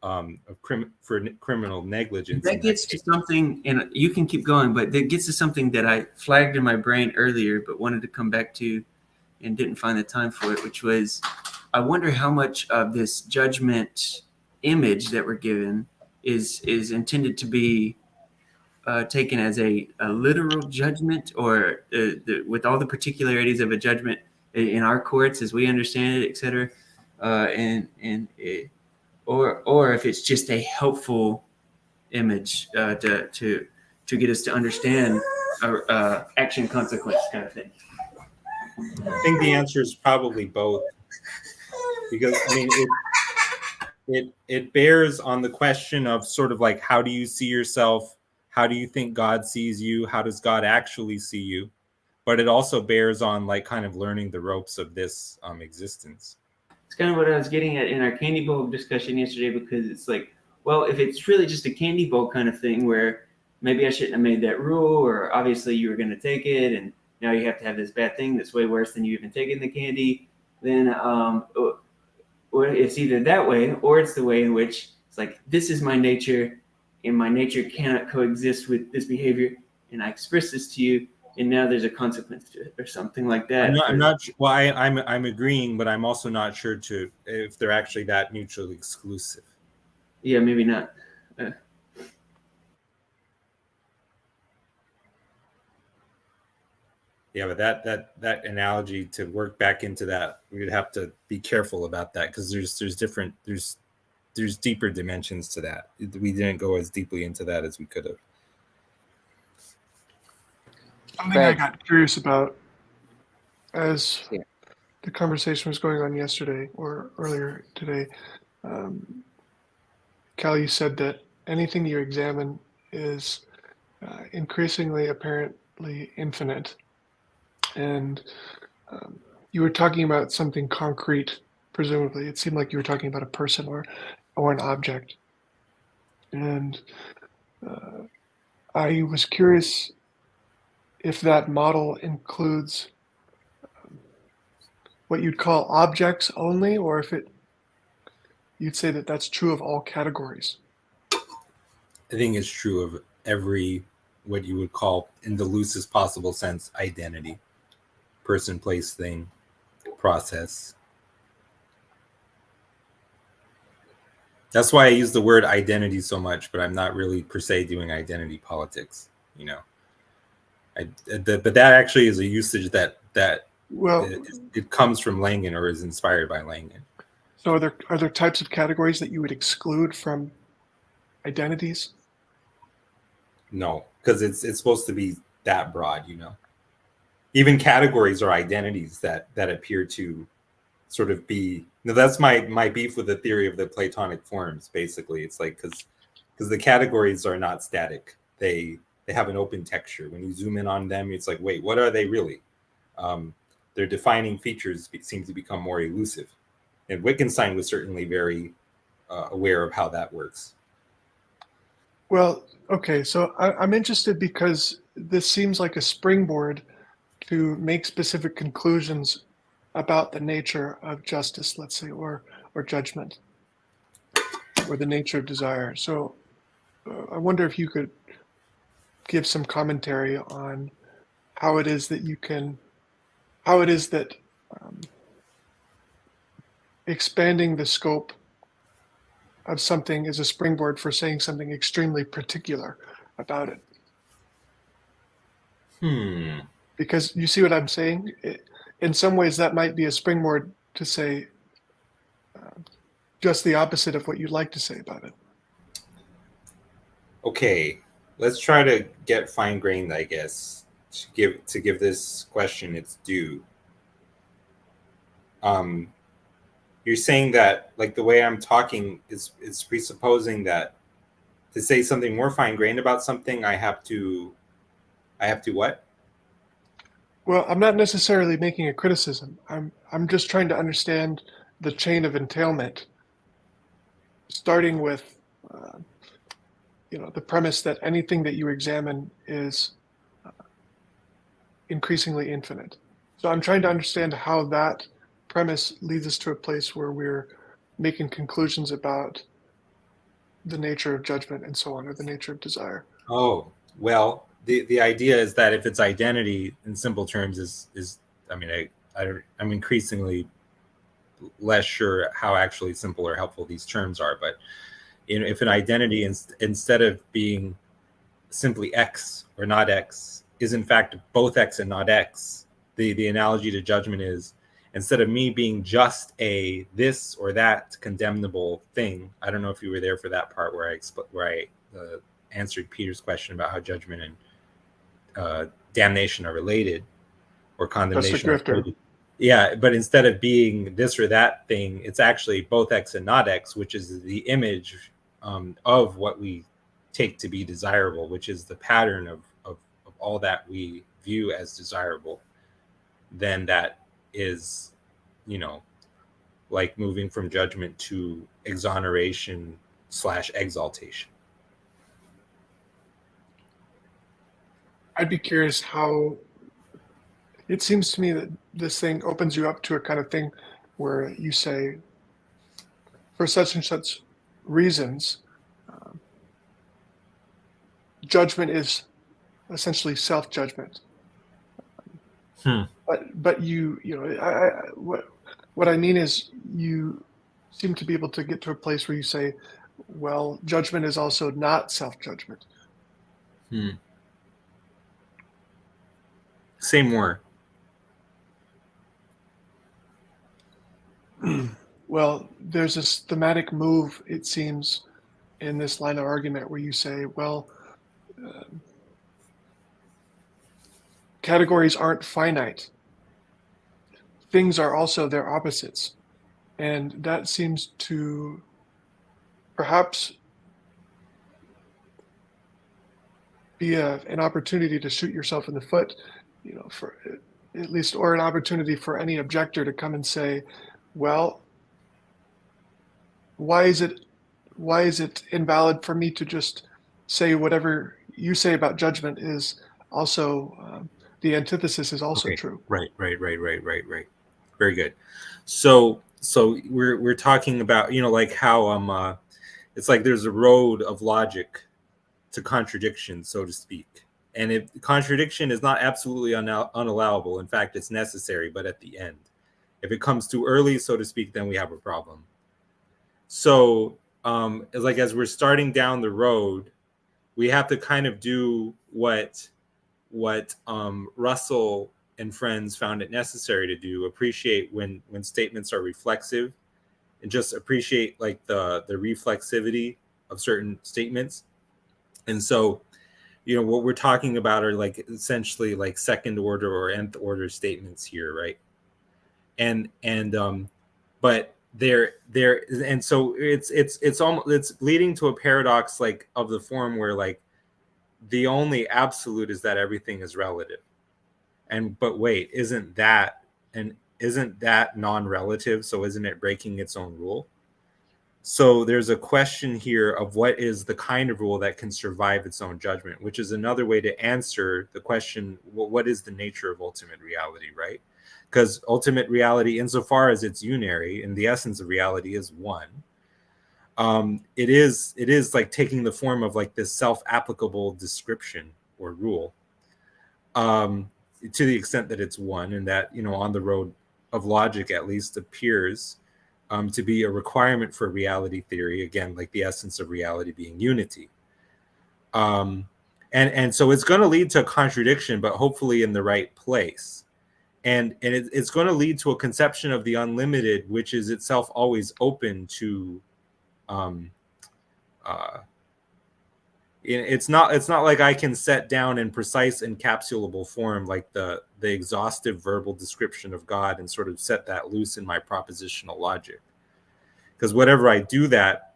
for criminal negligence. That gets to something, and you can keep going, but that gets to something that I flagged in my brain earlier, but wanted to come back to and didn't find the time for it, which was, I wonder how much of this judgment image that we're given is intended to be taken as a literal judgment, or with all the particularities of a judgment in our courts as we understand it, et cetera, or if it's just a helpful image to get us to understand action consequence kind of thing. I think the answer is probably both, because I mean it bears on the question of sort of like, how do you see yourself? How do you think God sees you? How does God actually see you? But it also bears on like kind of learning the ropes of this existence. It's kind of what I was getting at in our candy bowl discussion yesterday, because it's like, well, if it's really just a candy bowl kind of thing where maybe I shouldn't have made that rule, or obviously you were going to take it and now you have to have this bad thing that's way worse than you even taking the candy, then it's either that way or it's the way in which it's like, this is my nature and my nature cannot coexist with this behavior, and I express this to you, and now there's a consequence to it or something like that. I'm not well, I'm agreeing, but I'm also not sure if they're actually that mutually exclusive. Yeah, maybe not. Yeah, but that analogy, to work back into that, we would have to be careful about that, because there's deeper dimensions to that. We didn't go as deeply into that as we could have. Something I got curious about as the conversation was going on yesterday or earlier today, Cal, you said that anything you examine is increasingly apparently infinite. And you were talking about something concrete, presumably. It seemed like you were talking about a person or an object. And I was curious if that model includes what you'd call objects only, or if you'd say that that's true of all categories. I think it's true of every, what you would call, in the loosest possible sense, identity. Person, place, thing, process. That's why I use the word identity so much, but I'm not really per se doing identity politics, you know. But that actually is a usage that it comes from Langen, or is inspired by Langen. So are there types of categories that you would exclude from identities? No, because it's supposed to be that broad, you know. Even categories are identities that appear to sort of be. Now that's my beef with the theory of the Platonic forms. Basically, it's like because the categories are not static. They have an open texture. When you zoom in on them, it's like, wait, what are they really? Their defining features seem to become more elusive. And Wittgenstein was certainly very aware of how that works. Well, okay, so I'm interested because this seems like a springboard to make specific conclusions about the nature of justice, let's say, or judgment, or the nature of desire. So I wonder if you could give some commentary on how it is that expanding the scope of something is a springboard for saying something extremely particular about it. Because you see what I'm saying? In some ways, that might be a springboard to say just the opposite of what you'd like to say about it. Okay, let's try to get fine-grained, I guess, to give this question its due. You're saying that, like, the way I'm talking is presupposing that to say something more fine-grained about something, I have to what? Well, I'm not necessarily making a criticism. I'm just trying to understand the chain of entailment, starting with the premise that anything that you examine is increasingly infinite. So I'm trying to understand how that premise leads us to a place where we're making conclusions about the nature of judgment and so on, or the nature of desire. Oh, well, the idea is that if it's identity in simple terms is I mean, I'm increasingly less sure how actually simple or helpful these terms are, but if an identity instead of being simply X or not X is in fact both X and not X, the analogy to judgment is, instead of me being just a this or that condemnable thing. I don't know if you were there for that part where I answered Peter's question about how judgment and damnation are related, or condemnation are related. Yeah, but instead of being this or that thing, it's actually both X and not X, which is the image of what we take to be desirable, which is the pattern of all that we view as desirable. Then that is, like moving from judgment to exoneration / exaltation. I'd be curious how it seems to me that this thing opens you up to a kind of thing where you say, for such and such reasons, judgment is essentially self-judgment. But what I mean is, you seem to be able to get to a place where you say, well, judgment is also not self-judgment. Say more. Well, there's this thematic move, it seems, in this line of argument where you say, well, categories aren't finite. Things are also their opposites. And that seems to perhaps be an opportunity to shoot yourself in the foot, for at least, or an opportunity for any objector to come and say, well, why is it invalid for me to just say whatever you say about judgment is also the antithesis is also true. Right. Very good. So we're talking about, like how it's like there's a road of logic to contradiction, so to speak. And if contradiction is not absolutely unallowable, in fact, it's necessary, but at the end. If it comes too early, so to speak, then we have a problem. So it's like as we're starting down the road, we have to kind of do what Russell and friends found it necessary to do: appreciate when statements are reflexive, and just appreciate like the reflexivity of certain statements. And so, what we're talking about are like essentially like second order or nth order statements here, right? But and so it's leading to a paradox like of the form where like the only absolute is that everything is relative. But wait, isn't that non-relative? So isn't it breaking its own rule? So there's a question here of what is the kind of rule that can survive its own judgment, which is another way to answer the question, well, what is the nature of ultimate reality, right? Because ultimate reality, insofar as it's unary, and the essence of reality is one, it is like taking the form of like this self-applicable description or rule, to the extent that it's one, and that, on the road of logic at least appears to be a requirement for reality theory, again, like the essence of reality being unity. And so it's going to lead to a contradiction, but hopefully in the right place. And it's going to lead to a conception of the unlimited, which is itself always open to it's not like I can set down in precise encapsulable form like the exhaustive verbal description of God and sort of set that loose in my propositional logic. Because whatever I do that,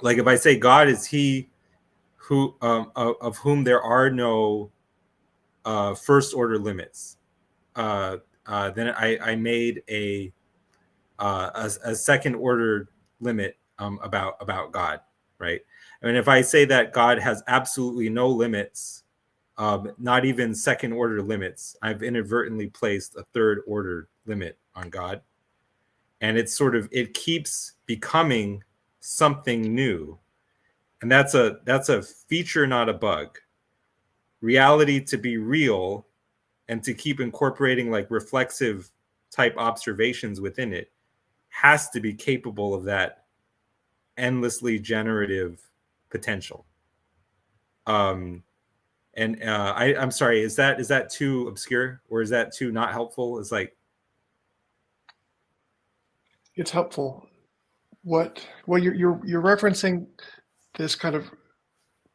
like if I say God is he who of whom there are no first order limits, then I made a second order limit about God, right? I mean, if I say that God has absolutely no limits, not even second order limits, I've inadvertently placed a third order limit on God. And it's sort of, it keeps becoming something new. And that's a feature, not a bug. Reality to be real and to keep incorporating like reflexive type observations within it has to be capable of that endlessly generative potential. I'm sorry, is that too obscure or is that too not helpful? It's like, it's helpful. Well, you're referencing this kind of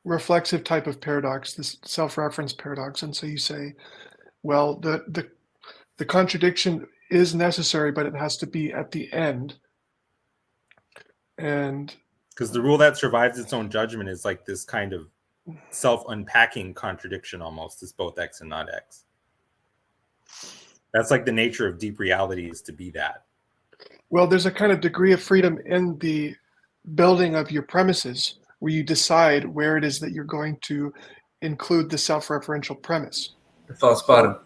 reflexive type of paradox, this self-reference paradox, and so you say, well, the contradiction is necessary, but it has to be at the end. And because the rule that survives its own judgment is like this kind of self-unpacking contradiction almost. It's both X and not X. That's like the nature of deep reality, is to be that. Well, there's a kind of degree of freedom in the building of your premises where you decide where it is that you're going to include the self-referential premise. False bottom.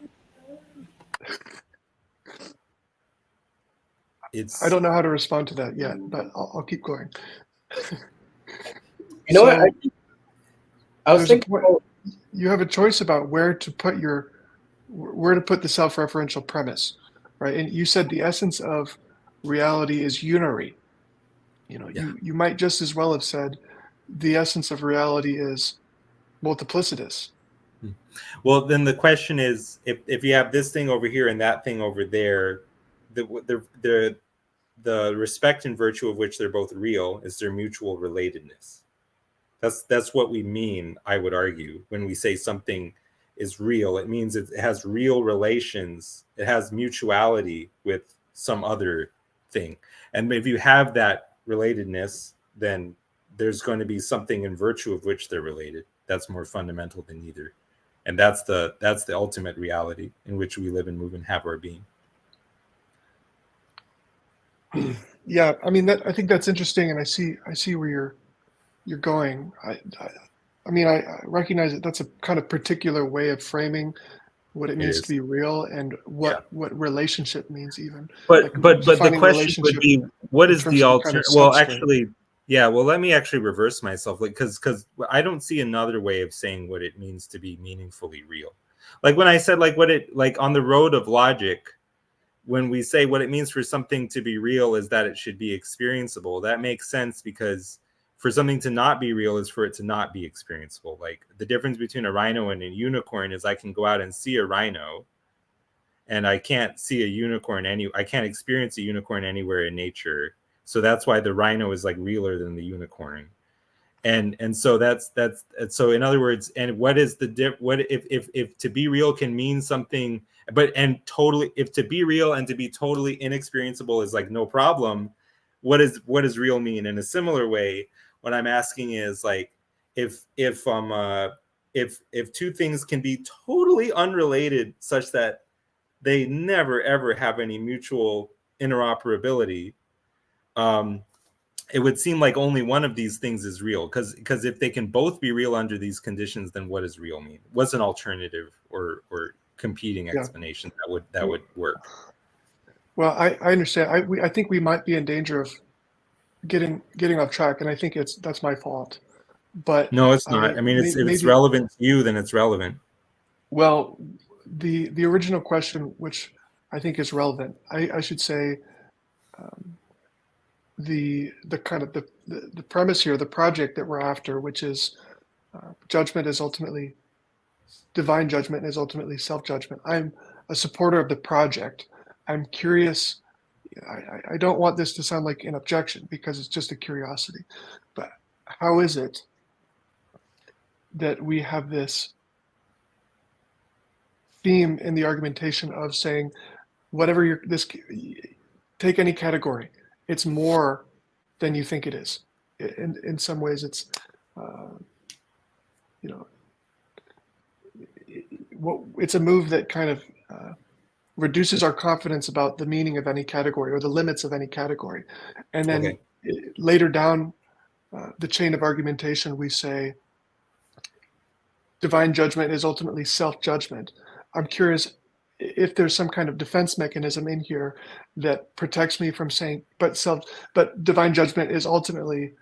I don't know how to respond to that yet, but I'll keep going. You know what? I was thinking you have a choice about where to put the self-referential premise, right? And you said the essence of reality is unary. You might just as well have said the essence of reality is multiplicitous. Well, then the question is, if you have this thing over here and that thing over there, the respect and virtue of which they're both real is their mutual relatedness. That's what we mean, I would argue, when we say something is real. It means it has real relations. It has mutuality with some other thing. And if you have that relatedness, then there's going to be something in virtue of which they're related that's more fundamental than either. And that's the ultimate reality in which we live and move and have our being. Yeah, I mean, I think that's interesting, and I see where you're going. I recognize that that's a kind of particular way of framing what it means to be real and what relationship means, even. But the question would be, what is the alternative? Well, actually, yeah. Well, let me actually reverse myself, like because I don't see another way of saying what it means to be meaningfully real. Like when I said like on the road of logic, when we say what it means for something to be real is that it should be experienceable, that makes sense, because for something to not be real is for it to not be experienceable. Like the difference between a rhino and a unicorn is I can go out and see a rhino and I can't see a unicorn I can't experience a unicorn anywhere in nature. So that's why the rhino is like realer than the unicorn. And so that's so in other words, and what is what if to be real can mean something, but and totally, if to be real and to be totally inexperienceable is like no problem, what does real mean? In a similar way, what I'm asking is like if two things can be totally unrelated such that they never ever have any mutual interoperability, it would seem like only one of these things is real, because if they can both be real under these conditions, then what does real mean? What's an alternative or competing explanation that would work? Well, I understand. I think we might be in danger of getting off track, and I think that's my fault. But no, it's not. I mean, if it's relevant to you, then it's relevant. Well, the original question, which I think is relevant, I should say, the kind of the premise here, the project that we're after, which is judgment is ultimately divine judgment is ultimately self-judgment. I'm a supporter of the project. I'm curious. I don't want this to sound like an objection because it's just a curiosity. But how is it that we have this theme in the argumentation of saying, whatever take any category, it's more than you think it is. In some ways, it's, it's a move that kind of reduces our confidence about the meaning of any category or the limits of any category. And then later down the chain of argumentation, we say divine judgment is ultimately self-judgment. I'm curious if there's some kind of defense mechanism in here that protects me from saying, but divine judgment is ultimately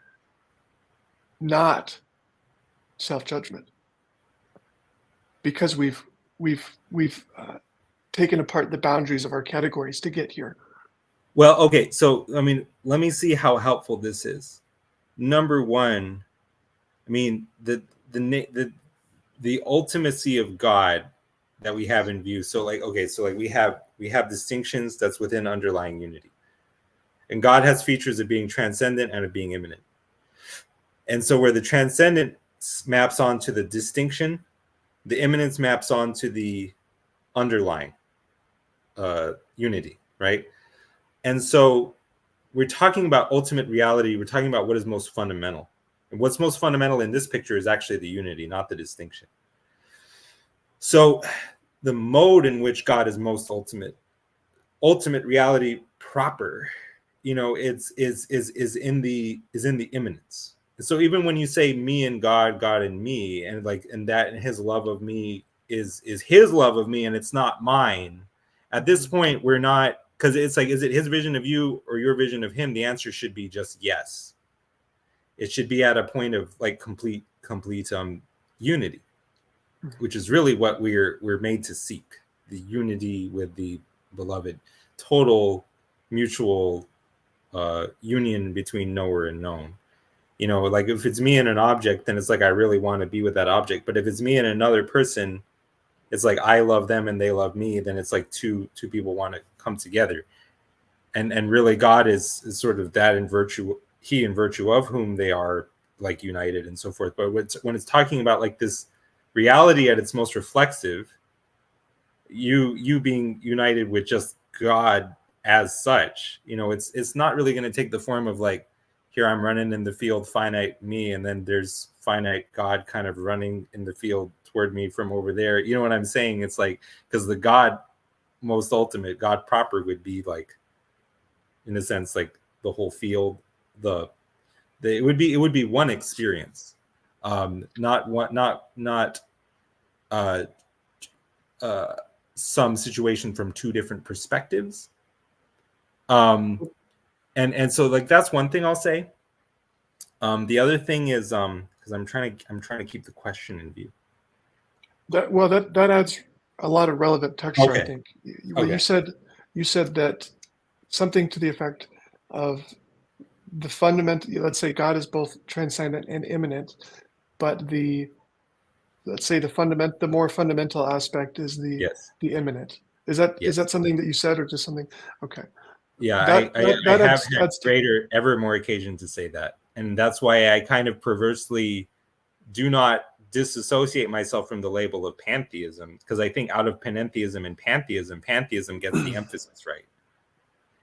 not self-judgment, because we've taken apart the boundaries of our categories to get here. Well, okay, so I mean, let me see how helpful this is. Number one, I mean, the ultimacy of God that we have in view. So like, okay, so like we have distinctions that's within underlying unity, and God has features of being transcendent and of being immanent. And so where the transcendent maps onto the distinction, the immanence maps onto the underlying unity, right? And so we're talking about ultimate reality. We're talking about what is most fundamental. And what's most fundamental in this picture is actually the unity, not the distinction. So the mode in which God is most ultimate reality proper, is in the immanence. So even when you say me and God, God and me, and his love of me is his love of me and it's not mine, at this point we're not, because it's like, is it his vision of you or your vision of him? The answer should be just yes. It should be at a point of like complete unity, which is really what we're made to seek, the unity with the beloved, total mutual union between knower and known. Like if it's me and an object, then it's like I really want to be with that object. But if it's me and another person, it's like I love them and they love me. Then it's like two people want to come together, and really God is sort of that in virtue of whom they are like united and so forth. But when it's talking about like this reality at its most reflexive, you being united with just God as such, it's not really going to take the form of like, here I'm running in the field, finite me, and then there's finite God kind of running in the field toward me from over there. You know what I'm saying? It's like, because the God most ultimate, God proper, would be like, in a sense, like the whole field. It would be one experience, not some situation from two different perspectives. And so like that's one thing I'll say. The other thing is because I'm trying to keep the question in view. That adds a lot of relevant texture. Okay. I think you said that something to the effect of the fundamental. Let's say God is both transcendent and immanent, but the more fundamental aspect is the immanent. Is that something that you said, or just something? Okay. Yeah, I have had ever more occasion to say that. And that's why I kind of perversely do not disassociate myself from the label of pantheism, because I think out of panentheism and pantheism gets the emphasis right.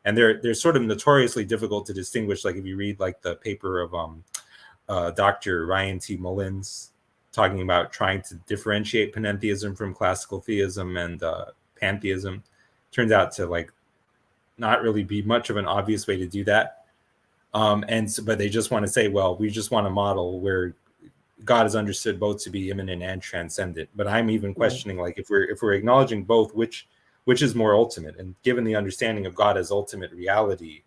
And they're sort of notoriously difficult to distinguish. Like if you read like the paper of Dr. Ryan T. Mullins talking about trying to differentiate panentheism from classical theism and pantheism, turns out to like not really be much of an obvious way to do that. But they just want to say, well, we just want a model where God is understood both to be immanent and transcendent. But I'm even questioning, like, if we're acknowledging both, which is more ultimate? And given the understanding of God as ultimate reality,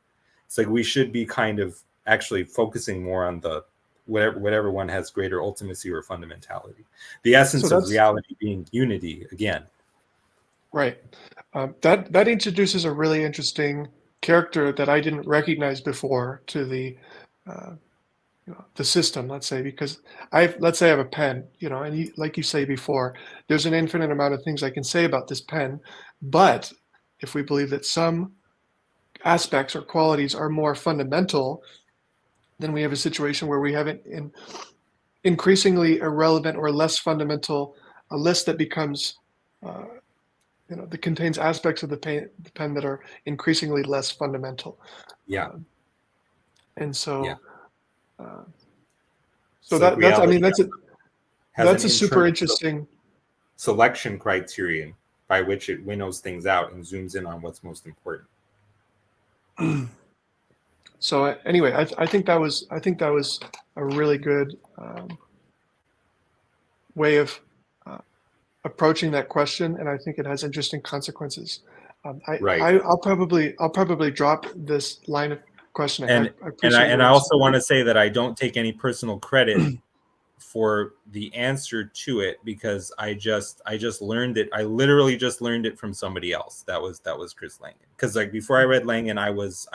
it's like we should be kind of actually focusing more on the whatever one has greater ultimacy or fundamentality. The essence of reality being unity again. Right. That introduces a really interesting character that I didn't recognize before to the the system, let's say, because let's say I have a pen, and like you say before, there's an infinite amount of things I can say about this pen, but if we believe that some aspects or qualities are more fundamental, then we have a situation where we have an increasingly irrelevant or less fundamental, a list that becomes that contains aspects of the pen that are increasingly less fundamental. Yeah. And so Yeah. So It's like that's I mean reality has that's an a super internal interesting. selection criterion by which it winnows things out and zooms in on what's most important. So anyway, I think that was a really good way of approaching that question, and I think it has interesting consequences. Right. I'll probably drop this line of questioning. And I appreciate I also want to say that I don't take any personal credit for the answer to it, because I just learned it. I literally just learned it from somebody else. That was Chris Langan. Because like before I read Langan, I was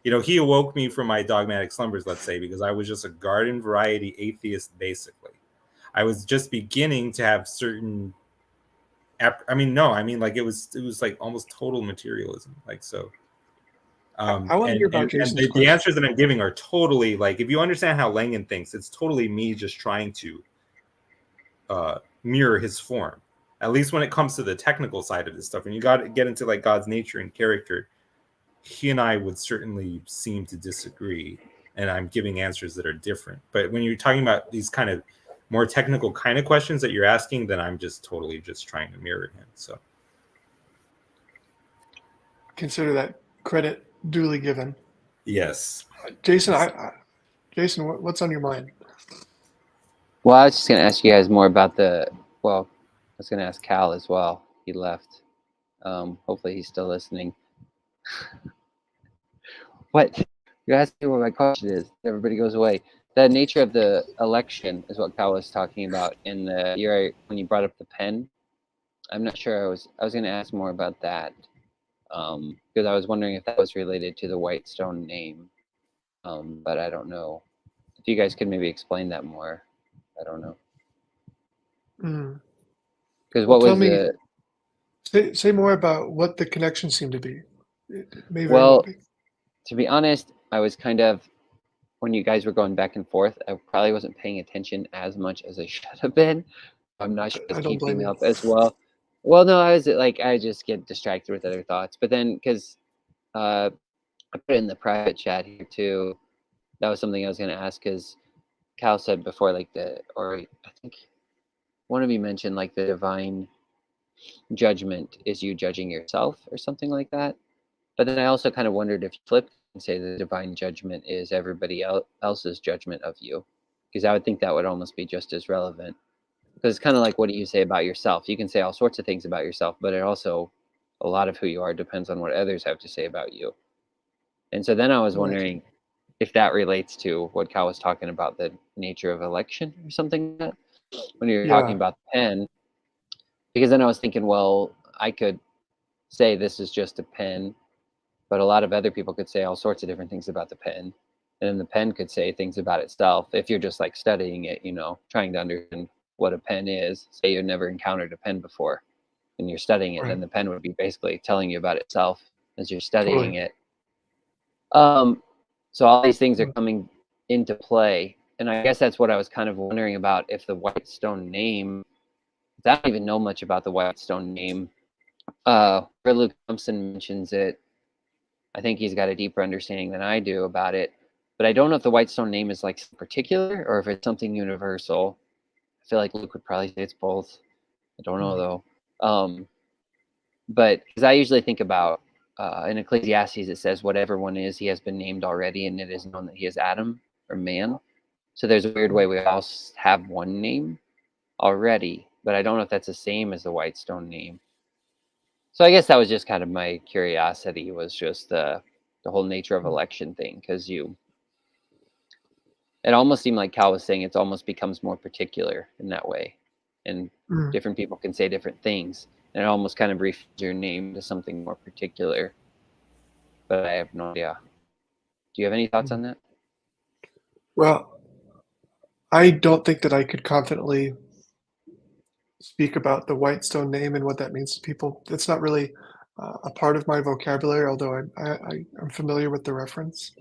he awoke me from my dogmatic slumbers, let's say, because I was just a garden variety atheist basically. I was just beginning to have certain like it was like almost total materialism, like so. I want to hear about Jason's and the answers that I'm giving are totally like, if you understand how Langan thinks, it's totally me just trying to mirror his form, at least when it comes to the technical side of this stuff. And you got to get into like God's nature and character. He and I would certainly seem to disagree, and I'm giving answers that are different. But when you're talking about these kind of more technical kind of questions that you're asking, then I'm just totally just trying to mirror him. So consider that credit duly given. Yes. Jason, Jason, what's on your mind? Well, I was just going to ask you guys more about I was going to ask Cal as well. He left. Hopefully he's still listening. What? You're asking what my question is. Everybody goes away. The nature of the election is what Cal was talking about in when you brought up the pen. I'm not sure. I was going to ask more about that. Because I was wondering if that was related to the Whitestone name, but I don't know. If you guys could maybe explain that more, I don't know. Because what was the? Say more about what the connection seemed to be. To be honest, I was kind of, when you guys were going back and forth, I probably wasn't paying attention as much as I should have been. I'm not sure it's keeping up as well. Well, no, I just get distracted with other thoughts. But then, because I put it in the private chat here too, that was something I was going to ask, because Cal said before, I think one of you mentioned like the divine judgment is you judging yourself or something like that. But then I also kind of wondered if you flip and say the divine judgment is everybody else's judgment of you, because I would think that would almost be just as relevant. Because it's kind of like, what do you say about yourself? You can say all sorts of things about yourself, but it also, a lot of who you are depends on what others have to say about you. And so then I was wondering if that relates to what Cal was talking about, the nature of election or something like that, when you're talking about the pen. Because then I was thinking, well, I could say this is just a pen, but a lot of other people could say all sorts of different things about the pen. And then the pen could say things about itself. If you're just like studying it, trying to understand what a pen is, say you've never encountered a pen before and you're studying it, then the pen would be basically telling you about itself as you're studying it. So all these things are coming into play. And I guess that's what I was kind of wondering about, if the Whitestone name, I don't even know much about the Whitestone name. Luke Thompson mentions it. I think he's got a deeper understanding than I do about it. But I don't know if the Whitestone name is like particular or if it's something universal. I feel like Luke would probably say it's both. I don't know though. But because I usually think about, in Ecclesiastes, it says whatever one is, he has been named already, and it is known that he is Adam or man. So there's a weird way we all have one name already, but I don't know if that's the same as the Whitestone name. So I guess that was just kind of my curiosity, was just the whole nature of election thing, because it almost seemed like Cal was saying it almost becomes more particular in that way, and different people can say different things, and it almost kind of refers your name to something more particular. But I have no idea. Do you have any thoughts on that? Well, I don't think that I could confidently speak about the Whitestone name and what that means to people. It's not really a part of my vocabulary, although I'm familiar with the reference.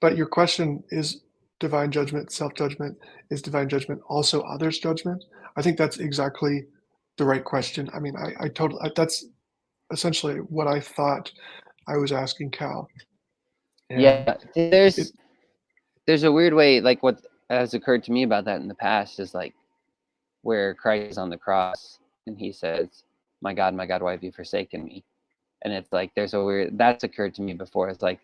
But your question is divine judgment, self-judgment. Is divine judgment also others' judgment? I think that's exactly the right question. I mean, I totally, that's essentially what I thought I was asking Cal. And Yeah, it, there's a weird way, like what has occurred to me about that in the past is like where Christ is on the cross and he says, my God, why have you forsaken me? And it's like, there's a weird, that's occurred to me before. It's like,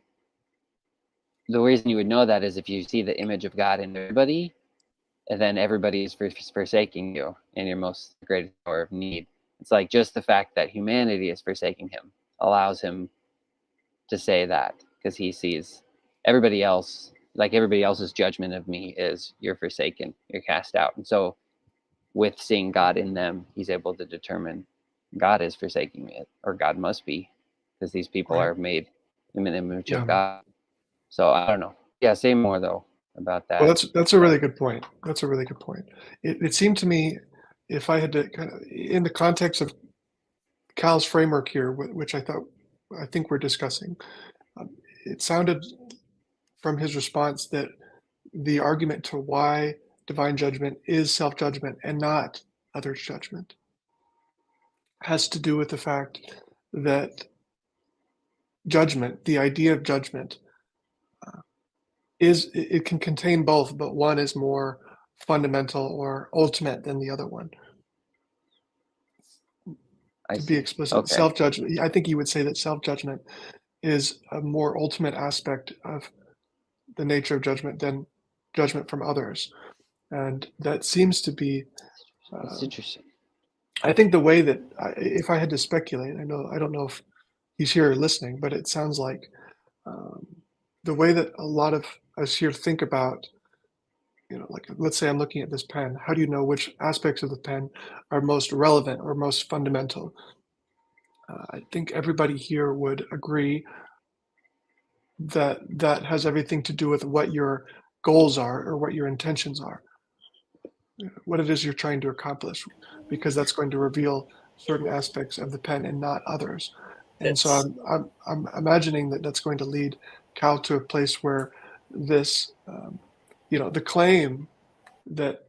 the reason you would know that is if you see the image of God in everybody, and then everybody is forsaking you in your most greatest hour of need. It's like just the fact that humanity is forsaking him allows him to say that, because he sees everybody else, like everybody else's judgment of me is you're forsaken, you're cast out. And so with seeing God in them, he's able to determine God is forsaking me, or God must be, because these people Right. are made in the image Yeah. of God. So I don't know. Yeah, say more though about that. Well, that's a really good point. That's a really good point. It seemed to me, if I had to kind of, in the context of Cal's framework here, which I think we're discussing, it sounded from his response that the argument to why divine judgment is self-judgment and not others' judgment has to do with the fact that judgment, the idea of judgment, it can contain both, but one is more fundamental or ultimate than the other one. To be explicit, Okay. self-judgment, I think you would say that self-judgment is a more ultimate aspect of the nature of judgment than judgment from others. And that seems to be, That's interesting. I think the way that, if I had to speculate, I don't know if he's here listening, but it sounds like the way that a lot of us here think about, like let's say I'm looking at this pen, how do you know which aspects of the pen are most relevant or most fundamental? I think everybody here would agree that that has everything to do with what your goals are or what your intentions are, what it is you're trying to accomplish, because that's going to reveal certain aspects of the pen and not others. And so I'm imagining that that's going to lead Cal to a place where this, the claim that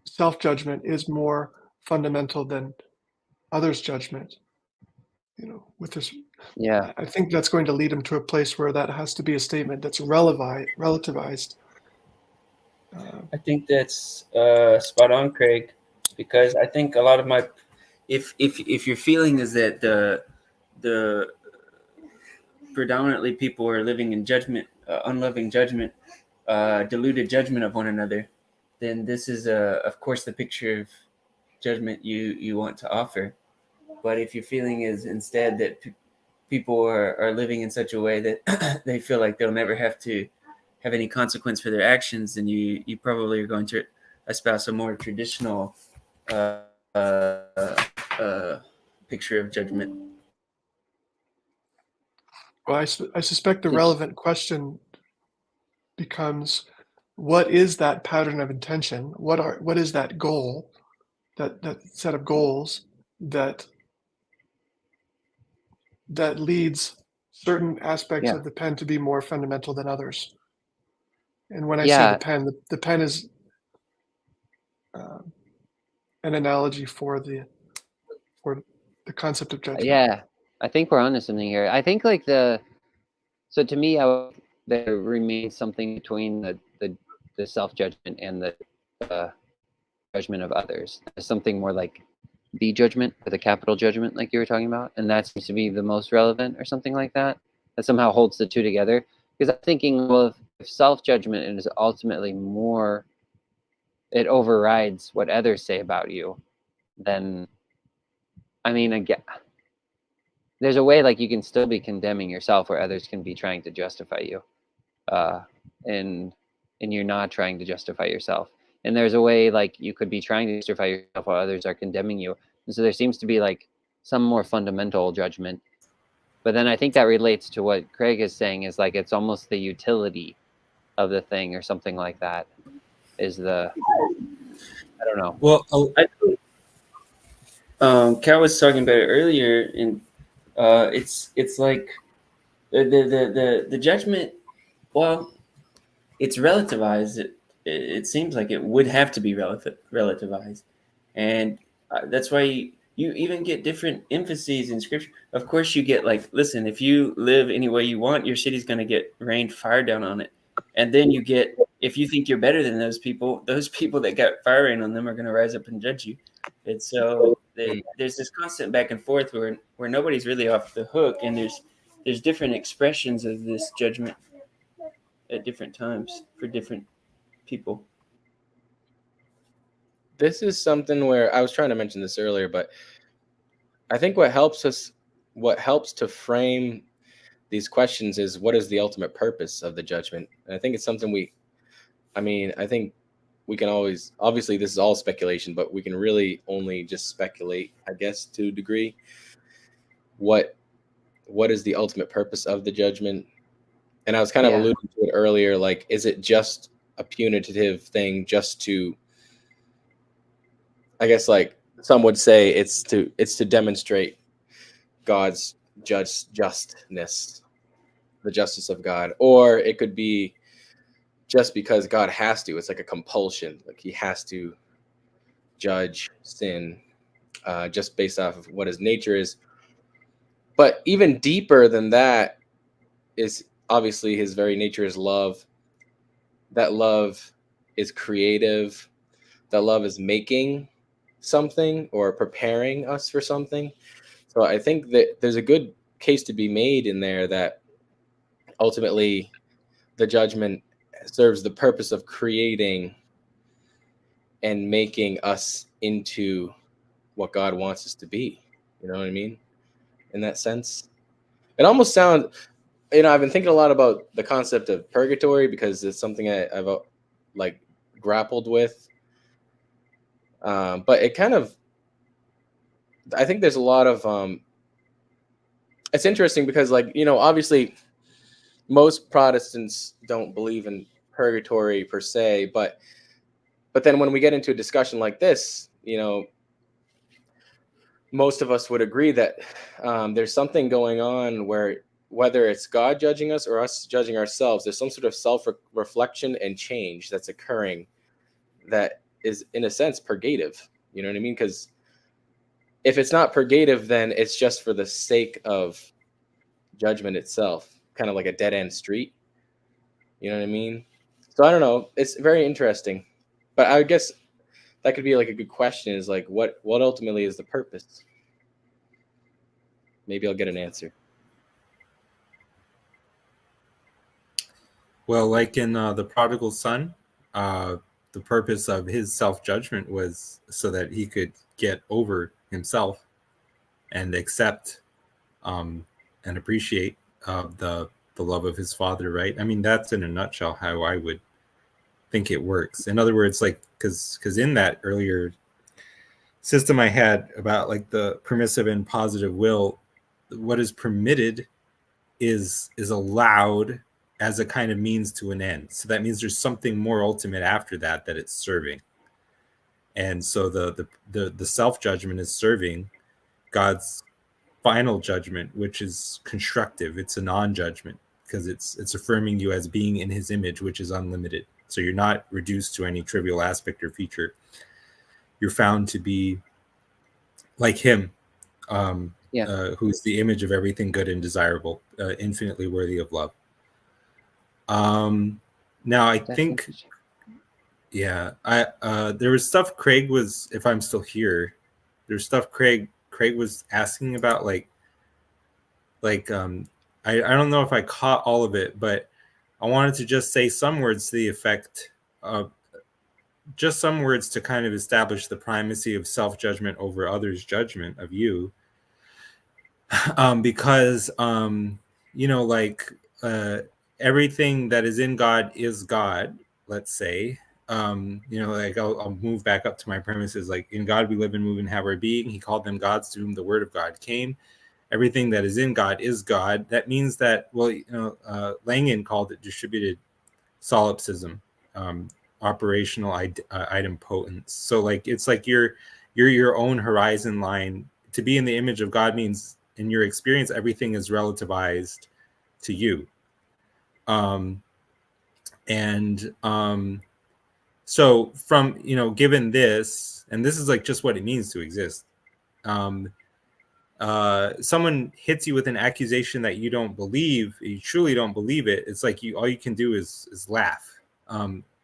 self-judgment is more fundamental than others' judgment, with this, Yeah. I think that's going to lead him to a place where that has to be a statement that's relativized. I think that's spot on, Craig, because I think a lot of my, if your feeling is that the predominantly people are living in judgment, unloving judgment, deluded judgment of one another, then this is of course the picture of judgment you want to offer. But if your feeling is instead that people are living in such a way that they feel like they'll never have to have any consequence for their actions, then you probably are going to espouse a more traditional picture of judgment. Well, I suspect the relevant question becomes, what is that pattern of intention? What is that goal, that set of goals that leads certain aspects of the pen to be more fundamental than others? And when I say the pen is an analogy for the concept of judgment. Yeah, I think we're onto something here. I think like so to me, there remains something between the self-judgment and the judgment of others. There's something more like the judgment, or the capital judgment, like you were talking about, and that seems to be the most relevant, or something like that. That somehow holds the two together. Because I'm thinking, well, if self-judgment is ultimately more, it overrides what others say about you, then, I mean, again, there's a way like you can still be condemning yourself where others can be trying to justify you, and you're not trying to justify yourself. And there's a way like you could be trying to justify yourself while others are condemning you. And so there seems to be like some more fundamental judgment. But then I think that relates to what Craig is saying, is like it's almost the utility of the thing or something like that is the, I don't know. Well, Kat was talking about it earlier, and it's like the judgment. Well, it's relativized. It seems like it would have to be relativized, and that's why you even get different emphases in scripture. Of course, you get like, listen, if you live any way you want, your city's going to get rained fire down on it, and then you get, if you think you're better than those people that got fire rain on them are going to rise up and judge you. And so there's this constant back and forth where nobody's really off the hook, and there's different expressions of this judgment at different times for different people. This is something where I was trying to mention this earlier, but I think what helps to frame these questions is, what is the ultimate purpose of the judgment? And I think it's something I think we can always, obviously this is all speculation, but we can really only just speculate, I guess, to a degree. What is the ultimate purpose of the judgment? And I was kind of alluding to it earlier, like, is it just a punitive thing just to, I guess, like some would say it's to demonstrate God's justness, the justice of God, or it could be just because God has to. It's like a compulsion, like he has to judge sin just based off of what his nature is. But even deeper than that is obviously his very nature is love. That love is creative. That love is making something or preparing us for something. So I think that there's a good case to be made in there that ultimately the judgment serves the purpose of creating and making us into what God wants us to be. You know what I mean? In that sense, it almost sounds, I've been thinking a lot about the concept of purgatory because it's something I've like grappled with. But it kind of, I think there's a lot of, it's interesting because, like, obviously most Protestants don't believe in purgatory per se, but then when we get into a discussion like this, most of us would agree that there's something going on where, whether it's God judging us or us judging ourselves, there's some sort of self-reflection and change that's occurring that is, in a sense, purgative. You know what I mean? Because if it's not purgative, then it's just for the sake of judgment itself, kind of like a dead-end street. You know what I mean? So I don't know. It's very interesting. But I guess that could be like a good question, is like, what ultimately is the purpose? Maybe I'll get an answer. Well, like in the prodigal son, the purpose of his self-judgment was so that he could get over himself and accept and appreciate the love of his father, right? I mean, that's in a nutshell how I would think it works. In other words, like, because in that earlier system I had about like the permissive and positive will, what is permitted is allowed as a kind of means to an end. So that means there's something more ultimate after that it's serving. And so the self-judgment is serving God's final judgment, which is constructive. It's a non-judgment because it's affirming you as being in his image, which is unlimited. So you're not reduced to any trivial aspect or feature. You're found to be like him, who's the image of everything good and desirable, infinitely worthy of love. Now I think, there was stuff Craig was, if I'm still here, there's stuff Craig was asking about, I don't know if I caught all of it, but I wanted to just say some words to the effect of, just some words to kind of establish the primacy of self-judgment over others' judgment of you. Because, everything that is in God is God, let's say. I'll move back up to my premises. Like, in God we live and move and have our being. He called them gods, to whom the word of God came. Everything that is in God is God. That means that, Langen called it distributed solipsism, operational idempotence. So like it's like you're your own horizon line. To be in the image of God means in your experience everything is relativized to you. So from, you know, given this, and this is like just what it means to exist, someone hits you with an accusation that you don't believe, you truly don't believe it, it's like all you can do is laugh,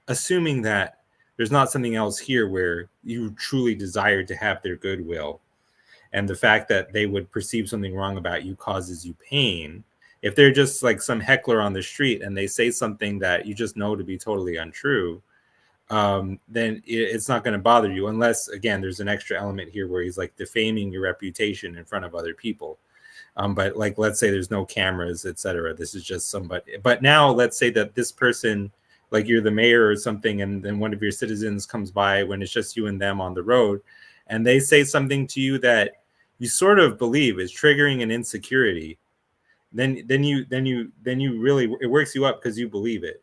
assuming that there's not something else here where you truly desire to have their goodwill, and the fact that they would perceive something wrong about you causes you pain. If they're just like some heckler on the street and they say something that you just know to be totally untrue, then it's not going to bother you, unless again there's an extra element here where he's like defaming your reputation in front of other people. But like, let's say there's no cameras, etc. This is just somebody. But now let's say that this person, like you're the mayor or something, and then one of your citizens comes by when it's just you and them on the road, and they say something to you that you sort of believe is triggering an insecurity. Then you really, it works you up because you believe it.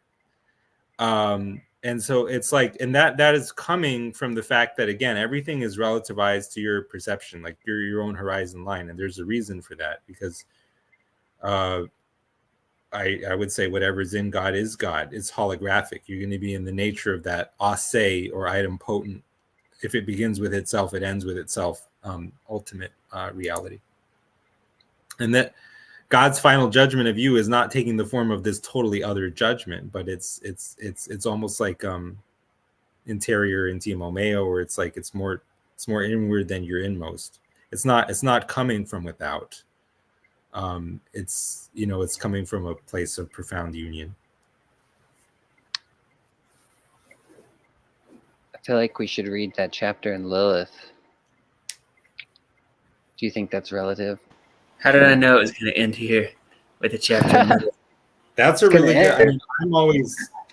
And so it's like, and that is coming from the fact that, again, everything is relativized to your perception, like you're your own horizon line. And there's a reason for that, because I would say whatever's in God is God. It's holographic. You're going to be in the nature of that ase or idempotent. If it begins with itself, it ends with itself, ultimate reality. And that God's final judgment of you is not taking the form of this totally other judgment, but it's almost like interior intimo meo, where it's like it's more inward than your inmost. It's not coming from without. It's, you know, it's coming from a place of profound union. I feel like we should read that chapter in Lilith. Do you think that's relative? How did I know it was going to end here with a chapter? That's a really good. I mean,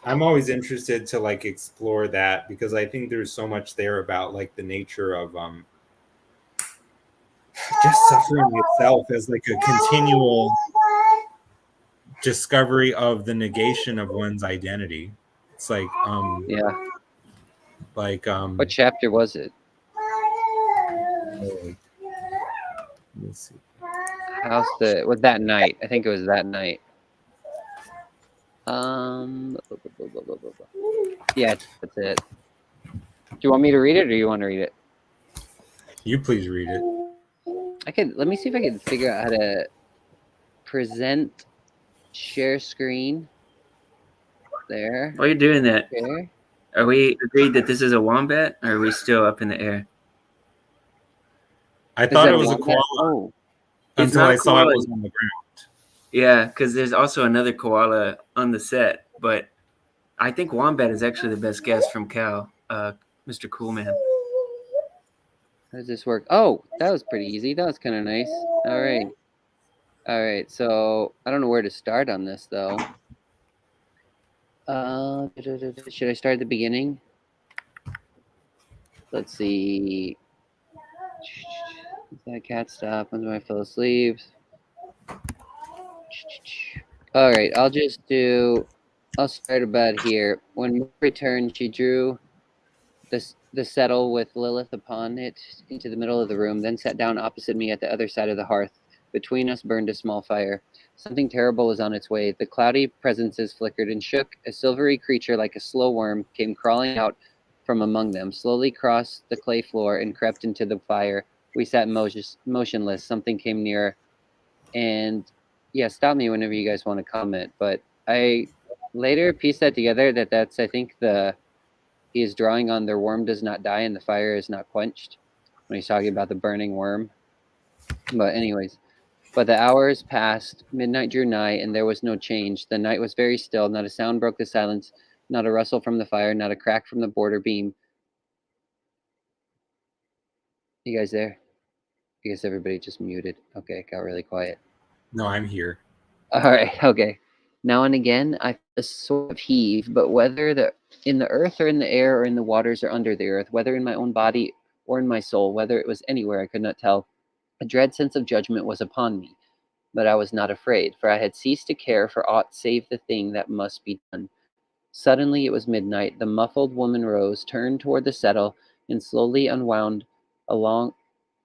I'm always interested to like explore that, because I think there's so much there about like the nature of just suffering itself as like a continual discovery of the negation of one's identity. It's like yeah. Like what chapter was it? Let me see. Was that night? I think it was that night. Yeah, that's it. Do you want me to read it, or do you want to read it? You please read it. Let me see if I can figure out how to present share screen. There. While you're doing that, Share. are we agreed that this is a wombat, or are we still up in the air? I thought it was a koala. Oh. Until I saw it was on the ground. Yeah, because there's also another koala on the set, but I think wombat is actually the best guess from Cal, Mr. Coolman. How does this work? Oh, that was pretty easy. That was kind of nice. All right. So I don't know where to start on this though. Should I start at the beginning? Let's see. That cat stop. When do I fell asleep? All right, I'll start about here. When Moore returned, she drew the settle with Lilith upon it into the middle of the room, then sat down opposite me at the other side of the hearth. Between us burned a small fire. Something terrible was on its way. The cloudy presences flickered and shook. A silvery creature like a slow worm came crawling out from among them, slowly crossed the clay floor and crept into the fire. We sat motionless. Something came nearer. And yeah, stop me whenever you guys want to comment. But I later pieced that together that's, I think, he is drawing on their worm does not die and the fire is not quenched when he's talking about the burning worm. But anyways, but the hours passed, midnight drew nigh, and there was no change. The night was very still. Not a sound broke the silence, not a rustle from the fire, not a crack from the border beam. You guys there? I guess everybody just muted. Okay, it got really quiet. No, I'm here. All right, okay. Now and again, I felt a sort of heave, but whether in the earth or in the air or in the waters or under the earth, whether in my own body or in my soul, whether it was anywhere, I could not tell. A dread sense of judgment was upon me, but I was not afraid, for I had ceased to care for aught save the thing that must be done. Suddenly it was midnight. The muffled woman rose, turned toward the settle, and slowly unwound along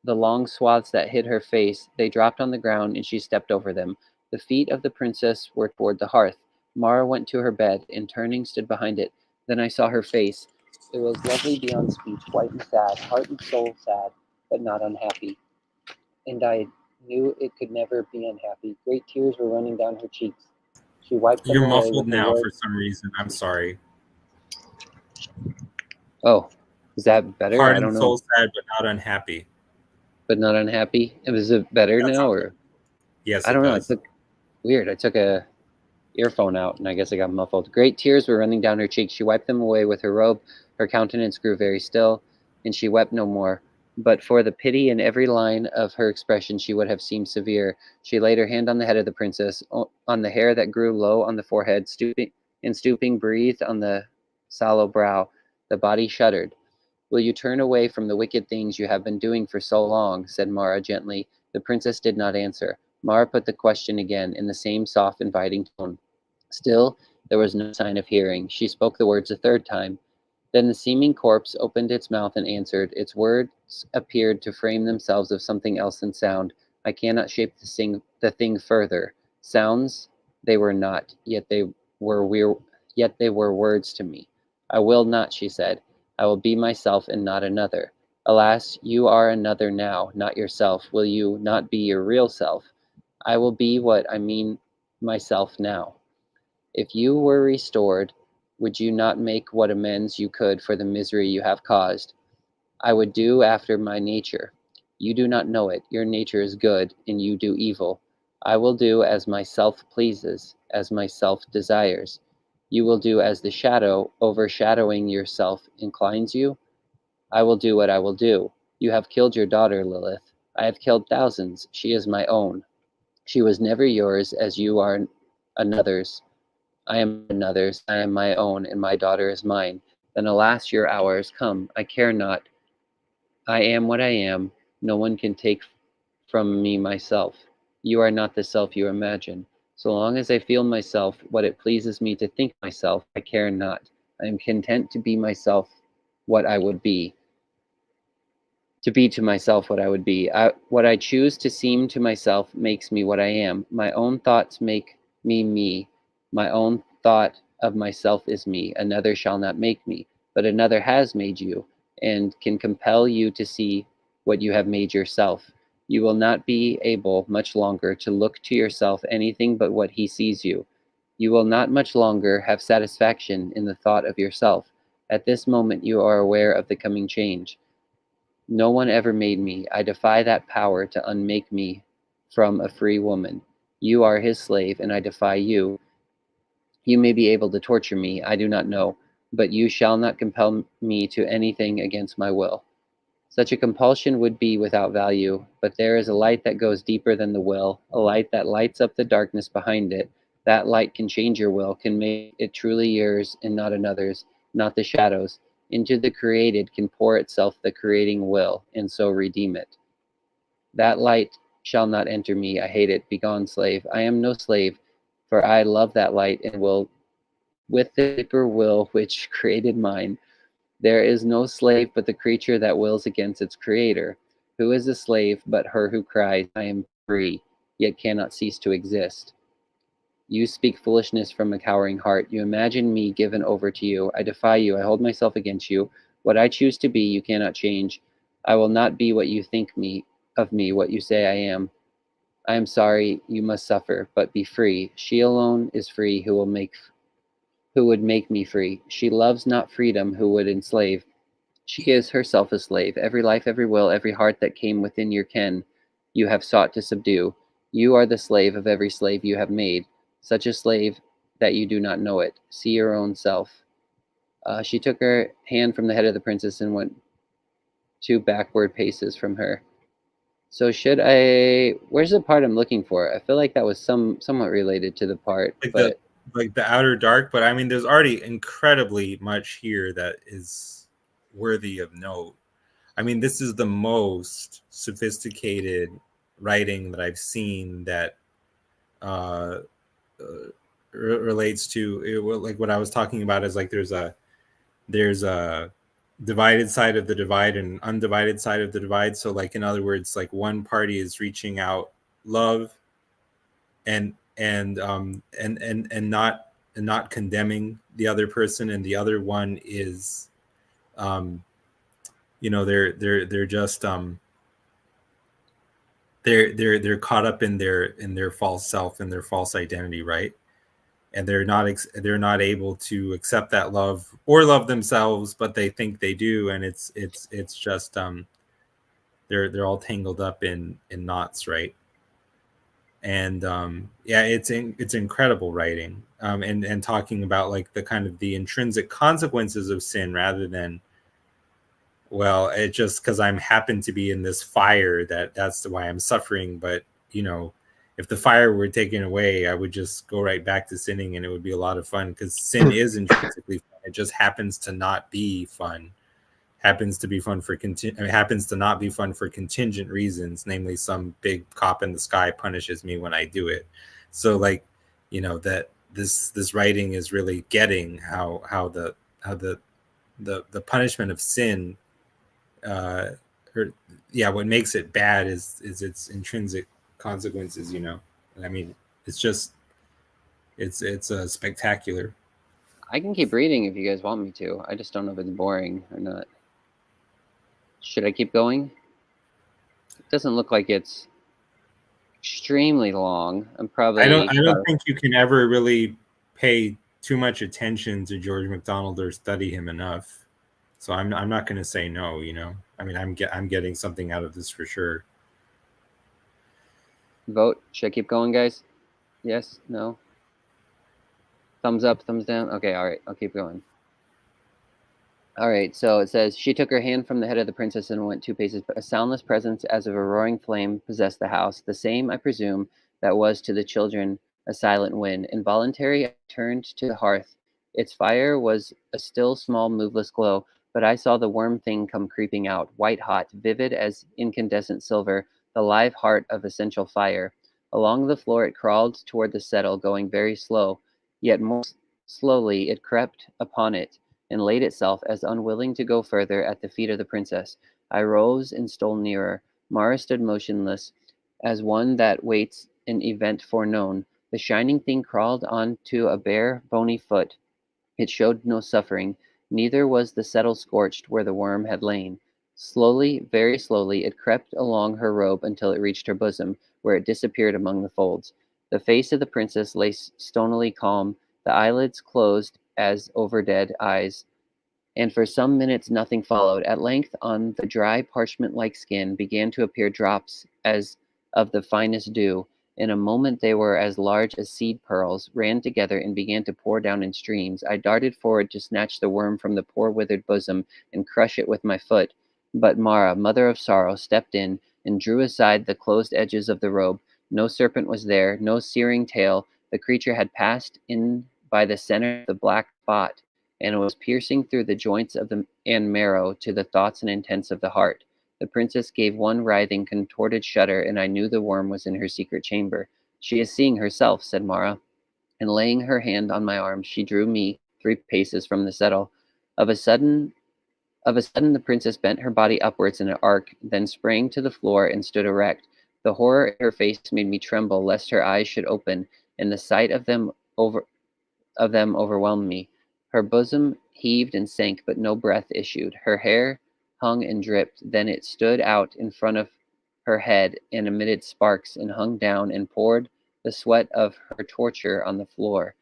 the long swaths that hid her face. They dropped on the ground, and she stepped over them. The feet of the princess were toward the hearth. Mara went to her bed, and turning, stood behind it. Then I saw her face. It was lovely beyond speech, white and sad, heart and soul sad, but not unhappy. And I knew it could never be unhappy. Great tears were running down her cheeks. She wiped them You're away muffled with her now robe. for some reason. I'm sorry. Oh, is that better? Heart I don't and know. soul sad, but not unhappy. But not unhappy. Is it better That now, sounds or Yes, I it don't know? does. It's weird. I took a earphone out, and I guess I got muffled. Great tears were running down her cheeks. She wiped them away with her robe. Her countenance grew very still, and she wept no more. But for the pity in every line of her expression, she would have seemed severe. She laid her hand on the head of the princess, on the hair that grew low on the forehead, stooping, breathed on the sallow brow. The body shuddered. Will you turn away from the wicked things you have been doing for so long? Said Mara gently. The princess did not answer. Mara put the question again in the same soft, inviting tone. Still, there was no sign of hearing. She spoke the words a third time. Then the seeming corpse opened its mouth and answered. Its words appeared to frame themselves of something else than sound. I cannot shape the thing further. Sounds they were not, yet they were words to me. I will not, she said. I will be myself and not another. Alas, you are another now, not yourself. Will you not be your real self? I will be what I mean myself now. If you were restored, would you not make what amends you could for the misery you have caused? I would do after my nature. You do not know it. Your nature is good, and you do evil. I will do as myself pleases, as myself desires. You will do as the shadow overshadowing yourself inclines you. I will do what I will do. You have killed your daughter, Lilith. I have killed thousands. She is my own. She was never yours as you are another's. I am another's, I am my own, and my daughter is mine. Then alas, your hour is come. I care not. I am what I am. No one can take from me myself. You are not the self you imagine. So long as I feel myself, what it pleases me to think myself, I care not. I am content to be myself what I would be. To be to myself what I would be. What I choose to seem to myself makes me what I am. My own thoughts make me me. My own thought of myself is me. Another shall not make me, but another has made you and can compel you to see what you have made yourself. You will not be able much longer to look to yourself anything but what he sees you. You will not much longer have satisfaction in the thought of yourself. At this moment you are aware of the coming change. No one ever made me. I defy that power to unmake me from a free woman. You are his slave, and I defy you. You may be able to torture me, I do not know, but you shall not compel me to anything against my will. Such a compulsion would be without value, but there is a light that goes deeper than the will, a light that lights up the darkness behind it. That light can change your will, can make it truly yours and not another's, not the shadow's. Into the created can pour itself the creating will, and so redeem it. That light shall not enter me. I hate it. Begone, slave. I am no slave, for I love that light and will, with the deeper will which created mine. There is no slave but the creature that wills against its creator. Who is a slave but her who cries, I am free, yet cannot cease to exist? You speak foolishness from a cowering heart. You imagine me given over to you. I defy you. I hold myself against you. What I choose to be, you cannot change. I will not be what you think me of me, what you say I am. I am sorry you must suffer, but be free. She alone is free who would make me free. She loves not freedom who would enslave. She is herself a slave. Every life, every will, every heart that came within your ken, you have sought to subdue. You are the slave of every slave you have made, such a slave that you do not know it. See your own self. She took her hand from the head of the princess and went 2 backward paces from her. So should I? Where's the part I'm looking for? I feel like that was somewhat related to the part, Like but the outer dark, but I mean, there's already incredibly much here that is worthy of note. I mean, this is the most sophisticated writing that I've seen that relates to like what I was talking about is like there's a divided side of the divide and undivided side of the divide. So like in other words, like one party is reaching out love and not condemning the other person, and the other one is they're just they're caught up in their false self and their false identity, right? And they're not able to accept that love or love themselves, but they think they do, and it's just they're all tangled up in knots, right? And it's incredible writing, and talking about like the kind of the intrinsic consequences of sin rather than, well, it just because I'm happen to be in this fire that's why I'm suffering. But if the fire were taken away, I would just go right back to sinning, and it would be a lot of fun because sin is intrinsically fun. It just happens to not be fun. Happens to not be fun for contingent reasons, namely some big cop in the sky punishes me when I do it. So like, that this writing is really getting how the punishment of sin, what makes it bad is its intrinsic consequences. I mean, it's just it's spectacular. I can keep reading if you guys want me to. I just don't know if it's boring or not. Should I keep going? It doesn't look like it's extremely long. I'm probably. I don't think you can ever really pay too much attention to George MacDonald or study him enough. So I'm not going to say no. I mean, I'm getting something out of this for sure. Vote. Should I keep going, guys? Yes? No? Thumbs up, thumbs down? Okay, all right. I'll keep going. All right, so it says, she took her hand from the head of the princess and went 2 paces. A soundless presence as of a roaring flame possessed the house. The same, I presume, that was to the children a silent wind. Involuntary, I turned to the hearth. Its fire was a still small, moveless glow, but I saw the worm thing come creeping out, white hot, vivid as incandescent silver, the live heart of essential fire. Along the floor it crawled toward the settle, going very slow, yet more slowly it crept upon it and laid itself as unwilling to go further at the feet of the princess. I rose and stole nearer. Mara stood motionless, as one that waits an event foreknown. The shining thing crawled on to a bare, bony foot. It showed no suffering, neither was the settle scorched where the worm had lain. Slowly, very slowly, it crept along her robe until it reached her bosom, where it disappeared among the folds. The face of the princess lay stonily calm, the eyelids closed as over dead eyes, and for some minutes nothing followed. At length, on the dry parchment-like skin began to appear drops as of the finest dew. In a moment they were as large as seed pearls, ran together, and began to pour down in streams. I darted forward to snatch the worm from the poor withered bosom and crush it with my foot. But Mara, mother of sorrow, stepped in and drew aside the closed edges of the robe. No serpent was there, no searing tail. The creature had passed in by the center of the black spot, and was piercing through the joints of the and marrow to the thoughts and intents of the heart. The princess gave one writhing, contorted shudder, and I knew the worm was in her secret chamber. She is seeing herself, said Mara, and laying her hand on my arm, she drew me 3 paces from the settle. Of a sudden, the princess bent her body upwards in an arc, then sprang to the floor and stood erect. The horror in her face made me tremble lest her eyes should open, and the sight of them overwhelmed me. Her bosom heaved and sank, but no breath issued. Her hair hung and dripped. Then it stood out in front of her head and emitted sparks, and hung down and poured the sweat of her torture on the floor.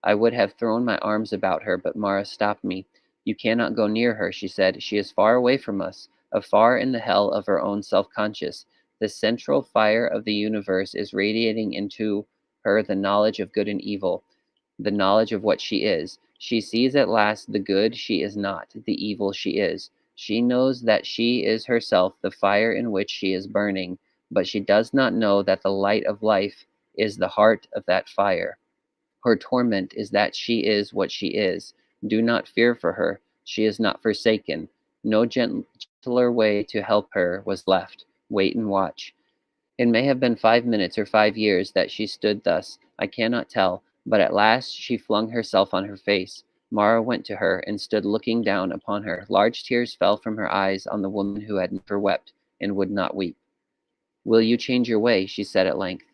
I would have thrown my arms about her, but Mara stopped me. You cannot go near her, she said. She is far away from us, afar in the hell of her own self-conscious. The central fire of the universe is radiating into her the knowledge of good and evil, the knowledge of what she is. She sees at last the good she is not, the evil she is. She knows that she is herself the fire in which she is burning, but she does not know that the light of life is the heart of that fire. Her torment is that she is what she is. Do not fear for her. She is not forsaken. No gentler way to help her was left. Wait and watch. It may have been 5 minutes or 5 years that she stood thus. I cannot tell. But at last she flung herself on her face. Mara went to her and stood looking down upon her. Large tears fell from her eyes on the woman who had never wept and would not weep. "Will you change your way?" she said at length.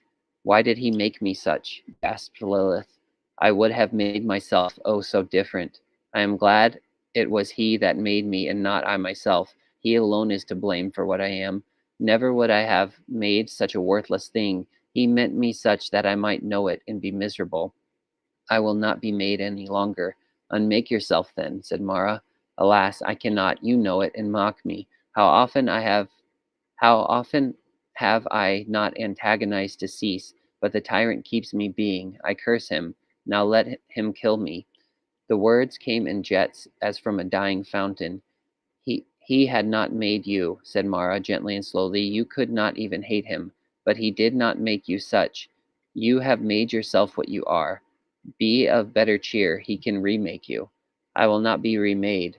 "Why did he make me such?" gasped Lilith. "I would have made myself, oh, so different. I am glad it was he that made me and not I myself. He alone is to blame for what I am. Never would I have made such a worthless thing. He meant me such that I might know it and be miserable. I will not be made any longer." "Unmake yourself, then," said Mara. "Alas, I cannot. You know it, and mock me. How often have I not antagonized to cease, but the tyrant keeps me being. I curse him. Now let him kill me." The words came in jets as from a dying fountain. He had not made you," said Mara gently and slowly. "You could not even hate him, but he did not make you such. You have made yourself what you are. Be of better cheer. He can remake you." "I will not be remade."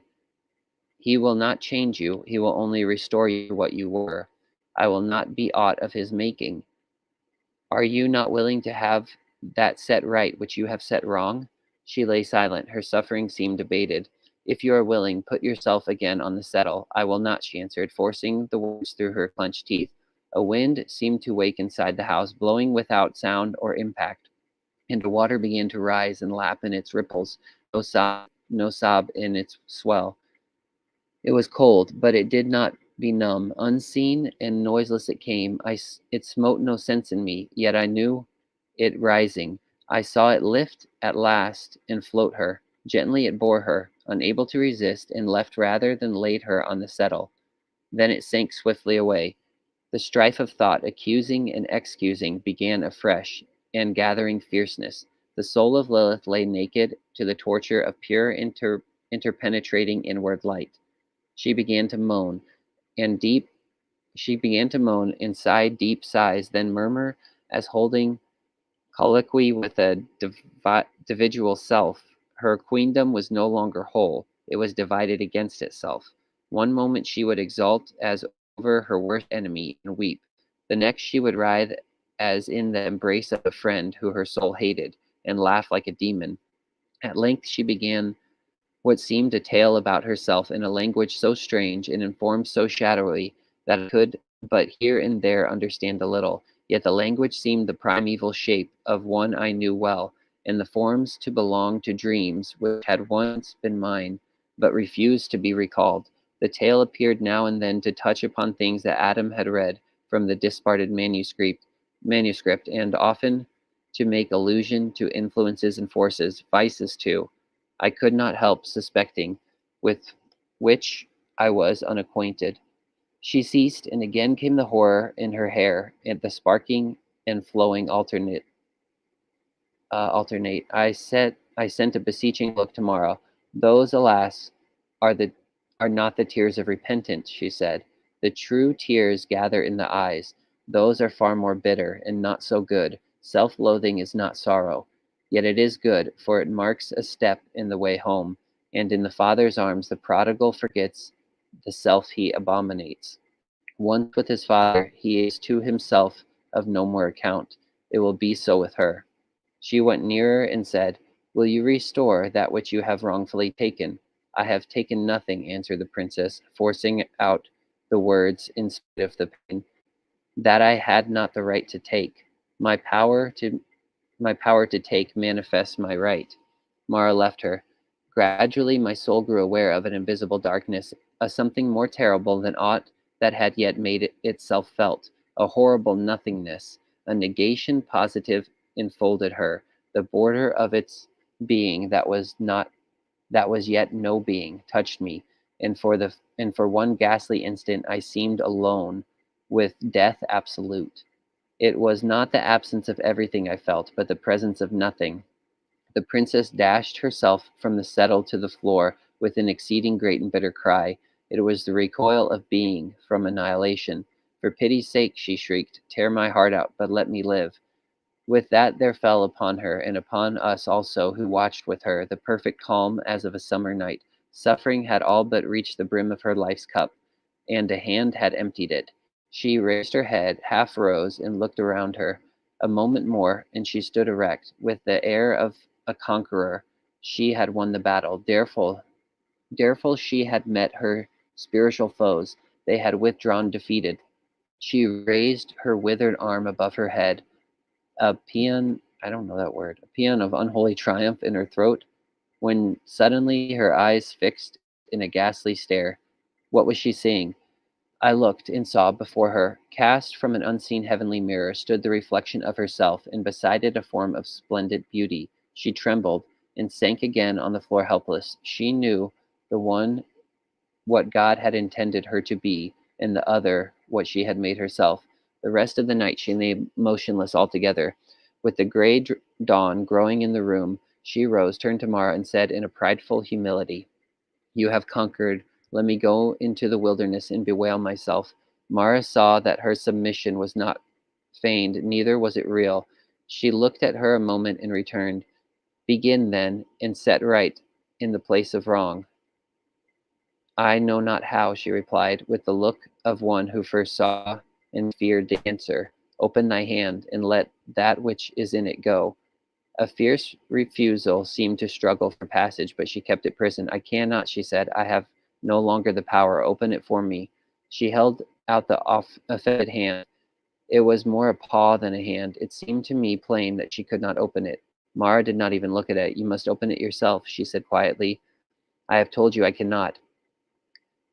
"He will not change you. He will only restore you to what you were. I will not be aught of his making." "Are you not willing to have that set right which you have set wrong?" She lay silent. Her suffering seemed abated. "If you are willing, put yourself again on the settle." "I will not," she answered, forcing the words through her clenched teeth. A wind seemed to wake inside the house, blowing without sound or impact, and the water began to rise and lap in its ripples, no sob in its swell. It was cold, but it did not benumb. Unseen and noiseless it came. It smote no sense in me, yet I knew it rising. I saw it lift at last and float her. Gently it bore her, unable to resist, and left rather than laid her on the settle. Then it sank swiftly away. The strife of thought, accusing and excusing, began afresh and gathering fierceness. The soul of Lilith lay naked to the torture of pure interpenetrating inward light. She began to moan, and sigh deep sighs, then murmur as holding colloquy with a individual self. Her queendom was no longer whole, it was divided against itself. One moment she would exult as over her worst enemy and weep. The next she would writhe as in the embrace of a friend who her soul hated, and laugh like a demon. At length she began what seemed a tale about herself in a language so strange and in forms so shadowy that I could but here and there understand a little. Yet the language seemed the primeval shape of one I knew well, and the forms to belong to dreams which had once been mine, but refused to be recalled. The tale appeared now and then to touch upon things that Adam had read from the disparted manuscript, and often to make allusion to influences and forces, vices too, I could not help suspecting, with which I was unacquainted. She ceased, and again came the horror in her hair, and the sparking and flowing alternate. I sent a beseeching look to Mara. "Those, alas, are the are not the tears of repentance," she said. "The true tears gather in the eyes. Those are far more bitter, and not so good. Self-loathing is not sorrow. Yet it is good, for it marks a step in the way home, and in the Father's arms the prodigal forgets the self he abominates. Once with his Father, he is to himself of no more account. It will be so with her." She went nearer and said, "Will you restore that which you have wrongfully taken?" "I have taken nothing," answered the princess, forcing out the words in spite of the pain, "that I had not the right to take. My power to my power to take manifests my right." Mara left her. Gradually my soul grew aware of an invisible darkness, a something more terrible than aught that had yet made itself felt, a horrible nothingness, a negation positive enfolded her, the border of its being that was yet no being, touched me, and for one ghastly instant I seemed alone with death absolute. It was not the absence of everything I felt, but the presence of nothing. The princess dashed herself from the settle to the floor with an exceeding great and bitter cry. It was the recoil of being from annihilation. "For pity's sake," she shrieked, "tear my heart out, but let me live." With that there fell upon her, and upon us also who watched with her, the perfect calm as of a summer night. Suffering had all but reached the brim of her life's cup, and a hand had emptied it. She raised her head, half rose, and looked around her. A moment more, and she stood erect, with the air of a conqueror. She had won the battle. Dareful she had met her spiritual foes. They had withdrawn defeated. She raised her withered arm above her head, a paean, I don't know that word, a paean of unholy triumph in her throat, when suddenly her eyes fixed in a ghastly stare. What was she seeing? I looked and saw before her, cast from an unseen heavenly mirror, stood the reflection of herself, and beside it a form of splendid beauty. She trembled and sank again on the floor helpless. She knew the one what God had intended her to be, and the other what she had made herself. The rest of the night she lay motionless altogether. With the gray dawn growing in the room, she rose, turned to Mara, and said in a prideful humility, "You have conquered. Let me go into the wilderness and bewail myself." Mara saw that her submission was not feigned, neither was it real. She looked at her a moment and returned. "Begin, then, and set right in the place of wrong." "I know not how," she replied, with the look of one who first saw and feared the answer. "Open thy hand, and let that which is in it go." A fierce refusal seemed to struggle for passage, but she kept it prison. "I cannot," she said. "I have no longer the power. Open it for me." She held out the offended hand. It was more a paw than a hand. It seemed to me plain that she could not open it. Mara did not even look at it. "You must open it yourself," she said quietly. "I have told you I cannot."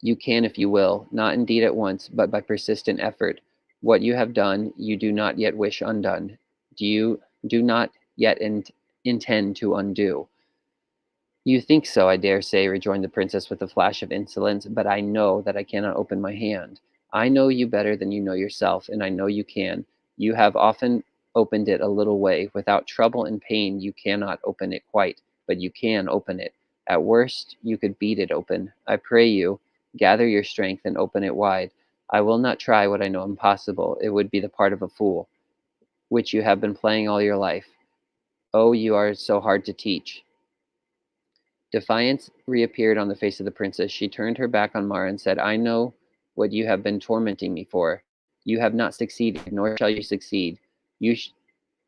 "You can if you will, not indeed at once, but by persistent effort. What you have done, you do not yet wish undone. You do not yet intend to undo." "You think so, I dare say," rejoined the princess with a flash of insolence, "but I know that I cannot open my hand. I know you better than you know yourself, and I know you can. You have often opened it a little way. Without trouble and pain, you cannot open it quite, but you can open it. At worst, you could beat it open. I pray you, gather your strength and open it wide. I will not try what I know impossible. It would be the part of a fool, which you have been playing all your life. Oh, you are so hard to teach." Defiance reappeared on the face of the princess. She turned her back on Mara and said, "I know what you have been tormenting me for. You have not succeeded, nor shall you succeed. You, sh-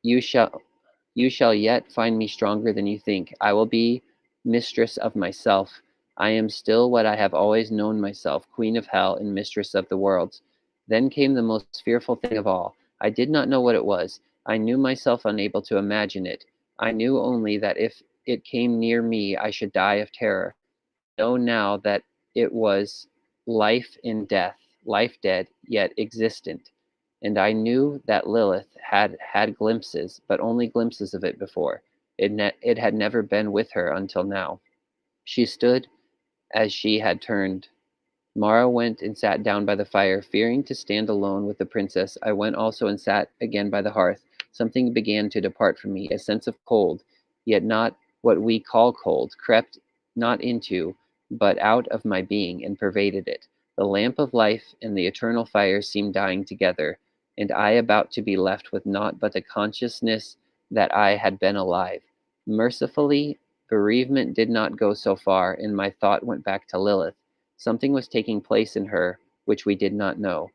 you shall you shall yet find me stronger than you think. I will be mistress of myself. I am still what I have always known myself, queen of hell and mistress of the worlds." Then came the most fearful thing of all. I did not know what it was. I knew myself unable to imagine it. I knew only that if it came near me, I should die of terror. I know now that it was life in death, life dead, yet existent. And I knew that Lilith had had glimpses, but only glimpses of it before. It had never been with her until now. She stood as she had turned. Mara went and sat down by the fire, fearing to stand alone with the princess. I went also and sat again by the hearth. Something began to depart from me. A sense of cold, yet not what we call cold, crept not into, but out of my being and pervaded it. The lamp of life and the eternal fire seemed dying together, and I about to be left with naught but the consciousness that I had been alive. Mercifully, bereavement did not go so far, and my thought went back to Lilith. Something was taking place in her which we did not know.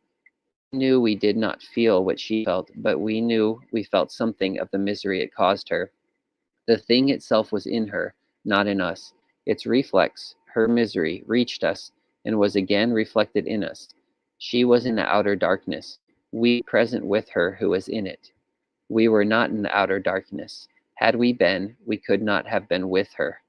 We knew we did not feel what she felt, but we knew we felt something of the misery it caused her. The thing itself was in her, not in us. Its reflex, her misery, reached us and was again reflected in us. She was in the outer darkness, we present with her who was in it. We were not in the outer darkness. Had we been, we could not have been with her.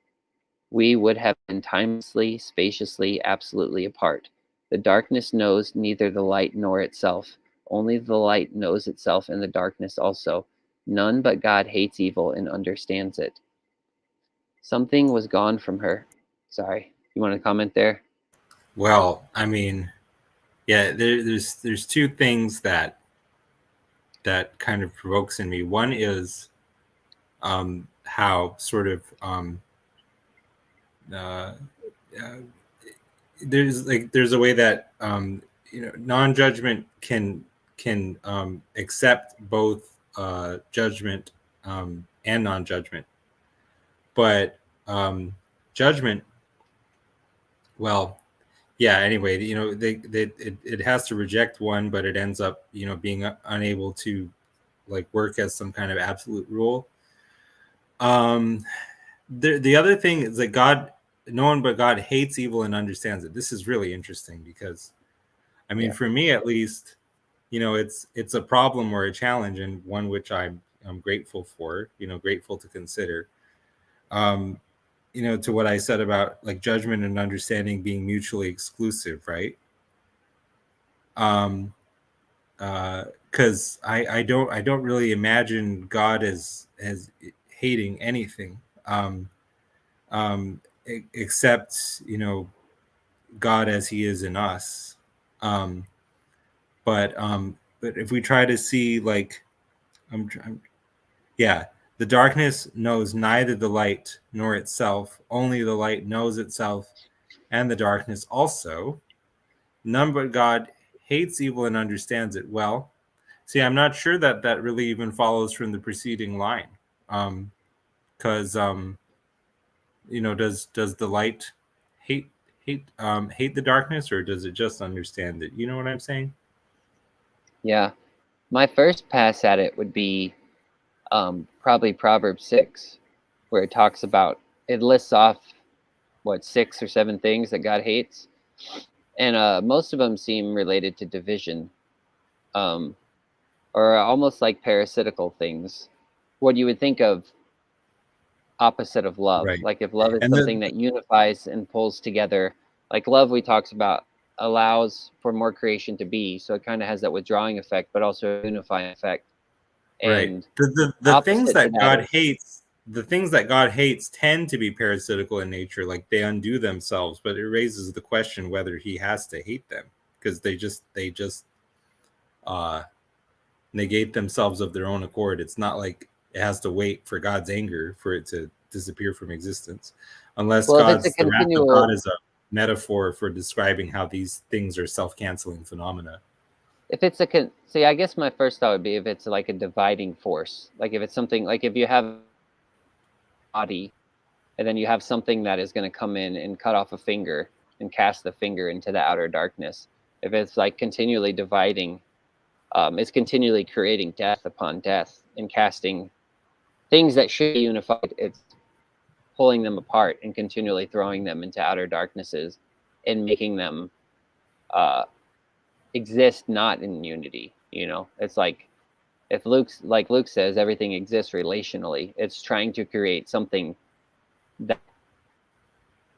We would have been timelessly, spaciously, absolutely apart. The darkness knows neither the light nor itself. Only the light knows itself and the darkness also. None but God hates evil and understands it. Something was gone from her. Sorry, you want to comment there? Well, I mean, yeah, there's two things that kind of provokes in me. One is how sort of uh, uh, there's a way that non-judgment can accept both judgment and non-judgment, but judgment, well, yeah, anyway, it has to reject one, but it ends up being unable to like work as some kind of absolute rule. The other thing is that God, no one but God hates evil and understands it. This is really interesting because, I mean, for me at least, it's a problem or a challenge, and one which I'm grateful for, grateful to consider. To what I said about like judgment and understanding being mutually exclusive, right? Because I don't really imagine God as hating anything, except God as He is in us. But if we try to see like, the darkness knows neither the light nor itself. Only the light knows itself, and the darkness also. None but God hates evil and understands it. Well, see, I'm not sure that really even follows from the preceding line, because does the light hate the darkness, or does it just understand it? You know what I'm saying? Yeah, my first pass at it would be probably Proverbs 6, where it talks about, it lists off 6 or 7 things that God hates, and most of them seem related to division, or almost like parasitical things. What you would think of opposite of love, Right. like if love is And something that unifies and pulls together, like love we talked about allows for more creation to be, so it kind of has that withdrawing effect, but also a unifying effect. And right. The things opposite to that God is, hates, the things that God hates tend to be parasitical in nature, like they undo themselves, but it raises the question whether He has to hate them, because they just negate themselves of their own accord. It's not like it has to wait for God's anger for it to disappear from existence, unless well, if it's a the wrath of continual, God is a metaphor for describing how these things are self-canceling phenomena. if it's a see, I guess my first thought would be if it's like a dividing force, like if it's something like if you have a body and then you have something that is going to come in and cut off a finger and cast the finger into the outer darkness. If it's like continually dividing, it's continually creating death upon death and casting things that should be unified. It's pulling them apart and continually throwing them into outer darknesses and making them exist not in unity. It's like if Luke says, everything exists relationally. It's trying to create something that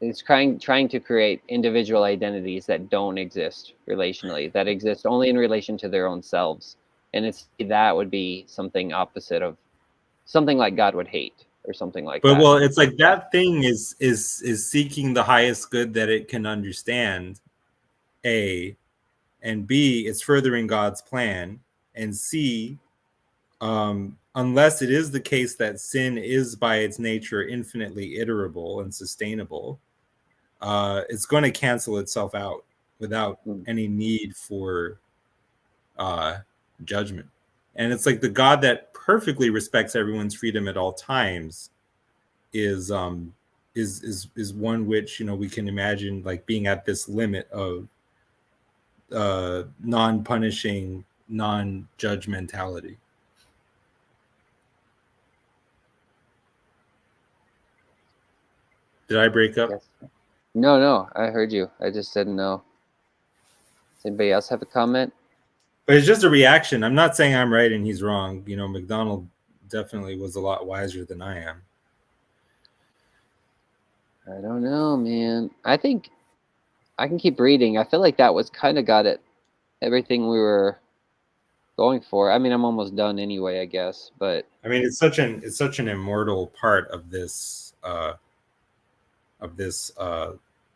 it's trying to create individual identities that don't exist relationally, that exist only in relation to their own selves. And that would be something opposite of something like God would hate or something like But that. well, it's like that thing is seeking the highest good that it can understand, A, and B, it's furthering God's plan, and C, unless it is the case that sin is by its nature infinitely iterable and sustainable, it's going to cancel itself out without any need for judgment. And it's like the God that perfectly respects everyone's freedom at all times is one which we can imagine like being at this limit of non-punishing, non-judgmentality. Did I break up? Yes. No, I heard you. I just said no. Does anybody else have a comment? But it's just a reaction. I'm not saying I'm right and he's wrong. McDonald definitely was a lot wiser than I am. I don't know, man. I think I can keep reading. I feel like that was kind of got it, everything we were going for. I mean, I'm almost done anyway, I guess. But I mean, it's such an immortal part of this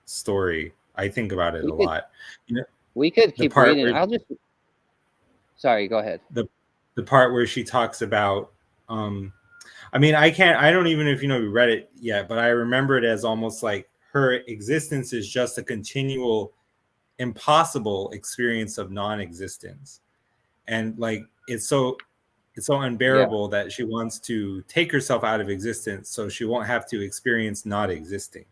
story. I think about it a lot. We could keep reading. I'll just. Sorry, go ahead. The part where she talks about. I mean, I don't even know if you read it yet, but I remember it as almost like her existence is just a continual, impossible experience of non-existence, and like it's so unbearable that she wants to take herself out of existence so she won't have to experience not existing.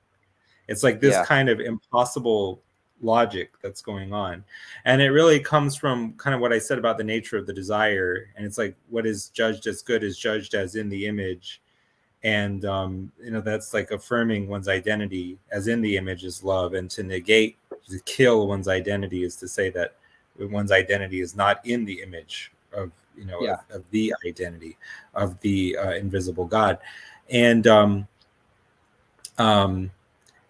It's like this kind of impossible logic that's going on. And it really comes from kind of what I said about the nature of the desire. And it's like what is judged as good is judged as in the image. And that's like affirming one's identity as in the image is love. And to negate, to kill one's identity is to say that one's identity is not in the image of of the identity of the invisible God. And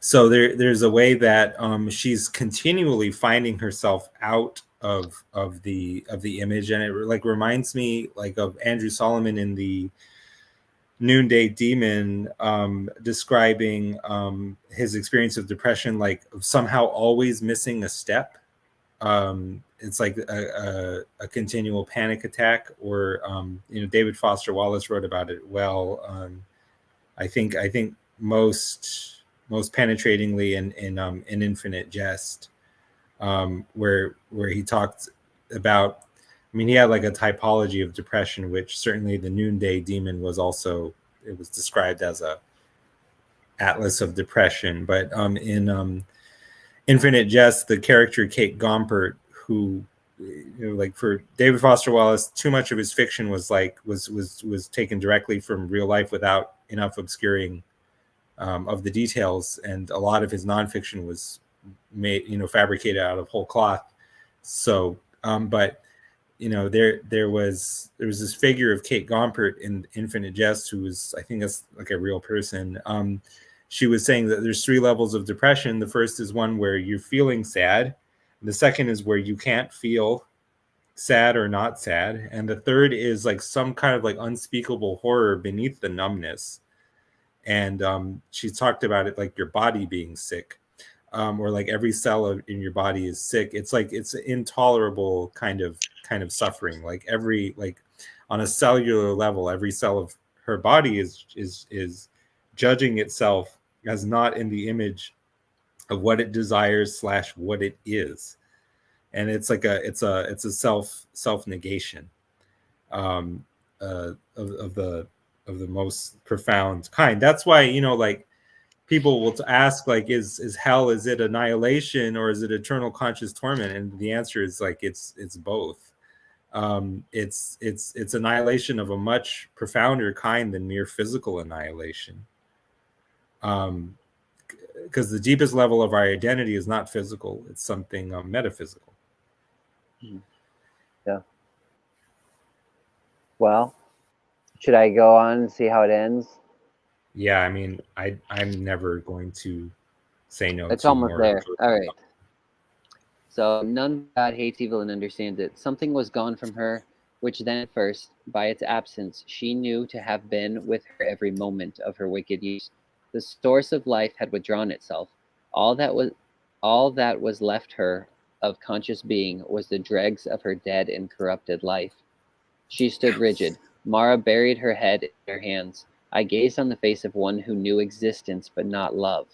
so there's a way that she's continually finding herself out of the image, and it like reminds me like of Andrew Solomon in the Noonday Demon, describing his experience of depression, like somehow always missing a step. It's like a continual panic attack, or David Foster Wallace wrote about it well. I think most penetratingly in Infinite Jest, where he talked about. I mean, he had like a typology of depression, which certainly the Noonday Demon was also. It was described as a atlas of depression, but in Infinite Jest, the character Kate Gompert, who like for David Foster Wallace, too much of his fiction was taken directly from real life without enough obscuring of the details, and a lot of his nonfiction was made fabricated out of whole cloth. So but there was this figure of Kate Gompert in Infinite Jest, who was, I think that's like a real person. She was saying that there's 3 levels of depression. The first is one where you're feeling sad. The second is where you can't feel sad or not sad. And the third is like some kind of like unspeakable horror beneath the numbness. And she talked about it like your body being sick, or like every cell in your body is sick. It's like it's an intolerable kind of suffering. Like on a cellular level, every cell of her body is judging itself as not in the image of what it desires / what it is. And it's like it's a self negation of the most profound kind. That's why like people will ask like is hell, is it annihilation or is it eternal conscious torment? And the answer is like it's both. It's annihilation of a much profounder kind than mere physical annihilation. Because the deepest level of our identity is not physical; it's something metaphysical. Yeah. Well, should I go on and see how it ends? Yeah, I mean, I'm never going to say no. It's almost there. All right. So none God hates evil and understands it. Something was gone from her, which then at first, by its absence, she knew to have been with her every moment of her wicked use. The source of life had withdrawn itself. All that was left her of conscious being was the dregs of her dead and corrupted life. She stood rigid. Mara buried her head in her hands. I gazed on the face of one who knew existence but not love,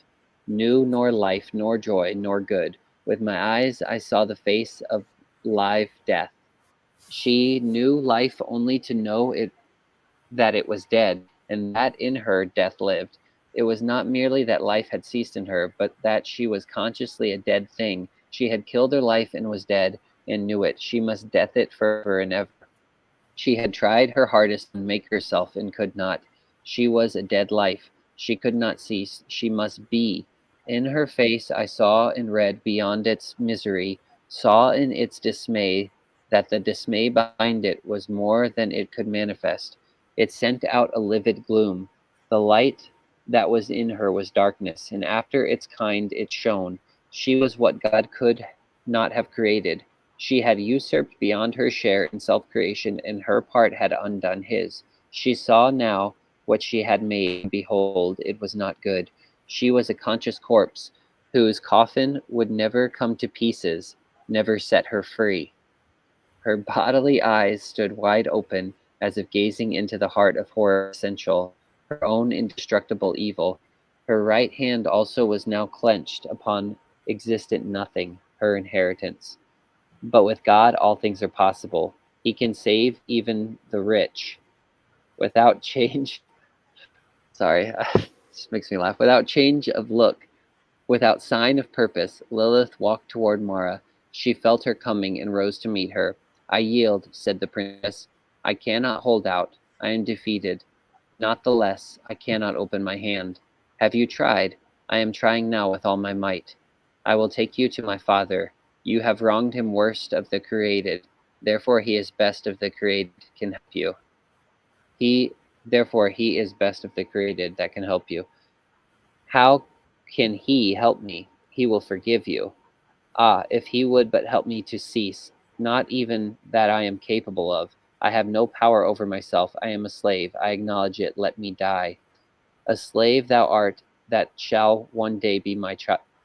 knew nor life, nor joy, nor good. With my eyes I saw the face of live death. She knew life only to know that it was dead, and that in her death lived. It was not merely that life had ceased in her, but that she was consciously a dead thing. She had killed her life and was dead, and knew it. She must death it forever and ever. She had tried her hardest to make herself and could not. She was a dead life. She could not cease. She must be. In her face I saw and read beyond its misery, saw in its dismay that the dismay behind it was more than it could manifest. It sent out a livid gloom. The light that was in her was darkness, and after its kind it shone. She was what God could not have created. She had usurped beyond her share in self-creation, and her part had undone his. She saw now what she had made, and behold, it was not good. She was a conscious corpse, whose coffin would never come to pieces, never set her free. Her bodily eyes stood wide open, as if gazing into the heart of horror essential, her own indestructible evil. Her right hand also was now clenched upon existent nothing, her inheritance. But with God all things are possible. He can save even the rich without change. Sorry, it just makes me laugh. Without change of look, Without sign of purpose, Lilith walked toward Mara. She felt her coming and rose to meet her. I yield, said the princess. I cannot hold out. I am defeated. Not the less, I cannot open my hand. Have you tried? I am trying now with all my might. I will take you to my father. You have wronged him worst of the created. Therefore he is best of the created can help you. Therefore he is best of the created that can help you. How can he help me? He will forgive you. Ah, if he would but help me to cease, not even that I am capable of. I have no power over myself. I am a slave. I acknowledge it. Let me die. A slave thou art, that shall one day be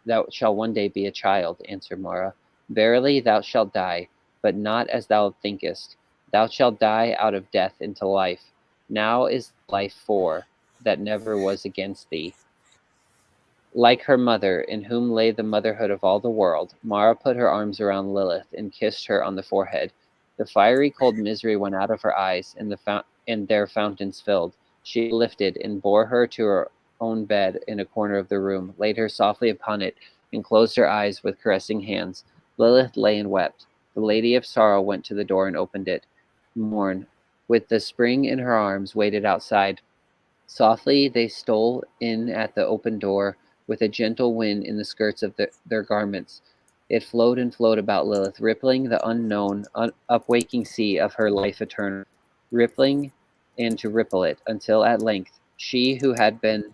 thou shall one day be a child, answered Mara. Verily thou shalt die, but not as thou thinkest. Thou shalt die out of death into life. Now is life that never was against thee. Like her mother, in whom lay the motherhood of all the world, Mara put her arms around Lilith and kissed her on the forehead. The fiery cold misery went out of her eyes, and their fountains filled. She lifted and bore her to her own bed in a corner of the room, laid her softly upon it, and closed her eyes with caressing hands. Lilith lay and wept. The Lady of Sorrow went to the door and opened it. Morn, with the spring in her arms, waited outside. Softly they stole in at the open door, with a gentle wind in the skirts of their garments. It flowed and flowed about Lilith, rippling the unknown, upwaking sea of her life eternal, rippling and to ripple it, until at length she who had been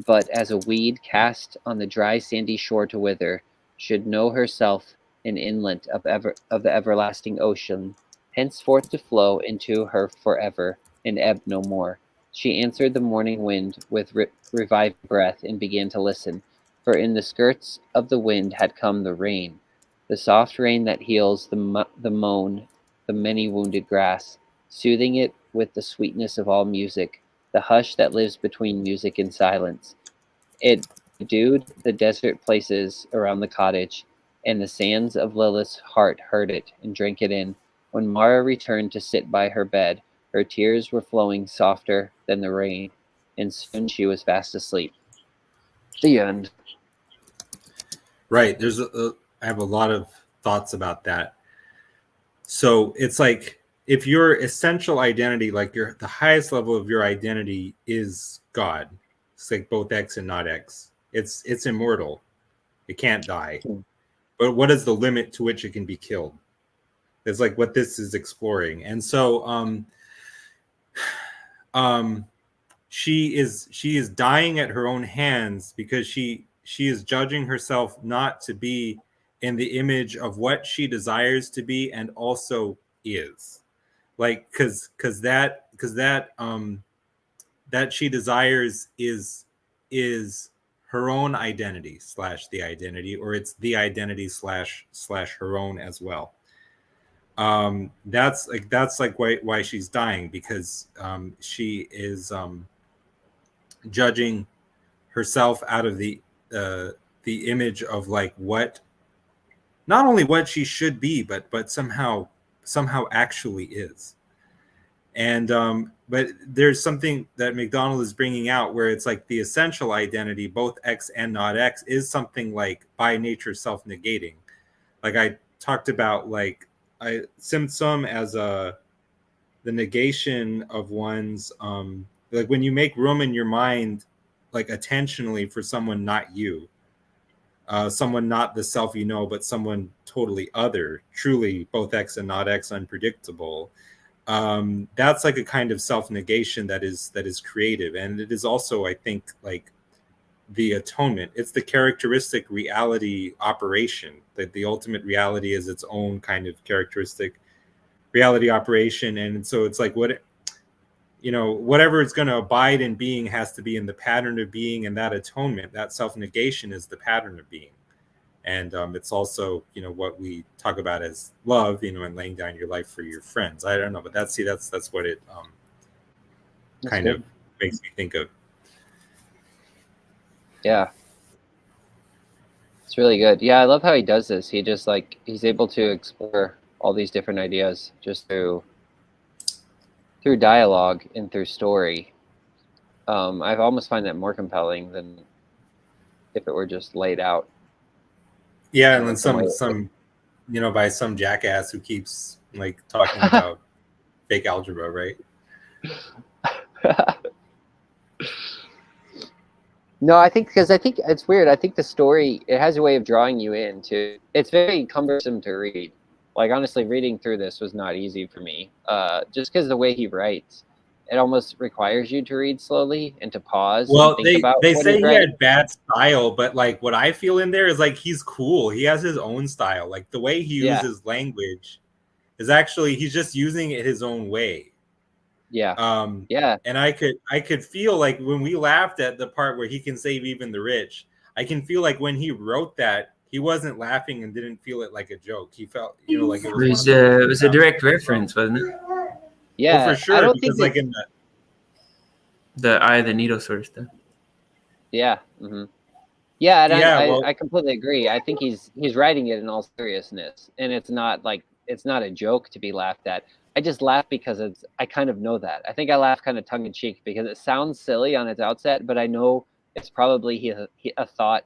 but as a weed cast on the dry sandy shore to wither, should know herself an inlet of the everlasting ocean, henceforth to flow into her forever, and ebb no more. She answered the morning wind with revived breath, and began to listen, for in the skirts of the wind had come the rain, the soft rain that heals the moan, the many wounded grass, soothing it with the sweetness of all music, the hush that lives between music and silence. It bedewed the desert places around the cottage, and the sands of Lilith's heart heard it and drank it in. When Mara returned to sit by her bed, her tears were flowing softer than the rain, and soon she was fast asleep. The end. Right. I have a lot of thoughts about that. So it's like, if your essential identity, like the highest level of your identity is God, it's like both X and not X. It's immortal. It can't die. But what is the limit to which it can be killed? It's like what this is exploring. And so she is dying at her own hands because she is judging herself not to be in the image of what she desires to be and also is. Like because that she desires is her own identity / the identity, or it's the identity / her own as well. That's like why she's dying, because she is judging herself out of the image of like what, not only what she should be, but somehow actually is. And but there's something that McDonald is bringing out where it's like the essential identity, both X and not X, is something like by nature self-negating. Like I talked about, like symptom as the negation of one's like when you make room in your mind, like attentionally, for someone not you, someone not the self you know, but someone totally other, truly both X and not X, unpredictable. That's like a kind of self-negation that is creative, and it is also, I think, like the atonement. It's the characteristic reality operation, that the ultimate reality is its own kind of characteristic reality operation. And so it's like whatever it's going to abide in being has to be in the pattern of being, and that atonement, that self-negation, is the pattern of being. And it's also, what we talk about as love, and laying down your life for your friends. I don't know, but that's what it kind of makes me think of. Yeah. It's really good. Yeah, I love how he does this. He just he's able to explore all these different ideas just through dialogue and through story. I almost find that more compelling than if it were just laid out. Yeah, and then some by some jackass who keeps like talking about fake algebra, right? No, I think it's weird. I think the story, it has a way of drawing you in too. It's very cumbersome to read. Like, honestly, reading through this was not easy for me. Just because the way he writes, it almost requires you to read slowly and to pause and think about they what say he's he writing. had bad style, but like what I feel in there is like he's cool. He has his own style. Like the way he uses language is actually, he's just using it his own way. Yeah. And I could feel like when we laughed at the part where he can save even the rich, I can feel like when he wrote that, he wasn't laughing and didn't feel it like a joke. He felt, like it was It was a direct reference, wasn't it? Yeah, for sure. I don't because think like in the eye of the needle sort of stuff. Yeah. Mm-hmm. Yeah, and Yeah, I completely agree. I think he's writing it in all seriousness, and it's not a joke to be laughed at. I just laugh because I kind of know that. I think I laugh kind of tongue in cheek because it sounds silly on its outset, but I know it's probably a thought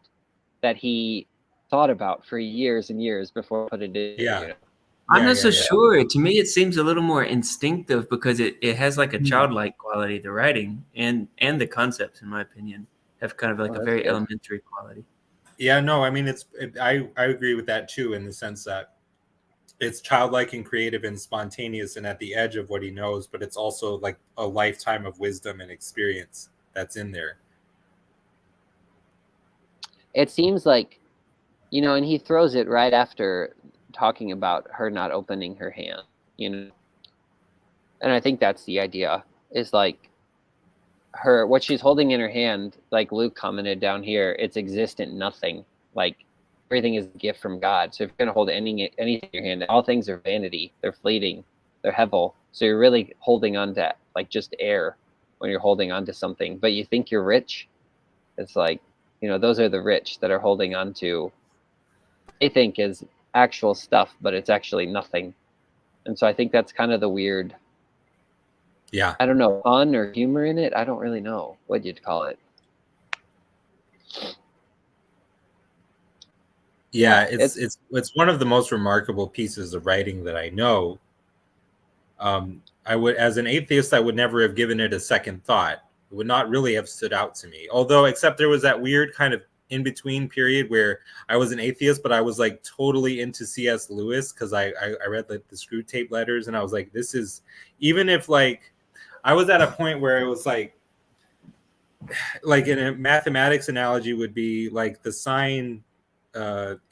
that he thought about for years and years before put it in. Yeah. I'm not so sure. To me, it seems a little more instinctive because it has like a childlike quality. The writing and the concepts, in my opinion, have kind of like a very elementary quality. Yeah, no, I mean, I agree with that too, in the sense that it's childlike and creative and spontaneous and at the edge of what he knows, but it's also like a lifetime of wisdom and experience that's in there. It seems like, and he throws it right after talking about her not opening her hand, and I think that's the idea, is like what she's holding in her hand, like Luke commented down here, it's existent nothing. Like, everything is a gift from God. So if you're going to hold anything in your hand, all things are vanity. They're fleeting. They're hevel. So you're really holding on to like just air when you're holding on to something. But you think you're rich. It's like, those are the rich that are holding on to, they think is actual stuff, but it's actually nothing. And so I think that's kind of the weird, I don't know, fun or humor in it. I don't really know what you'd call it. Yeah, it's one of the most remarkable pieces of writing that I know. As an atheist, I would never have given it a second thought. It would not really have stood out to me. Although, except there was that weird kind of in-between period where I was an atheist, but I was like totally into C.S. Lewis because I read like the Screw Tape Letters, and I was like, this is, even if like, I was at a point where it was like in a mathematics analogy would be like the sine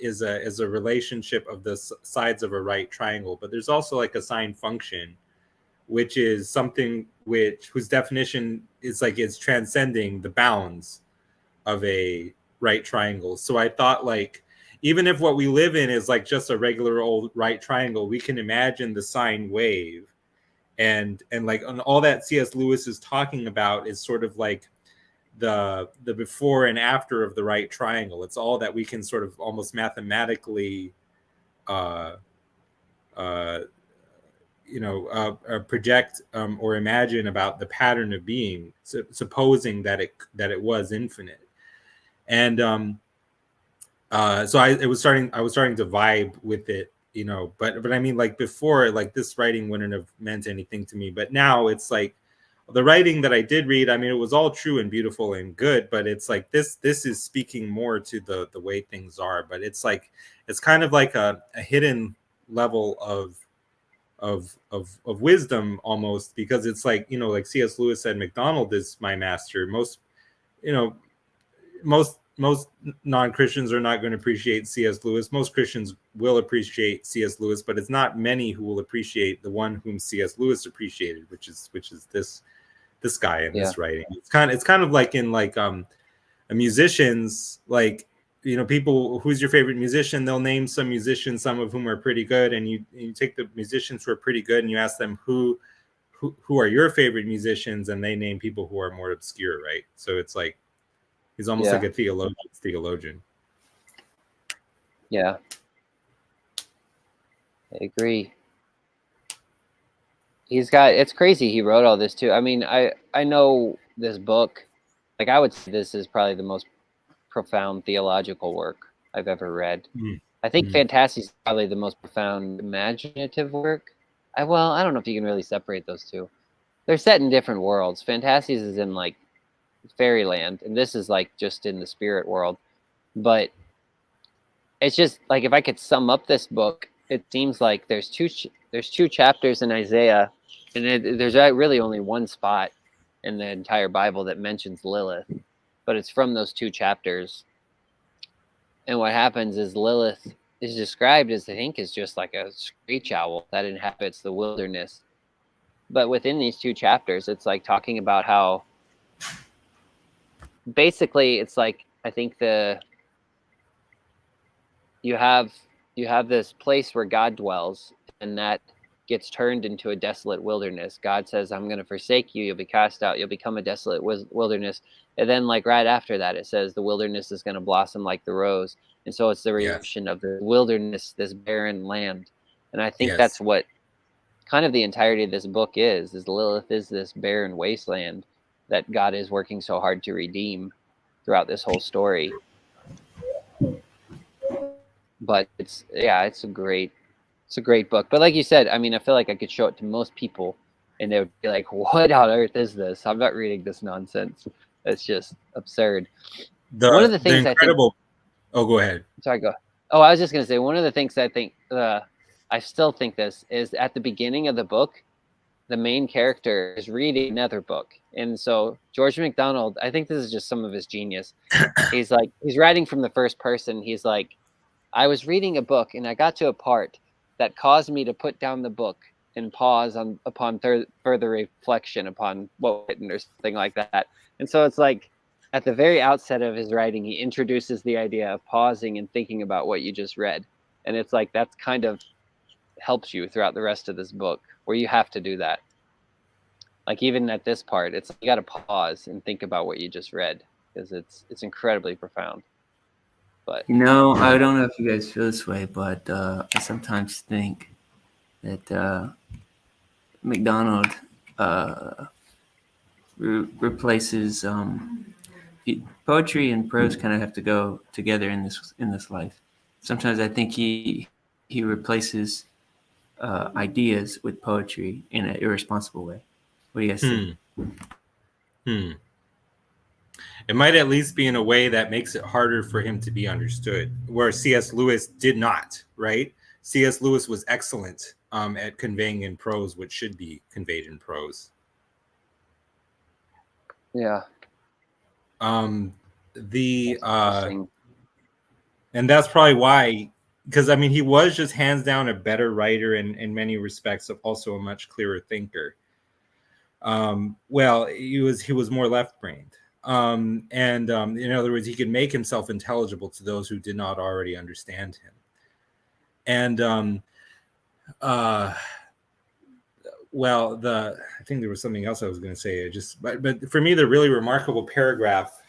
is a relationship of the sides of a right triangle, but there's also like a sine function, which is something whose definition is like it's transcending the bounds of a right triangle. So I thought, like, even if what we live in is like just a regular old right triangle, we can imagine the sine wave, and like on all that C.S. Lewis is talking about is sort of like the before and after of the right triangle. It's all that we can sort of almost mathematically project or imagine about the pattern of being, supposing that it was infinite. And I was starting to vibe with it, but I mean, like, before, like, this writing wouldn't have meant anything to me, but now it's like the writing that I did read, I mean, it was all true and beautiful and good, but it's like this is speaking more to the way things are. But it's like, it's kind of like a hidden level of wisdom almost, because it's like, like C.S. Lewis said, MacDonald is my master. Most non-Christians are not going to appreciate C.S. Lewis. Most Christians will appreciate C.S. Lewis, but it's not many who will appreciate the one whom C.S. Lewis appreciated, which is this guy in this writing. It's kind of like in like a musicians, like, people, who's your favorite musician? They'll name some musicians, some of whom are pretty good, and you take the musicians who are pretty good and you ask them who are your favorite musicians, and they name people who are more obscure, right? So it's like he's almost like a theologian. Yeah, I agree. It's crazy he wrote all this too. I mean, I know this book, like, I would say this is probably the most profound theological work I've ever read. Mm. I think Fantasy is probably the most profound imaginative work. I don't know if you can really separate those two. They're set in different worlds. Fantasies is in like fairyland, and this is like just in the spirit world. But it's just like, if I could sum up this book, it seems like there's two chapters in Isaiah, and there's really only one spot in the entire Bible that mentions Lilith, but it's from those two chapters. And what happens is Lilith is described as, I think, is just like a screech owl that inhabits the wilderness. But within these two chapters, it's like talking about how basically it's like, I think you have this place where God dwells, and that gets turned into a desolate wilderness. God says, I'm going to forsake you. You'll be cast out. You'll become a desolate wilderness. And then like right after that, it says the wilderness is going to blossom like the rose. And so it's the redemption of the wilderness, this barren land. And I think that's what kind of the entirety of this book is Lilith is this barren wasteland that God is working so hard to redeem throughout this whole story. But it's a great book. But like you said, I mean, I feel like I could show it to most people and they would be like, what on earth is this? I'm not reading this nonsense. It's just absurd. One of the things Oh, go ahead. Sorry, go. Oh, I was just going to say, one of the things I think, I still think this is at the beginning of the book, the main character is reading another book. And so George MacDonald, I think this is just some of his genius. He's writing from the first person. He's like, I was reading a book and I got to a part that caused me to put down the book and pause upon further reflection upon what was written or something like that. And so it's like at the very outset of his writing, he introduces the idea of pausing and thinking about what you just read. And it's like that's kind of helps you throughout the rest of this book, where you have to do that. Like even at this part, it's you got to pause and think about what you just read, because it's incredibly profound. But I don't know if you guys feel this way, but I sometimes think that McDonald replaces poetry and prose kind of have to go together in this life. Sometimes I think he replaces ideas with poetry in an irresponsible way. What do you guys think? It might at least be in a way that makes it harder for him to be understood, where C.S. Lewis did not, right? C.S. Lewis was excellent at conveying in prose what should be conveyed in prose. Yeah. And that's probably why, because I mean, he was just hands down a better writer and in many respects also a much clearer thinker. Well, he was more left-brained. In other words, he could make himself intelligible to those who did not already understand him. And I think there was something else I was going to say. But for me, the really remarkable paragraph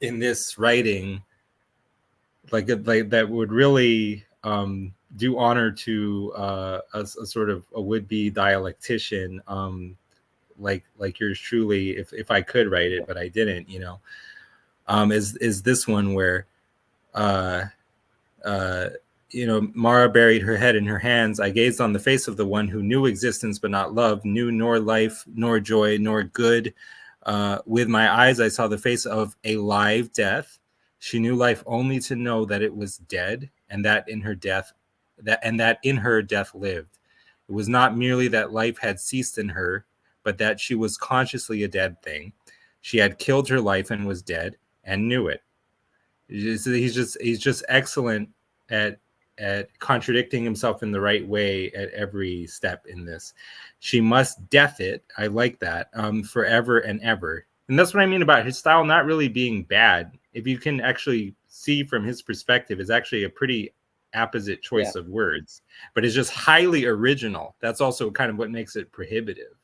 in this writing, like that would really do honor to a sort of a would-be dialectician, like yours truly, if I could write it, but I didn't, is this one where, Mara buried her head in her hands. I gazed on the face of the one who knew existence but not love, knew nor life, nor joy, nor good. With my eyes, I saw the face of a live death. She knew life only to know that it was dead, and that in her death lived. It was not merely that life had ceased in her, but that she was consciously a dead thing. She had killed her life and was dead and knew it. He's just excellent at contradicting himself in the right way at every step in this. She must death it. I like that. Forever and ever. And that's what I mean about his style not really being bad. If you can actually see from his perspective, it's actually a pretty apposite choice of words, but it's just highly original. That's also kind of what makes it prohibitive.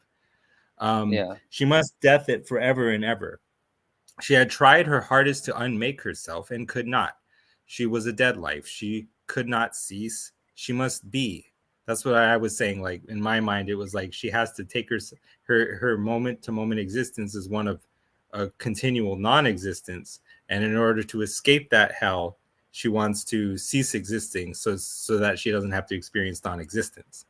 She must death it forever and ever. She had tried her hardest to unmake herself and could not. She was a dead life. She could not cease. She must be. That's what I was saying. Like in my mind, it was like she has to take her moment to moment existence as one of a continual non-existence, And in order to escape that hell, she wants to cease existing so that she doesn't have to experience non-existence.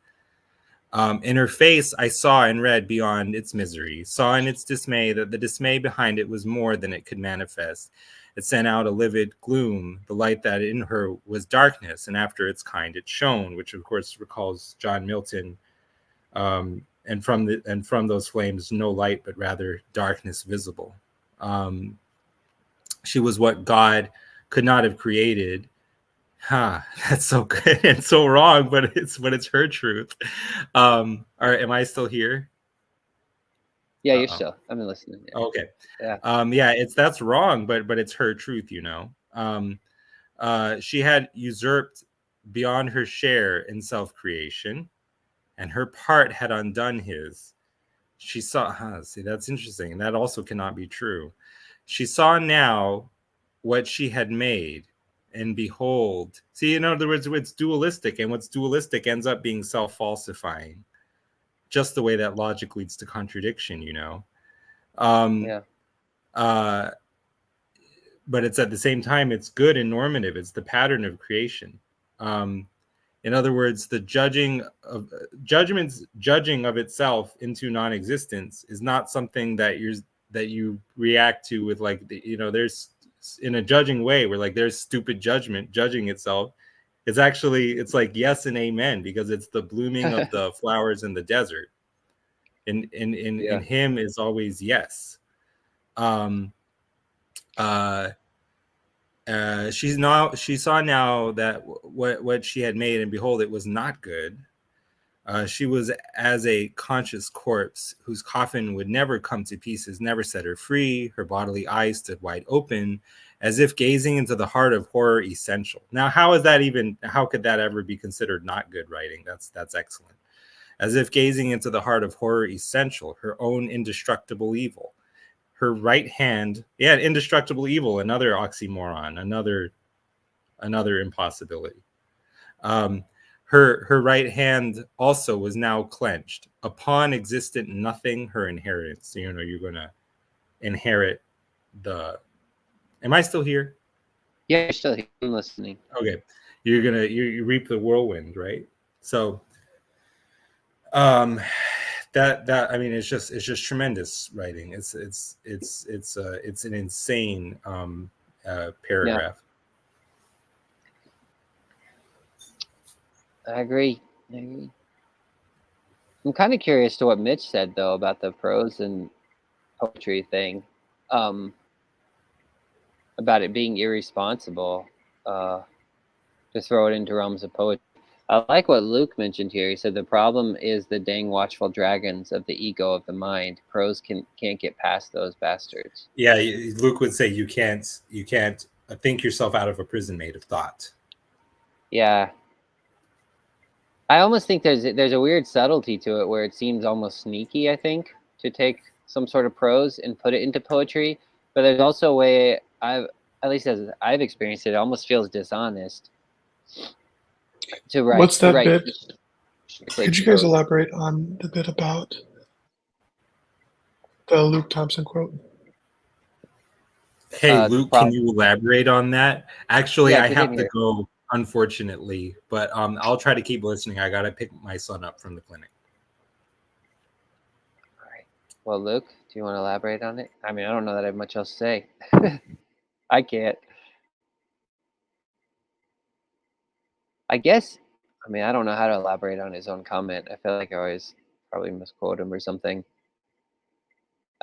In her face, I saw and read beyond its misery, saw in its dismay that the dismay behind it was more than it could manifest. It sent out a livid gloom, the light that in her was darkness, and after its kind it shone, which of course recalls John Milton. And from those flames, no light, but rather darkness visible. She was what God could not have created. That's so good and so wrong, but it's her truth. All right, am I still here? Yeah, you're still. I'm listening. Yeah. Okay. Yeah. That's wrong, but it's her truth, you know. She had usurped beyond her share in self-creation, and her part had undone his. She saw, see, that's interesting. And that also cannot be true. She saw now what she had made, and behold, see, in other words, it's dualistic, and what's dualistic ends up being self-falsifying, just the way that logic leads to contradiction, you know. But it's at the same time, it's good and normative. It's the pattern of creation. In other words, the judging of itself into non-existence is not something that you react to with, like, you know, there's in a judging way where, like, there's stupid judgment judging itself. It's like yes and amen, because it's the blooming of the flowers in the desert. In him is always yes. She saw now that what she had made, and behold, it was not good. She was as a conscious corpse whose coffin would never come to pieces, never set her free. Her bodily eyes stood wide open, as if gazing into the heart of horror essential. Now, how could that ever be considered not good writing? That's excellent. As if gazing into the heart of horror essential, her own indestructible evil. Her right hand, indestructible evil, another oxymoron, another impossibility. Her right hand also was now clenched. Upon existent nothing, her inheritance. You know, you're going to inherit the... Am I still here? Yeah, you're still here. I'm listening. Okay. You reap the whirlwind, right? So, that I mean, it's just tremendous writing. It's an insane paragraph. I agree. I'm kind of curious to what Mitch said, though, about the prose and poetry thing, about it being irresponsible to throw it into realms of poetry. I like what Luke mentioned here. He said the problem is the dang watchful dragons of the ego of the mind. Prose can't get past those bastards. Yeah, Luke would say you can't think yourself out of a prison made of thought. Yeah. I almost think there's a weird subtlety to it where it seems almost sneaky, I think, to take some sort of prose and put it into poetry. But there's also a way, at least as I've experienced it, it almost feels dishonest to write. What's that bit? Could you guys elaborate on the bit about the Luke Thompson quote? Hey, Luke, can you elaborate on that? Actually, yeah, I have to go, unfortunately, but I'll try to keep listening. I got to pick my son up from the clinic. All right. Well, Luke, do you want to elaborate on it? I mean, I don't know that I have much else to say. I can't. I guess, I mean, I don't know how to elaborate on his own comment. I feel like I always probably misquote him or something.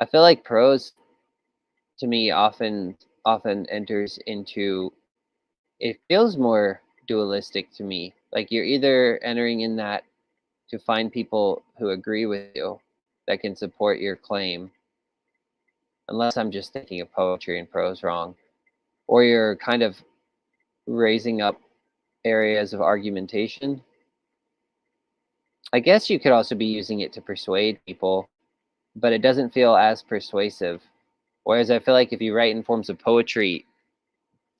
I feel like prose, to me, often enters into, it feels more dualistic to me. Like you're either entering in that to find people who agree with you that can support your claim, unless I'm just thinking of poetry and prose wrong, or you're kind of raising up areas of argumentation. I guess you could also be using it to persuade people, but it doesn't feel as persuasive. Whereas I feel like if you write in forms of poetry,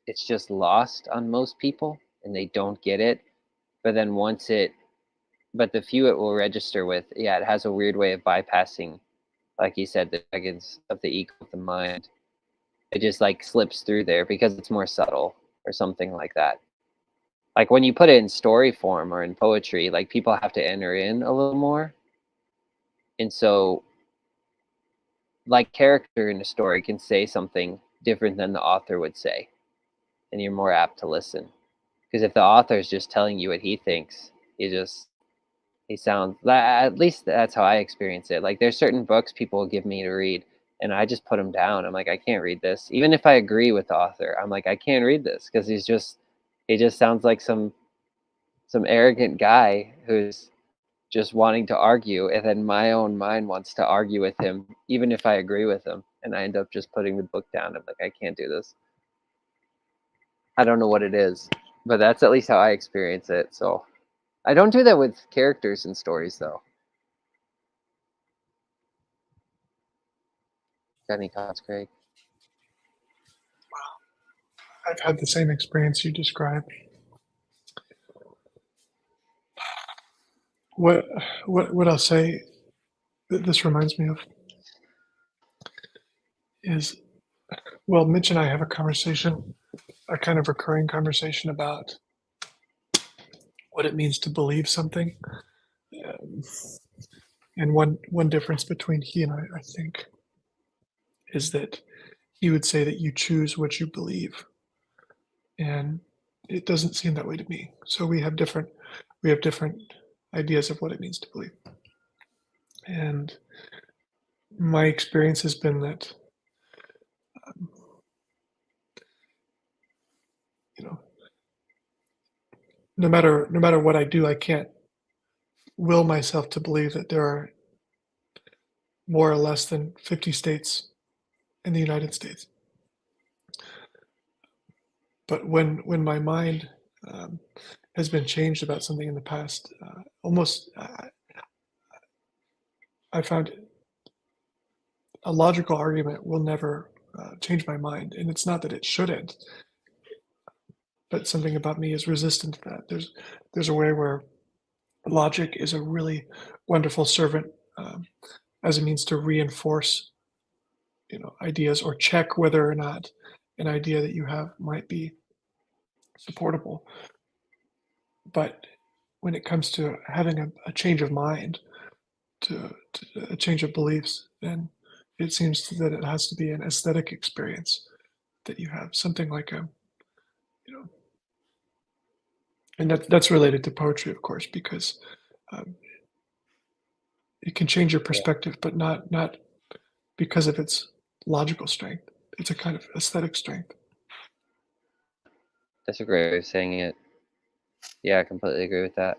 it's just lost on most people and they don't get it. But then but the few it will register with, yeah, it has a weird way of bypassing, like you said, the dragons of the ego of the mind. It just like slips through there because it's more subtle or something like that. Like when you put it in story form or in poetry, like people have to enter in a little more. And so like character in a story can say something different than the author would say, and you're more apt to listen. Because if the author is just telling you what he thinks, he sounds, at least that's how I experience it. Like there's certain books people give me to read and I just put them down. I'm like, I can't read this. Even if I agree with the author, I'm like, I can't read this because he just sounds like some arrogant guy who's just wanting to argue, and then my own mind wants to argue with him, even if I agree with him, and I end up just putting the book down. I'm like, I can't do this. I don't know what it is, but that's at least how I experience it. So I don't do that with characters in stories, though. Got any thoughts, Craig? I've had the same experience you described. What I'll say that this reminds me of is, well, Mitch and I have a conversation, a kind of recurring conversation about what it means to believe something. And one difference between he and I think, is that he would say that you choose what you believe. And it doesn't seem that way to me. So we have different ideas of what it means to believe. And my experience has been that, no matter what I do, I can't will myself to believe that there are more or less than 50 states in the United States. But when my mind has been changed about something in the past, I found a logical argument will never change my mind. And it's not that it shouldn't, but something about me is resistant to that. There's a way where logic is a really wonderful servant as a means to reinforce, ideas, or check whether or not an idea that you have might be supportable. But when it comes to having a change of mind, to a change of beliefs, then it seems that it has to be an aesthetic experience that you have, something like and that's related to poetry, of course, because it can change your perspective, but not because of its logical strength. It's a kind of aesthetic strength. That's a great way of saying it. Yeah, I completely agree with that.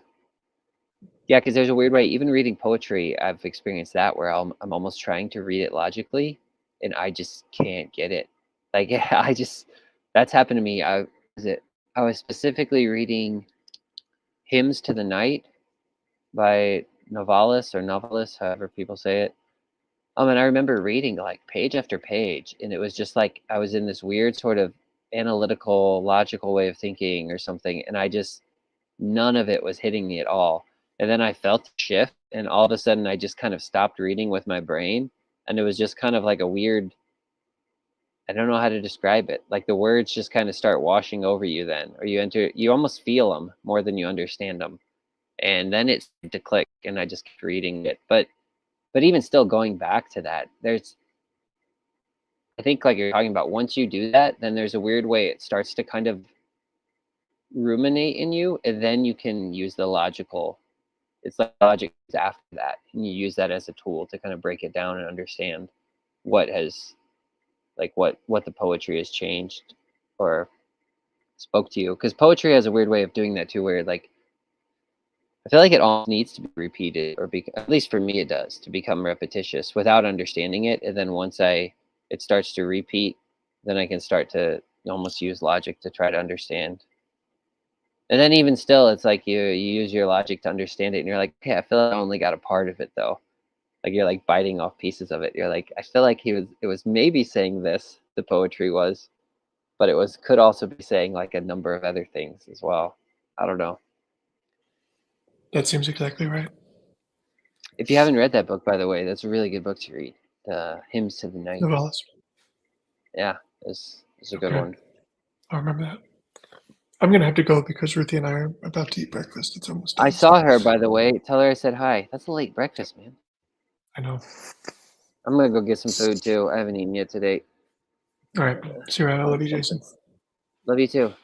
Yeah, because there's a weird way, even reading poetry, I've experienced that where I'm almost trying to read it logically, and I just can't get it. Like, that's happened to me. I was specifically reading Hymns to the Night by Novalis, however people say it. And I remember reading like page after page, and it was just like I was in this weird sort of analytical, logical way of thinking or something, and none of it was hitting me at all. And then I felt a shift, and all of a sudden I just kind of stopped reading with my brain, and it was just kind of like a weird, I don't know how to describe it. Like the words just kind of start washing over you then, or you almost feel them more than you understand them. And then it started to click, and I just kept reading it. But even still, going back to that, I think like you're talking about, once you do that, then there's a weird way it starts to kind of ruminate in you, and then you can use the logical. It's like logic is after that, and you use that as a tool to kind of break it down and understand what the poetry has changed or spoke to you. Because poetry has a weird way of doing that too, where like I feel like it all needs to be repeated, or at least for me it does, to become repetitious without understanding it. And then once it starts to repeat, then I can start to almost use logic to try to understand. And then even still, it's like you use your logic to understand it, and you're like, okay, I feel like I only got a part of it though. Like you're like biting off pieces of it. You're like, I feel like it was maybe saying this, the poetry was, but it could also be saying like a number of other things as well. I don't know. That seems exactly right. If you haven't read that book, by the way, that's a really good book to read. The Hymns to the Night. Novalis. Yeah, is a good Okay. one. I remember that. I'm gonna have to go because Ruthie and I are about to eat breakfast. It's almost I done. saw her, by the way. Tell her I said hi. That's a late breakfast, man. I know. I'm gonna go get some food too. I haven't eaten yet today. All right. See you around. I love you, Jason. Love you too.